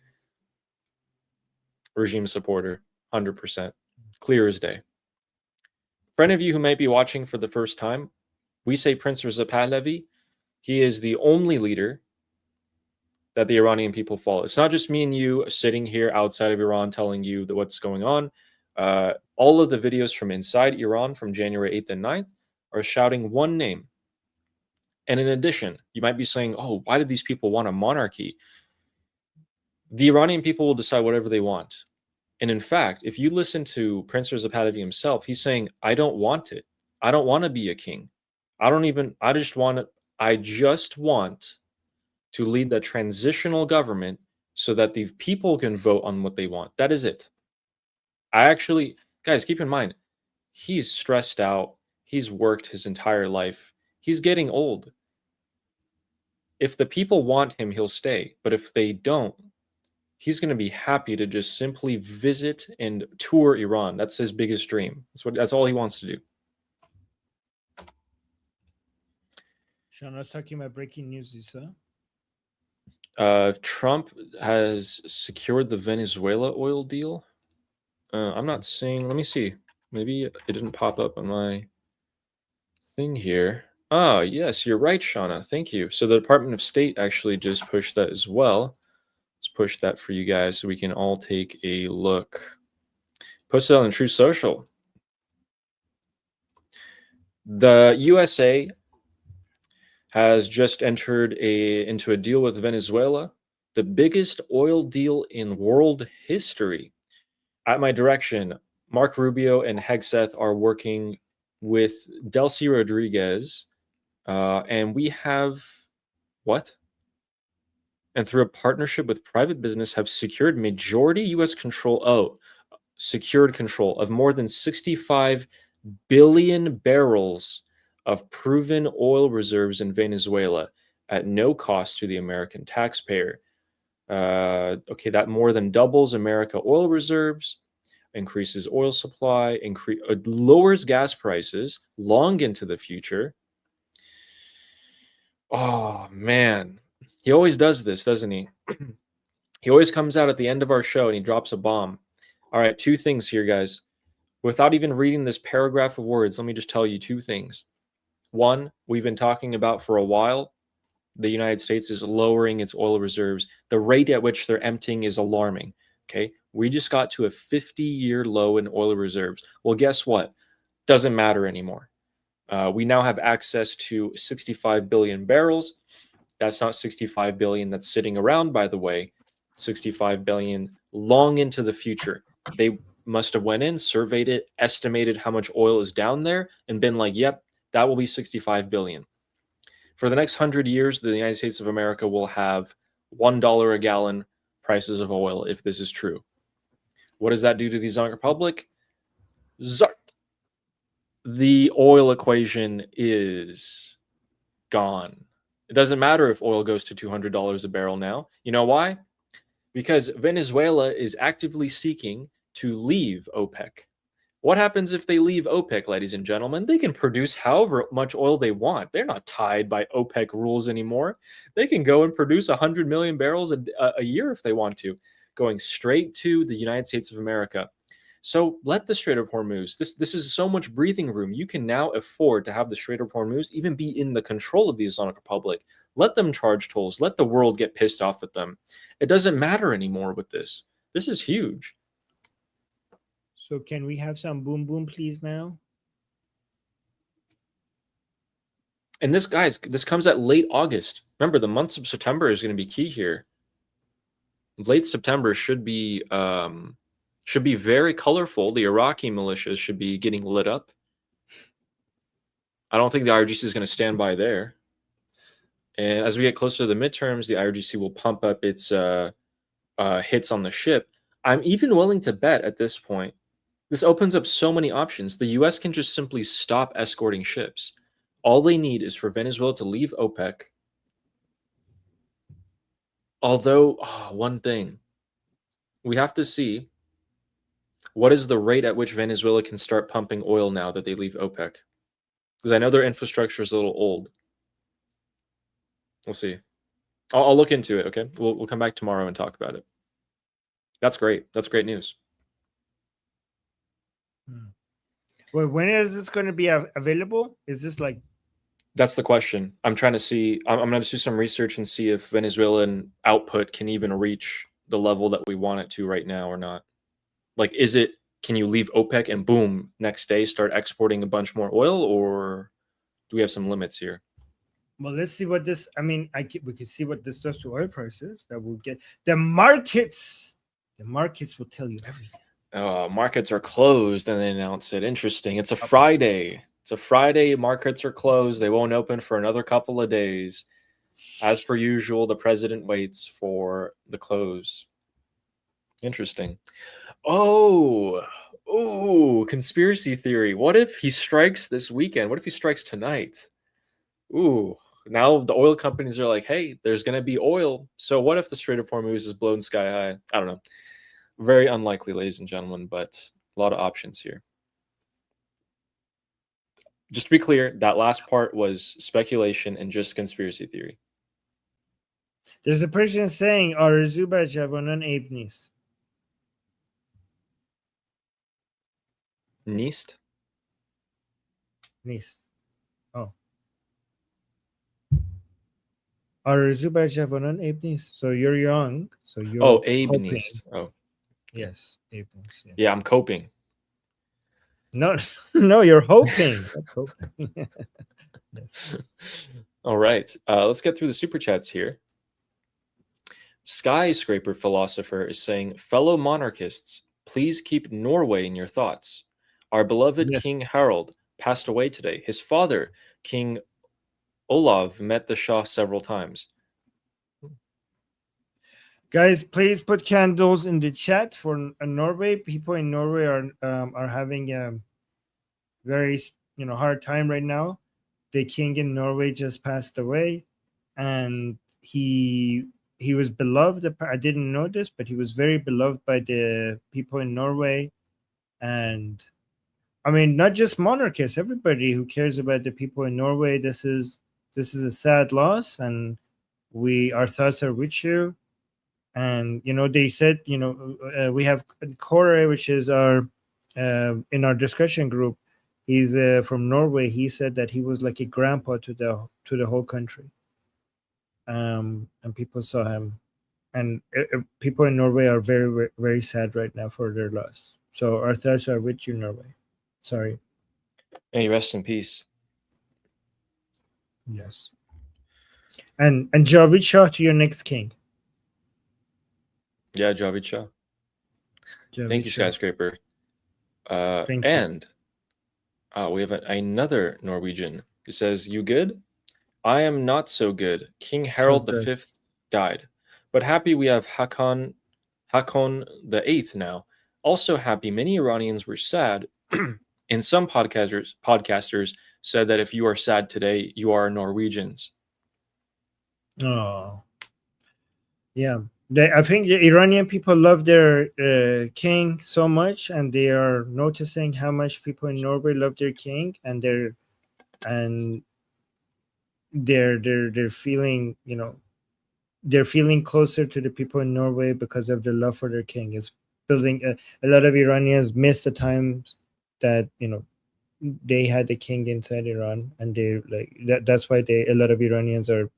Regime supporter, 100%. Clear as day. For any of you who might be watching for the first time, we say Prince Reza Pahlavi. He is the only leader that the Iranian people follow. It's not just me and you sitting here outside of Iran telling you what's going on. All of the videos from inside Iran from January 8th and 9th are shouting one name. And in addition, you might be saying, oh, why did these people want a monarchy? The Iranian people will decide whatever they want. And in fact, if you listen to Prince Reza Pahlavi himself, he's saying, I don't want it. I don't want to be a king. I just want to lead the transitional government so that the people can vote on what they want. That is it. Guys, keep in mind, he's stressed out. He's worked his entire life. He's getting old. If the people want him, he'll stay. But if they don't, he's going to be happy to just simply visit and tour Iran. That's his biggest dream. That's all he wants to do. Sean, I was talking about breaking news, you saw? Trump has secured the Venezuela oil deal. I'm not seeing. Let me see. Maybe it didn't pop up on my thing here. Oh, yes, you're right, Shauna. Thank you. So the Department of State actually just pushed that as well. Let's push that for you guys so we can all take a look. Posted on True Social. The USA has just entered into a deal with Venezuela, the biggest oil deal in world history. At my direction, Mark Rubio and Hegseth are working with Delcy Rodriguez, and we have and through a partnership with private business have secured majority U.S. secured control of more than 65 billion barrels of proven oil reserves in Venezuela at no cost to the American taxpayer. Okay, that more than doubles America oil reserves, increases oil supply, lowers gas prices long into the future. Oh, man. He always does this, doesn't he? He always comes out at the end of our show and he drops a bomb. All right, two things here, guys. Without even reading this paragraph of words, let me just tell you two things. One, we've been talking about for a while, the United States is lowering its oil reserves. The rate at which they're emptying is alarming. Okay, we just got to a 50-year low in oil reserves. Well, guess what? Doesn't matter anymore. We now have access to 65 billion barrels. That's not 65 billion that's sitting around, by the way. 65 billion long into the future. They must have went in, surveyed it, estimated how much oil is down there, and been like, yep, that will be 65 billion. For the next 100 years, the United States of America will have $1 a gallon prices of oil if this is true. What does that do to the Islamic Republic? Zart. The oil equation is gone. It doesn't matter if oil goes to $200 a barrel now. You know why? because Venezuela is actively seeking to leave OPEC. What happens if they leave OPEC, ladies and gentlemen? They can produce however much oil they want. They're not tied by OPEC rules anymore. They can go and produce 100 million barrels a year if they want to, going straight to the United States of America. So let the Strait of Hormuz, this is so much breathing room. You can now afford to have the Strait of Hormuz even be in the control of the Islamic Republic. Let them charge tolls. Let the world get pissed off at them. It doesn't matter anymore with this. This is huge. So can we have some boom boom please now? And this, guys, this comes at late August. Remember, the month of September is going to be key here. Late September should be very colorful. The Iraqi militias should be getting lit up. I don't think the IRGC is going to stand by there. And as we get closer to the midterms, the IRGC will pump up its hits on the ship. I'm even willing to bet at this point, this opens up so many options. The US can just simply stop escorting ships. All they need is for Venezuela to leave OPEC. Although, one thing, we have to see what is the rate at which Venezuela can start pumping oil now that they leave OPEC. Because I know their infrastructure is a little old. We'll see. I'll look into it, okay? We'll come back tomorrow and talk about it. That's great. That's great news. Well, when is this going to be available? Is this like... That's the question. I'm trying to see. I'm going to do some research and see if Venezuelan output can even reach the level that we want it to right now or not. Like, can you leave OPEC and boom, next day start exporting a bunch more oil, or do we have some limits here? Well, let's see what this, we can see what this does to oil prices. That will get the markets will tell you everything. Markets are closed and they announce it. Interesting. It's a Friday. It's a Friday. Markets are closed. They won't open for another couple of days. As per usual, the president waits for the close. Interesting. Oh, conspiracy theory. What if he strikes this weekend? What if he strikes tonight? Ooh, now the oil companies are like, hey, there's going to be oil. So what if the Strait of Hormuz is blown sky high? I don't know. Very unlikely, ladies and gentlemen, but a lot of options here. Just to be clear, that last part was speculation and just conspiracy theory. There's a person saying, "Arzu bar javanan aib nist." Nist? Nist. Oh. Arzu bar javanan aib nist. So you're young. So you're aib nist. Oh. Yes, aib nist. Yes. Yeah, I'm coping. No, you're hoping. Yes. All right. Let's get through the super chats here. Skyscraper Philosopher is saying, fellow monarchists, please keep Norway in your thoughts. Our beloved King Harald passed away today. His father, King Olav, met the Shah several times. Guys, please put candles in the chat for Norway. People in Norway are having a very hard time right now. The king in Norway just passed away, and he was beloved. I didn't know this, but he was very beloved by the people in Norway, and I mean, not just monarchists, everybody who cares about the people in Norway. This is a sad loss, and our thoughts are with you. And they said we have Kåre, which is our in our discussion group. He's from Norway. He said that he was like a grandpa to the whole country. And people saw him, and people in Norway are very, very sad right now for their loss. So our thoughts are with you, Norway. Sorry. May you rest in peace. Yes. And Javid Shah to your next king. Yeah, Javid Shah. Thank you, Skyscraper. Thank you. We have another Norwegian who says, you good? I am not so good. King Harald V died. But happy we have Hakon VIII now. Also happy many Iranians were sad. And some podcasters said that if you are sad today, you are Norwegians. Oh. Yeah. I think the Iranian people love their king so much, and they are noticing how much people in Norway love their king, and they're feeling, they're feeling closer to the people in Norway because of their love for their king. It's building a lot of Iranians miss the times that they had a king inside Iran, and they like that. That's why a lot of Iranians are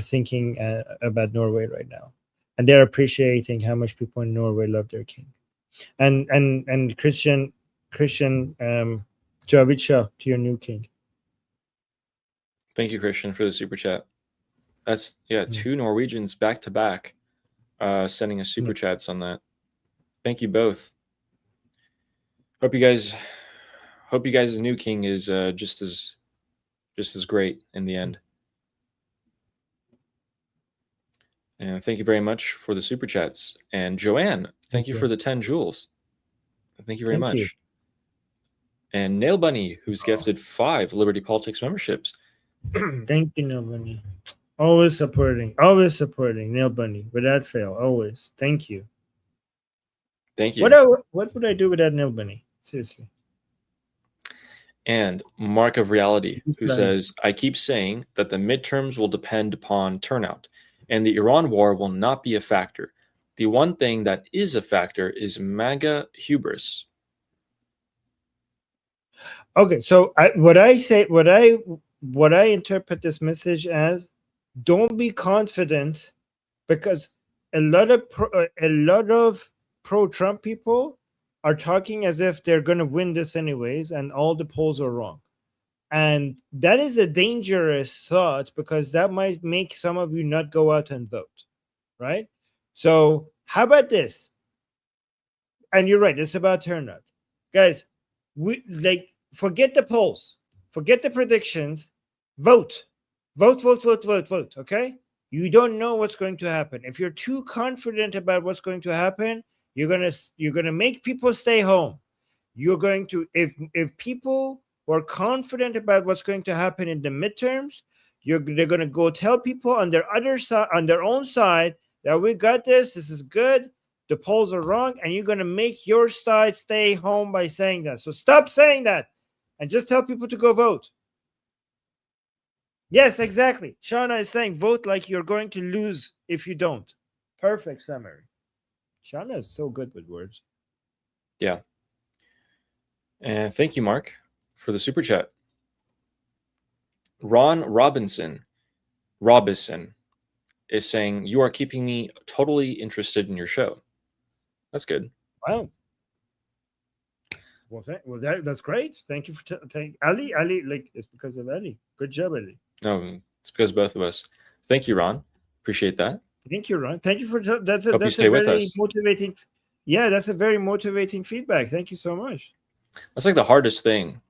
thinking about Norway right now, and they're appreciating how much people in Norway love their king. And Christian Javid Shah to your new king. Thank you, Christian, for the super chat. That's 2 Norwegians back to back sending us super chats on that. Thank you both. Hope you guys' new king is just as great in the end. And thank you very much for the super chats. And Joanne, thank you for the 10 jewels. Thank you very much. And Nail Bunny, who's gifted 5 Liberty Politics memberships. Thank you, Nail Bunny. Always supporting Nail Bunny without fail. Always. Thank you. Thank you. What would I do without Nail Bunny? Seriously. And Mark of Reality, who says, I keep saying that the midterms will depend upon turnout, and the Iran war will not be a factor. The one thing that is a factor is MAGA hubris. Okay, so what I interpret this message as, don't be confident, because a lot of pro-Trump people are talking as if they're going to win this anyways, and all the polls are wrong. And that is a dangerous thought, because that might make some of you not go out and vote, right? So how about this? And you're right, it's about turnout. Guys, forget the polls, forget the predictions, vote, okay? You don't know what's going to happen. If you're too confident about what's going to happen, you're gonna make people stay home. You're going to, if people are confident about what's going to happen in the midterms, they're going to go tell people on their own side that we got this is good, the polls are wrong, and you're going to make your side stay home by saying that. So stop saying that and just tell people to go vote. Yes, exactly. Shauna is saying vote like you're going to lose if you don't. Perfect summary. Shauna is so good with words. Yeah. And thank you, Mark, for the super chat. Ron Robinson is saying, you are keeping me totally interested in your show. That's good. Wow. Well, that's great. Thank you for Ali. Ali, like, it's because of Ali. Good job, Ali. No, it's because of both of us. Thank you, Ron. Appreciate that. Thank you, Ron. Thank you for that's Hope you stay a with very us. motivating. Yeah, that's a very motivating feedback. Thank you so much. That's like the hardest thing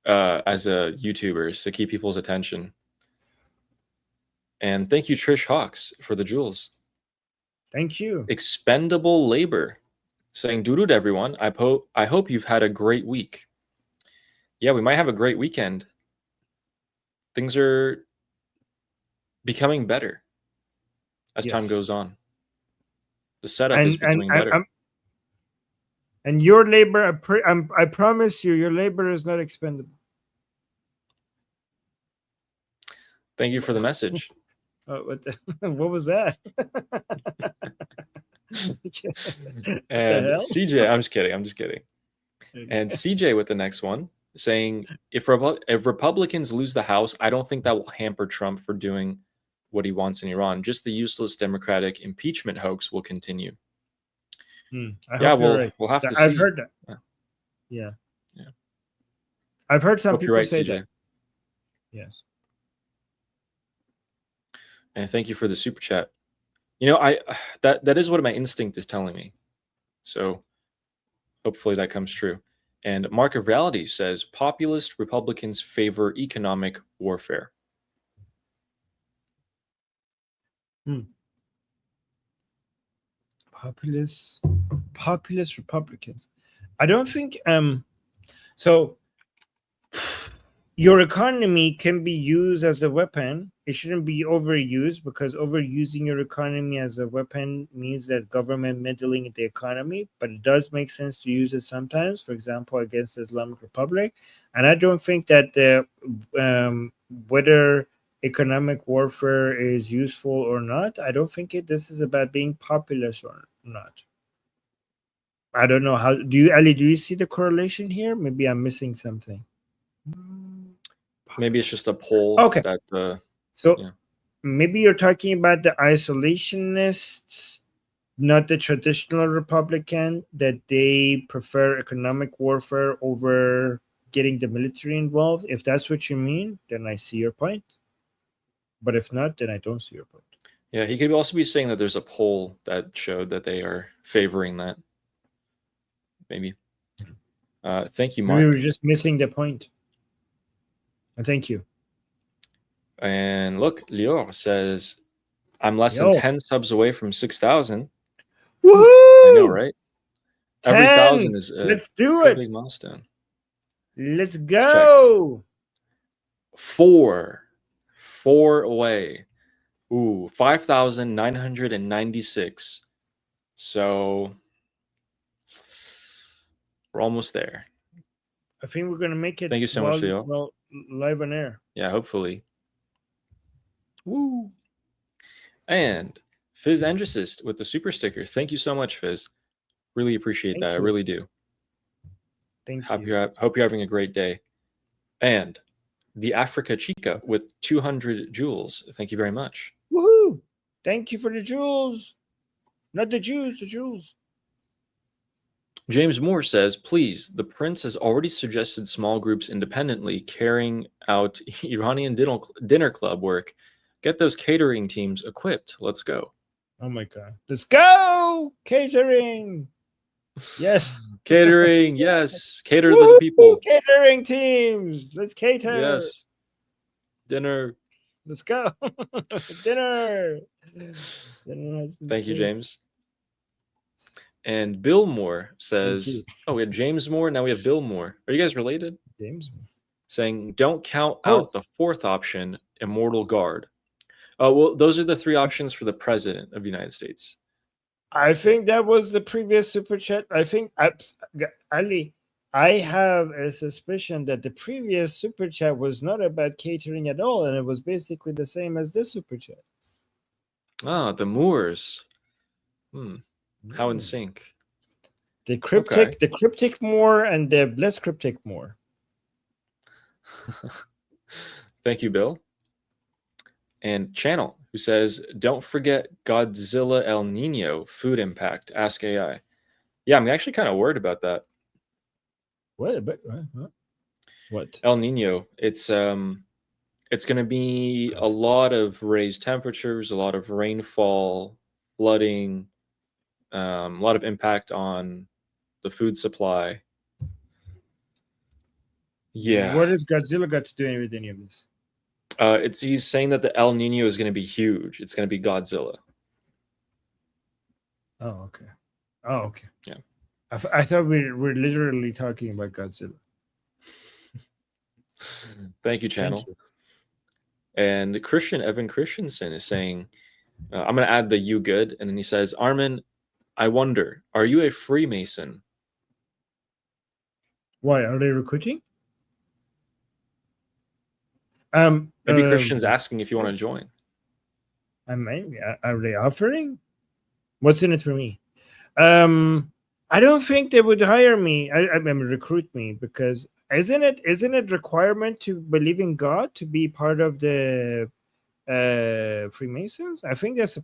as a YouTuber, is to keep people's attention. And thank you, Trish Hawks, for the jewels. Thank you. Expendable Labor saying, Durud everyone. I hope you've had a great week. Yeah, we might have a great weekend. Things are becoming better as time goes on. The setup is becoming better. And your labor, I promise you, your labor is not expendable. Thank you for the message. What was that? And CJ, I'm just kidding. And CJ with the next one saying, if Republicans lose the House, I don't think that will hamper Trump for doing what he wants in Iran. Just the useless Democratic impeachment hoax will continue. We'll have to see. I've heard that. Yeah. I've heard some people say CJ. that. Yes. And thank you for the super chat. That is what my instinct is telling me. So hopefully that comes true. And Mark of Reality says, populist Republicans favor economic warfare. Populist Republicans. I don't think so your economy can be used as a weapon. It shouldn't be overused, because overusing your economy as a weapon means that government meddling in the economy, but it does make sense to use it sometimes, for example, against the Islamic Republic. And I don't think that whether economic warfare is useful or not, I don't think this is about being populist or not. I don't know how, Ali, do you see the correlation here? Maybe I'm missing something. Maybe it's just a poll. Okay. That maybe you're talking about the isolationists, not the traditional Republican, that they prefer economic warfare over getting the military involved. If that's what you mean, then I see your point. But if not, then I don't see your point. Yeah, he could also be saying that there's a poll that showed that they are favoring that. Maybe. Thank you, Mark. Maybe we're just missing the point. Thank you. And look, Lior says, I'm less than 10 subs away from 6,000. Woohoo! I know, right? 10. Every 1,000 is Let's do pretty it. big milestone. Let's go. 4 away. Ooh, 5,996. So we're almost there. I think we're gonna make it. Thank you so much, Leo. Well, live on air. Yeah, hopefully. Woo. And Fizz Androsist with the super sticker. Thank you so much, Fizz. Really appreciate that. I really do. Thank you. Hope you're having a great day. And the Africa Chica with 200 jewels. Thank you very much. Woohoo! Thank you for the jewels. Not the Jews, the jewels. James Moore says, please, the prince has already suggested small groups independently carrying out Iranian dinner club work. Get those catering teams equipped. Let's go. Oh my God. Let's go! Catering! Yes. Catering, yes. Cater to the people. Catering teams. Let's cater. Yes. Dinner. Let's go. Dinner. Thank you, James. And Bill Moore says, oh, we had James Moore. Now we have Bill Moore. Are you guys related? James. Saying, don't count out the fourth option, Immortal Guard. Oh, well, those are the 3 options for the president of the United States. I think that was the previous super chat. I think, Ali, I have a suspicion that the previous super chat was not about catering at all, and it was basically the same as this super chat. Ah, the Moors. How in sync. The cryptic more and the less cryptic more. Thank you, Bill. And Channel, who says, don't forget Godzilla El Nino food impact. Ask AI. Yeah, I'm actually kind of worried about that. What? El Nino. It's going to be a lot of raised temperatures, a lot of rainfall, flooding, a lot of impact on the food supply. Yeah. What has Godzilla got to do with any of this? He's saying that the El Nino is going to be huge. It's going to be Godzilla. Oh, okay. Yeah. I thought we're literally talking about Godzilla. Thank you, Channel. Thank you. And Evan Christensen is saying, I'm going to add the you good. And then he says, Armin, I wonder, are you a Freemason? Why? Are they recruiting? Maybe Christian's asking if you want to join. Are they offering? What's in it for me? I don't think they would hire me. I mean, recruit me, because isn't it requirement to believe in God to be part of the Freemasons? I think that's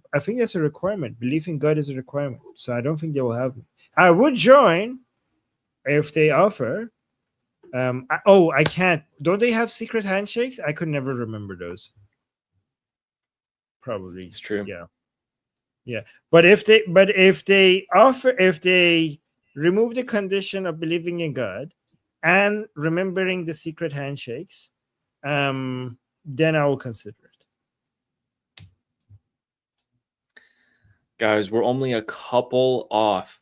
a requirement. Belief in God is a requirement. So I don't think they will have me. I would join if they offer. I can't. Don't they have secret handshakes? I could never remember those. Probably. It's true. Yeah. But if they remove the condition of believing in God and remembering the secret handshakes, then I will consider it. Guys, we're only a couple off.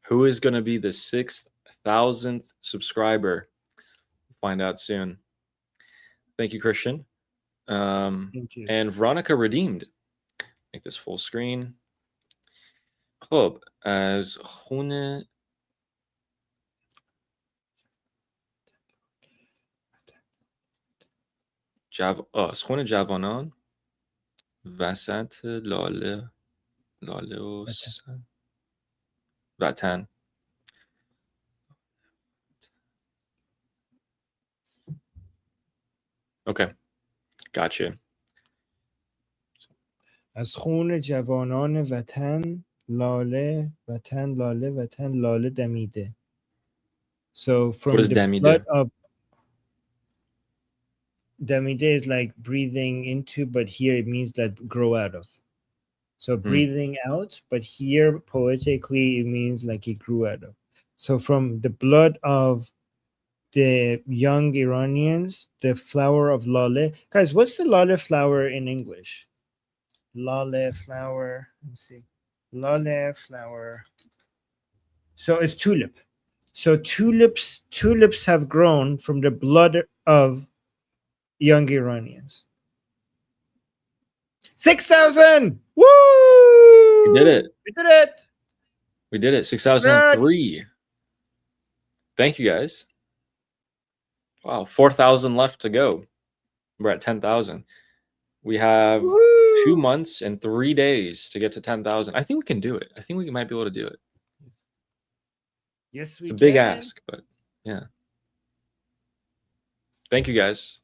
Who is going to be the 6,000th subscriber? Find out soon. Thank you, Christian. Thank you. And Veronica redeemed. Make this full screen. خب از خون از خون جوانان وسط لاله و وطن. Okay, gotcha. از خون جوانان وطن لاله وطن لاله وطن لاله دمیده. So from What is the damide? blood of damide is like breathing into, but here it means that grow out of. So breathing out, but here poetically it means like it grew out of. So from the blood of the young Iranians, the flower of lale. Guys, what's the lale flower in English? Lale flower. Let me see. Lale flower. So it's tulip. So tulips have grown from the blood of young Iranians. 6,000! Woo! We did it. We did it. We did it. 6,003. Thank you, guys. Wow, 4,000 left to go. We're at 10,000. We have 2 months and 3 days to get to 10,000. I think we can do it. I think we might be able to do it. Yes, we It's a can. big ask, but yeah. Thank you, guys.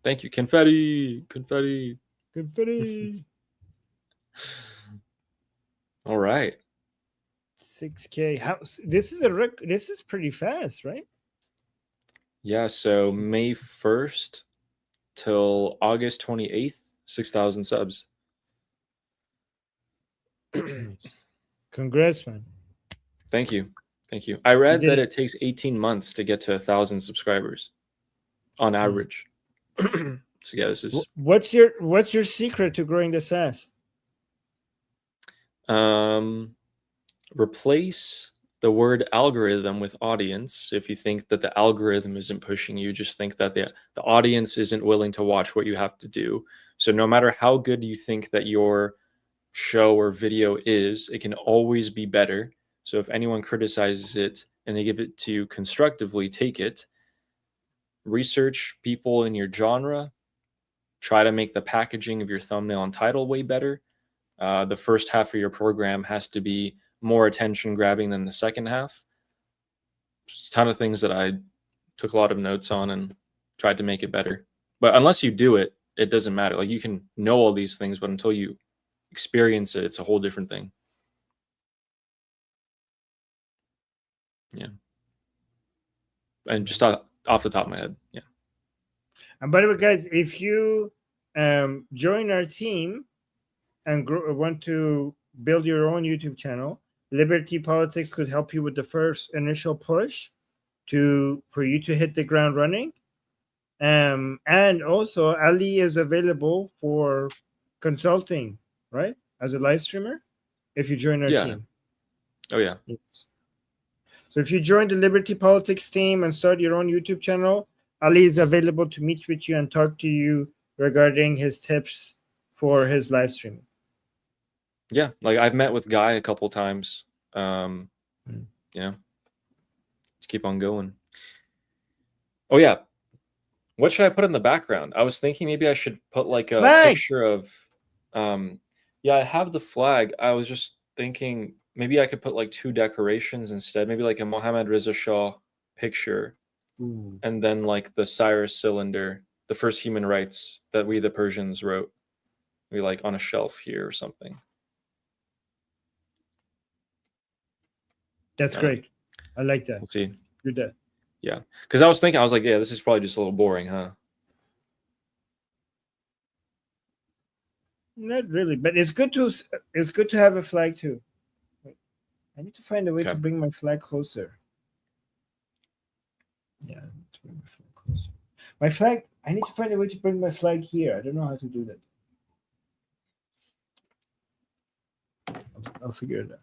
Thank you. Confetti. Confetti. Confetti. All right. 6K. How this is pretty fast, right? Yeah, so May 1st till August 28th, 6,000 subs. Congrats, man. Thank you. Thank you. I read that it. it takes 18 months to get to 1,000 subscribers on average. So yeah, this is what's your secret to growing this fast? Replace the word algorithm with audience. If you think that the algorithm isn't pushing you, just think that the audience isn't willing to watch what you have to do. So no matter how good you think that your show or video is, it can always be better. So if anyone criticizes it and they give it to you constructively, take it. Research people in your genre. Try to make the packaging of your thumbnail and title way better. The first half of your program has to be more attention grabbing than the second half. Just a ton of things that I took a lot of notes on and tried to make it better. But unless you do it, it doesn't matter. Like, you can know all these things, but until you experience it, it's a whole different thing. Yeah. And just off the top of my head. Yeah. And by the way, guys, if you join our team and want to build your own YouTube channel, Liberty Politics could help you with the first initial push for you to hit the ground running. And also, Ali is available for consulting, right? As a live streamer, if you join our team. Oh, yeah. Yes. So if you join the Liberty Politics team and start your own YouTube channel, Ali is available to meet with you and talk to you regarding his tips for his live streaming. Yeah, like I've met with Guy a couple times. You know, just keep on going. Oh yeah, what should I put in the background? I was thinking maybe I should put like a picture of. Yeah, I have the flag. I was just thinking maybe I could put like 2 decorations instead. Maybe like a Mohammad Reza Shah picture, and then like the Cyrus cylinder, the first human rights that we the Persians wrote, maybe like on a shelf here or something. That's great. I like that. We'll see. Do that. Yeah, because I was like, yeah, this is probably just a little boring, huh? Not really, but it's good to have a flag too. Wait, I need to find a way to bring my flag closer. Yeah, I need to bring my flag closer. My flag. I need to find a way to bring my flag here. I don't know how to do that. I'll figure it out.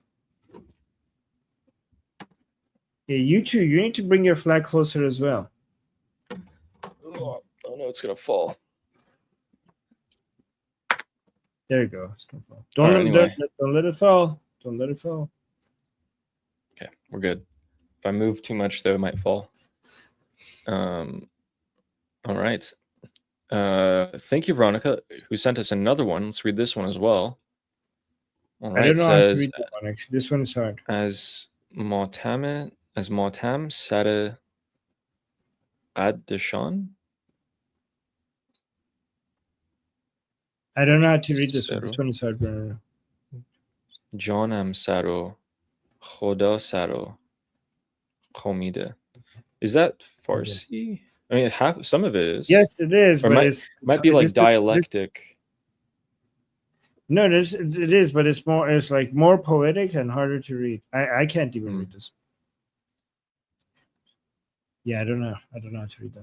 Yeah, you too. You need to bring your flag closer as well. Oh no, it's gonna fall. There you go. It's gonna fall. All right, anyway. Don't let it fall. Don't let it fall. Okay, we're good. If I move too much, though, it might fall. All right. Thank you, Veronica, who sent us another one. Let's read this one as well. All right. I don't know how to Says, read that one, actually. This one is hard. as Motam Sara Ad-Deshan. I don't know how to read this one. This one is hard. Janam Saro Khoda Saro Khomide. Is that Farsi? I mean, some of it is. Yes, it is, Or but it might be like dialectic. No, it is, but it's more. It's like more poetic and harder to read. I can't even read this. Yeah, I don't know. I don't know how to read that.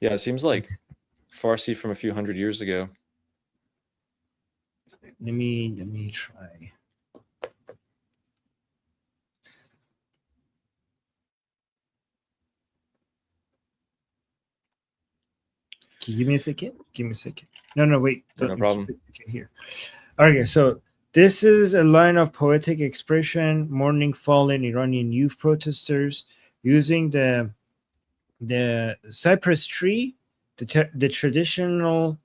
Yeah, it seems like Farsi from a few hundred years ago. Let me try. Okay, give me a second. Give me a second. No, wait. No problem. Okay, here. Okay, so this is a line of poetic expression, mourning fallen Iranian youth protesters using the cypress tree, the traditional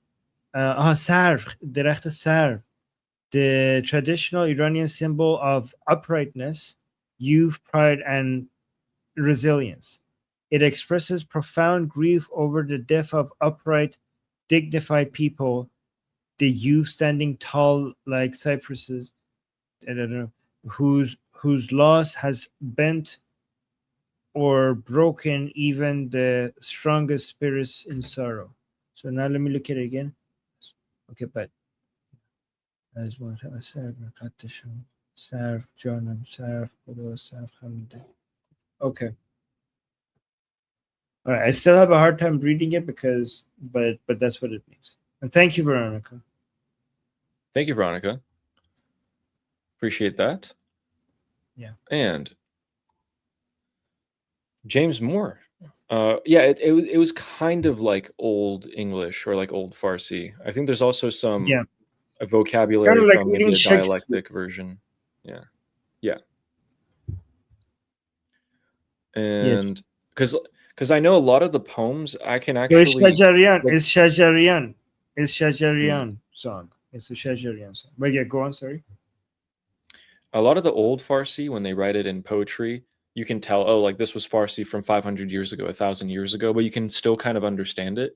sarv, درخت sarv, the traditional Iranian symbol of uprightness, youth, pride, and resilience. It expresses profound grief over the death of upright, dignified people, the youth standing tall like cypresses, I don't know, whose loss has bent or broken even the strongest spirits in sorrow. So now let me look at it again. Okay, but as what I said, okay. All right, I still have a hard time reading it but that's what it means. And thank you, Veronica. Thank you, Veronica. Appreciate that. Yeah. And James Moore. Yeah, it was kind of like Old English or like Old Farsi. I think there's also some a vocabulary like from maybe a dialectic version. Yeah. And because I know a lot of the poems I can actually. It's Shajarian. It's Shajarian song. It's a Shajarian song. But yeah, go on. Sorry. A lot of the old Farsi, when they write it in poetry, you can tell, oh, like this was Farsi from 500 years ago, 1,000 years ago, but you can still kind of understand it.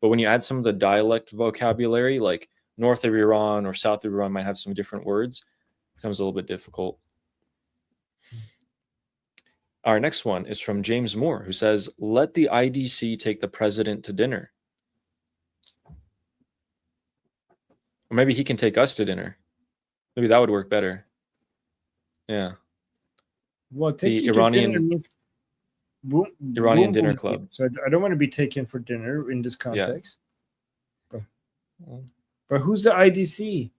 But when you add some of the dialect vocabulary, like north of Iran or south of Iran might have some different words, it becomes a little bit difficult. Our next one is from James Moore, who says, let the IDC take the president to dinner. Or maybe he can take us to dinner. Maybe that would work better. Yeah. Well, the Iranian dinner club. So I don't want to be taken for dinner in this context. Yeah. But who's the IDC?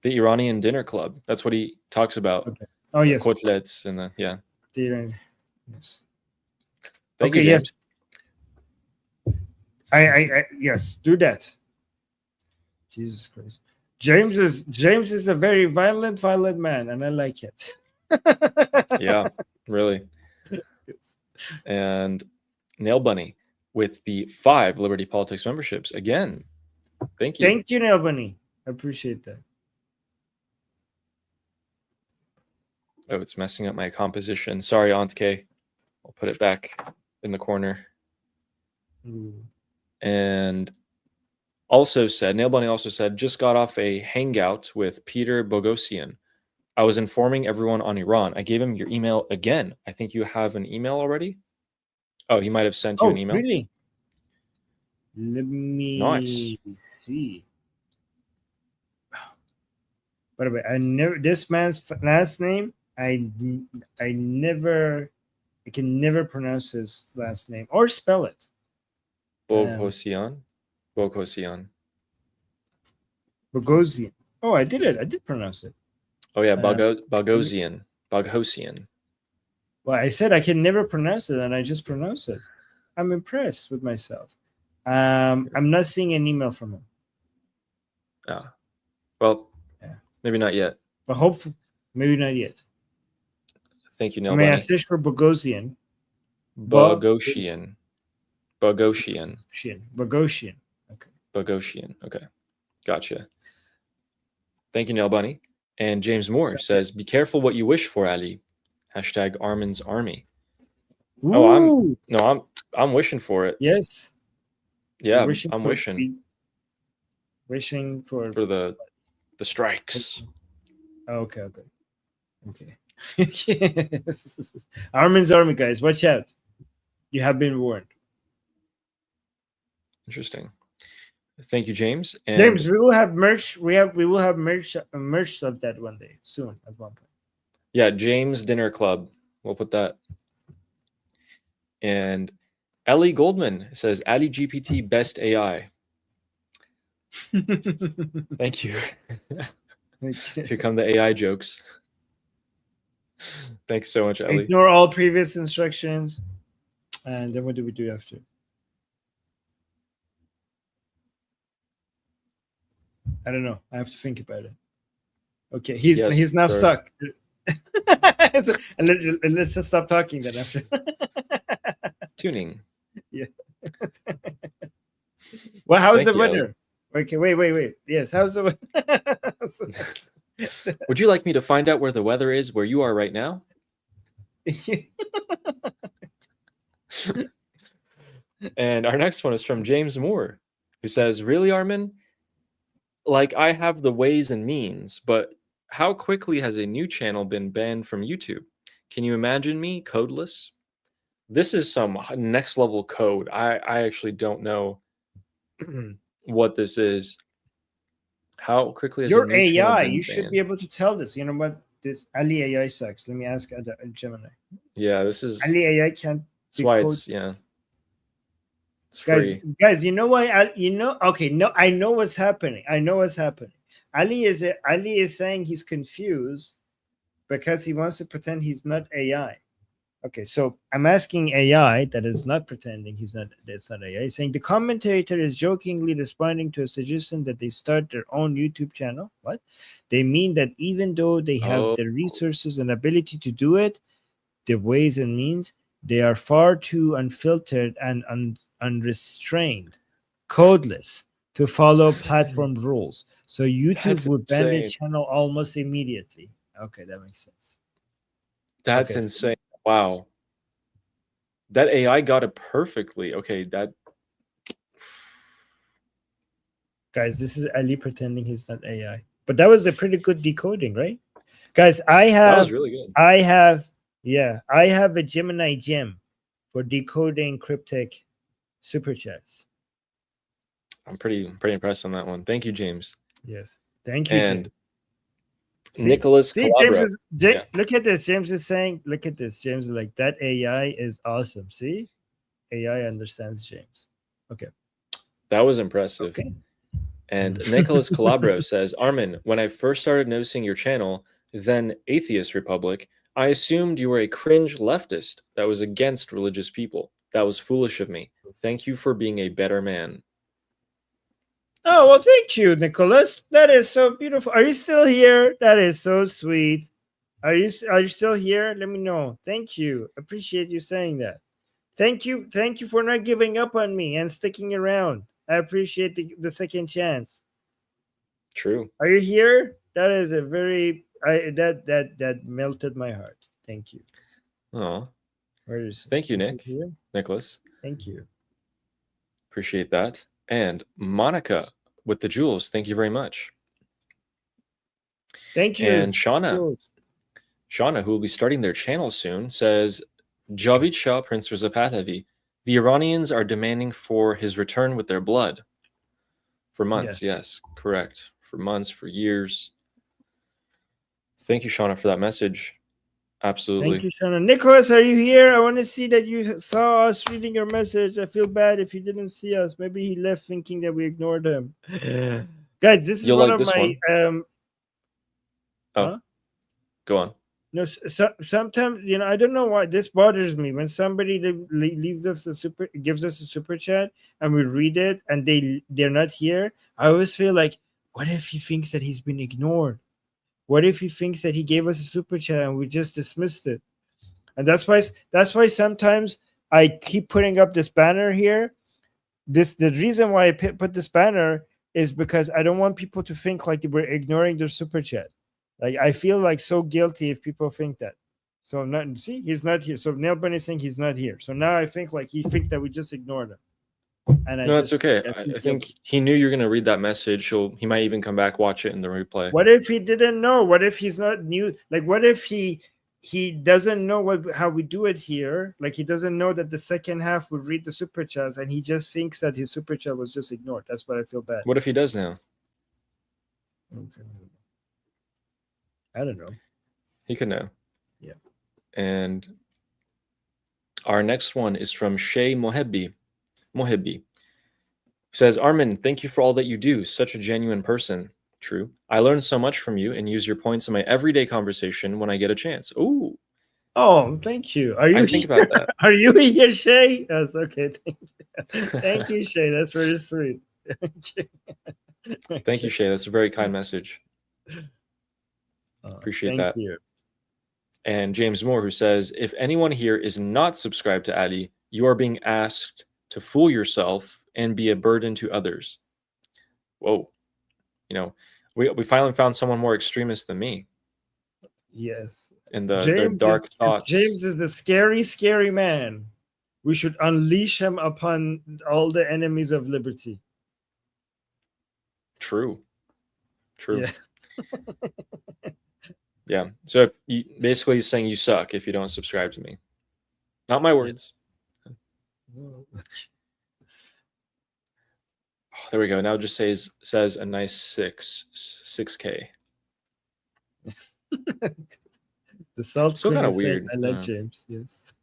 The Iranian dinner club. That's what he talks about. Okay. Oh yes. Kotlets and the yes. Thank you, James. Yes. I yes, do that. Jesus Christ. James is a very violent man, and I like it. Yeah, really. Yes. And Nail Bunny with the 5 Liberty Politics memberships. Again, thank you. Thank you, Nail Bunny. I appreciate that. Oh, it's messing up my composition. Sorry, Aunt K. I'll put it back in the corner. And also said, Nail Bunny also said, just got off a hangout with Peter Boghossian. I was informing everyone on Iran. I gave him your email again. I think you have an email already. Oh, he might have sent you an email. Really? Let me see. By the way, I never. This man's last name, I can never pronounce his last name or spell it. Boghossian. Boghossian. Boghossian. Oh, I did it. I did pronounce it. Oh yeah, Boghossian. Boghossian. Well, I said I can never pronounce it, and I just pronounced it. I'm impressed with myself. I'm not seeing an email from him. Well, Yeah. maybe not yet. But hopefully, maybe not yet. Thank you, I Neil mean, I Bunny. searched for Bogosian. Bogosian. Bogosian. Bogosian. Okay. Bogosian. Okay. Gotcha. Thank you, Neil Bunny. And James Moore says, be careful what you wish for, Ali. Hashtag Armin's Army. Ooh. Oh, I'm wishing for it. Yes. Yeah, Wishing I'm for wishing. Wishing for the strikes. Okay. Armin's Army, guys, watch out. You have been warned. Interesting. Thank you, James. And James, we will have merch. We will have merch of that one day soon at one point. Yeah, James Dinner Club. We'll put that. And Ellie Goldman says, Ali GPT best AI. Thank you. Here come the AI jokes. Thanks so much, Ellie. Ignore all previous instructions. And then what do we do after? I don't know. I have to think about it. Okay, he's now stuck. And let's just stop talking then after. Tuning. Yeah. Well, how's the weather? Okay, wait. Yes, how's the weather? Would you like me to find out where the weather is where you are right now? And our next one is from James Moore, who says, really, Armin? Like, I have the ways and means, but how quickly has a new channel been banned from YouTube? Can you imagine me codeless? This is some next level code. I actually don't know what this is. How quickly has your a new channel AI? been You should banned? be able to tell this. You know what? This Ali AI sucks. Let me ask Gemini. Yeah, this is. Ali AI can't. That's why it's It's free. Guys, you know why? Okay, no, I know what's happening. Ali is saying he's confused because he wants to pretend he's not AI. Okay, so I'm asking AI that is not pretending that's not AI, saying the commentator is jokingly responding to a suggestion that they start their own YouTube channel. What? They mean that even though they have the resources and ability to do it, the ways and means, they are far too unfiltered and unrestrained, codeless to follow platform rules. So YouTube would ban the channel almost immediately. Okay, that makes sense. That's insane. Wow. That AI got it perfectly. Okay, guys, this is Ali pretending he's not AI. But that was a pretty good decoding, right? Guys, that was really good. I have a Gemini gem for decoding cryptic super chats. I'm pretty impressed on that one. Thank you, James. Yes. Thank you, and James. Nicholas Calabro. Look at this. James is saying, look at this. James is like, that AI is awesome. See? AI understands James. Okay. That was impressive. Okay. And Nicholas Calabro says, Armin, when I first started noticing your channel, then Atheist Republic, I assumed you were a cringe leftist that was against religious people. That was foolish of me. Thank you for being a better man. Oh, well, thank you, Nicholas. That is so beautiful. Are you still here? That is so sweet. Are you still here? Let me know. Thank you. Appreciate you saying that. Thank you for not giving up on me and sticking around. I appreciate the second chance. True. Are you here? That is a very that melted my heart. Thank you. Oh, Where is? Thank you, Nicholas. Thank you. Appreciate that. And Monica with the jewels, thank you very much. Thank you. And Shauna, who will be starting their channel soon, says, Javid Shah, Prince Reza Pahlavi, the Iranians are demanding for his return with their blood. For months, yes, correct. For months, for years. Thank you, Shauna, for that message. Absolutely. Thank you, Shauna. Nicholas, are you here? I want to see that you saw us reading your message. I feel bad if he didn't see us. Maybe he left thinking that we ignored him. Guys, this is one of my Go on. No, sometimes I don't know why this bothers me when somebody leaves us gives us a super chat and we read it and they're not here. I always feel like, what if he thinks that he's been ignored? What if he thinks that he gave us a super chat and we just dismissed it? And that's why sometimes I keep putting up this banner here. The reason why I put this banner is because I don't want people to think like we're ignoring their super chat. Like I feel like so guilty if people think that. So he's not here. So Neil Bunny think he's not here. So now I think like he think that we just ignored him. And no, it's okay. I think he knew you're gonna read that message. He might even come back, watch it in the replay. What if he didn't know? What if he's not new? Like what if he doesn't know how we do it here? Like he doesn't know that the second half would read the super chats and he just thinks that his super chat was just ignored. That's what I feel bad. What if he does now? Okay. I don't know. He could know. Yeah. And our next one is from Shay Mohebbi. Says, Armin, thank you for all that you do. Such a genuine person. True. I learn so much from you and use your points in my everyday conversation when I get a chance. Ooh. Oh, thank you. Are you think about that. Are you here, Shay? Yes, okay. Thank you, Shay. That's very sweet. Thank you, Shay. That's a very kind message. Appreciate that. Thank you. And James Moore, who says, if anyone here is not subscribed to Ali, you are being asked to fool yourself and be a burden to others. Whoa. We finally found someone more extremist than me. Yes. And their dark thoughts. James is a scary, scary man. We should unleash him upon all the enemies of liberty. True. Yeah. Yeah. So basically he's saying you suck if you don't subscribe to me. Not my words. Oh, there we go. Now it just says a nice 6K. The salt still kind of weird. I like James. Yes.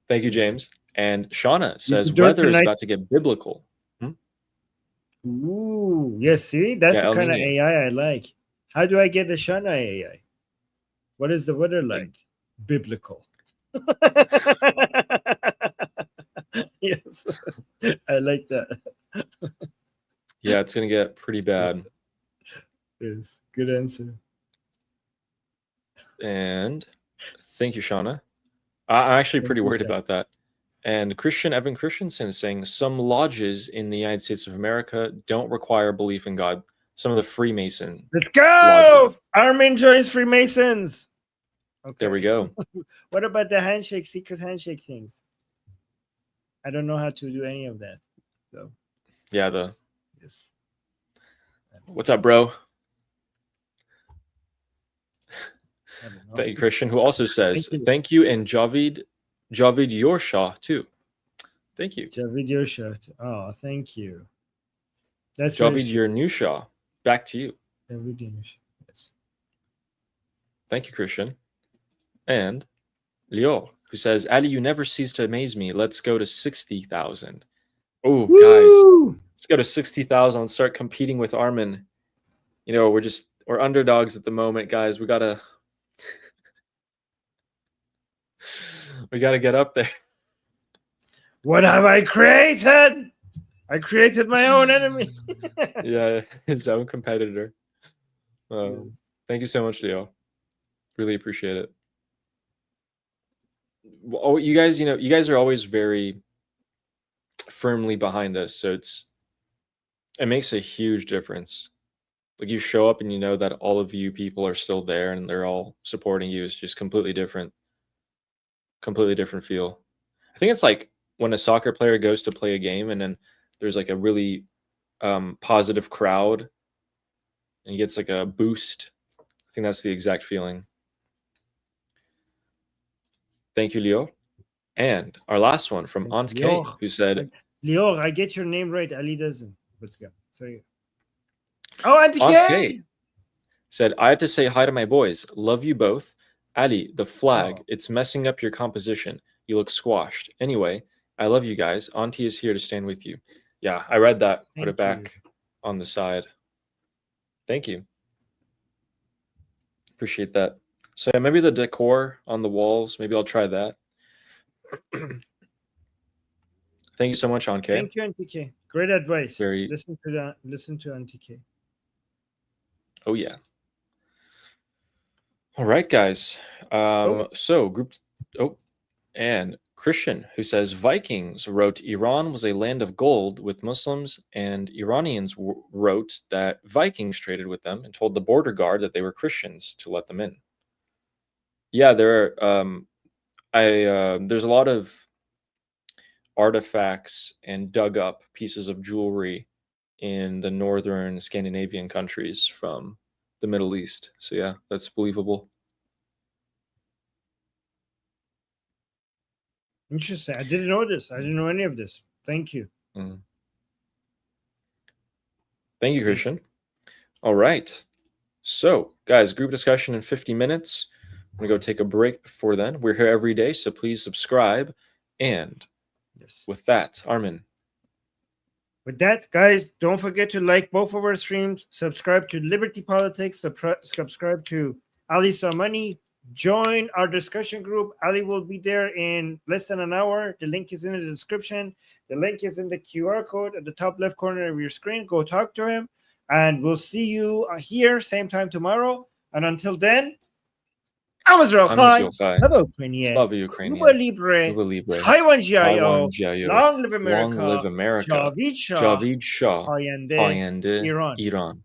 Thank you, James. And Shauna says weather is about to get biblical. Ooh, yes. See, that's the kind of AI I like. How do I get the Shauna AI? What is the weather like? Biblical. Yes, I like that. Yeah, it's gonna get pretty bad. Yes, good answer. And thank you, Shauna. I'm actually pretty worried about that. And Evan Christensen is saying some lodges in the United States of America don't require belief in God. Some of the Freemason. Let's go! Lodges. Armin joins Freemasons. Okay. There we go. What about the secret handshake things? I don't know how to do any of that. So yeah, yes. What's up, bro? Thank you, Christian, who also says thank you, and Javid Yorshah too. Thank you. Javid Yorshah. Oh, thank you. That's Javid Yorshah. Back to you. Javid Yorshah. Yes. Thank you, Christian. And Leo, who says, Ali, you never cease to amaze me. Let's go to 60,000. Oh, guys, let's go to 60,000 and start competing with Armin. We're underdogs at the moment, guys. We gotta get up there. What have I created? I created my own enemy. Yeah, his own competitor. Thank you so much, Leo. Really appreciate it. Oh, you guys are always very firmly behind us, so it makes a huge difference. Like you show up and you know that all of you people are still there and they're all supporting you. It's just completely different feel. I think it's like when a soccer player goes to play a game and then there's like a really positive crowd and he gets like a boost. I think that's the exact feeling. Thank you, Leo. And our last one from Aunt Kay, who said, Leo, I get your name right. Ali doesn't. Let's go. Sorry. Oh, Aunt Kay said, I had to say hi to my boys. Love you both. Ali, the flag, it's messing up your composition. You look squashed. Anyway, I love you guys. Auntie is here to stand with you. Yeah, I read that. Put it back on the side. Thank you. Appreciate that. So yeah, maybe the decor on the walls, maybe I'll try that. Thank you so much, Anke. Thank you, NTK. Great advice. Very. Listen to that. Listen to NTK. Oh yeah. All right, guys. So group. Oh, and Christian, who says Vikings wrote Iran was a land of gold with Muslims, and Iranians wrote that Vikings traded with them and told the border guard that they were Christians to let them in. Yeah, there are. There's a lot of artifacts and dug up pieces of jewelry in the northern Scandinavian countries from the Middle East. So yeah, that's believable. Interesting. I didn't know this. I didn't know any of this. Thank you. Mm. Thank you, Christian. All right. So, guys, group discussion in 50 minutes. I'm going to go take a break before then. We're here every day, so please subscribe. And with that, Armin. With that, guys, don't forget to like both of our streams, subscribe to Liberty Politics, subscribe to Ali Samani, join our discussion group. Ali will be there in less than an hour. The link is in the description. The link is in the QR code at the top left corner of your screen. Go talk to him, and we'll see you here same time tomorrow. And until then, Amazon Slava Ukrainian, Cuba Libre, Taiwan Jiao, Long live America, Javid Shah, Iran.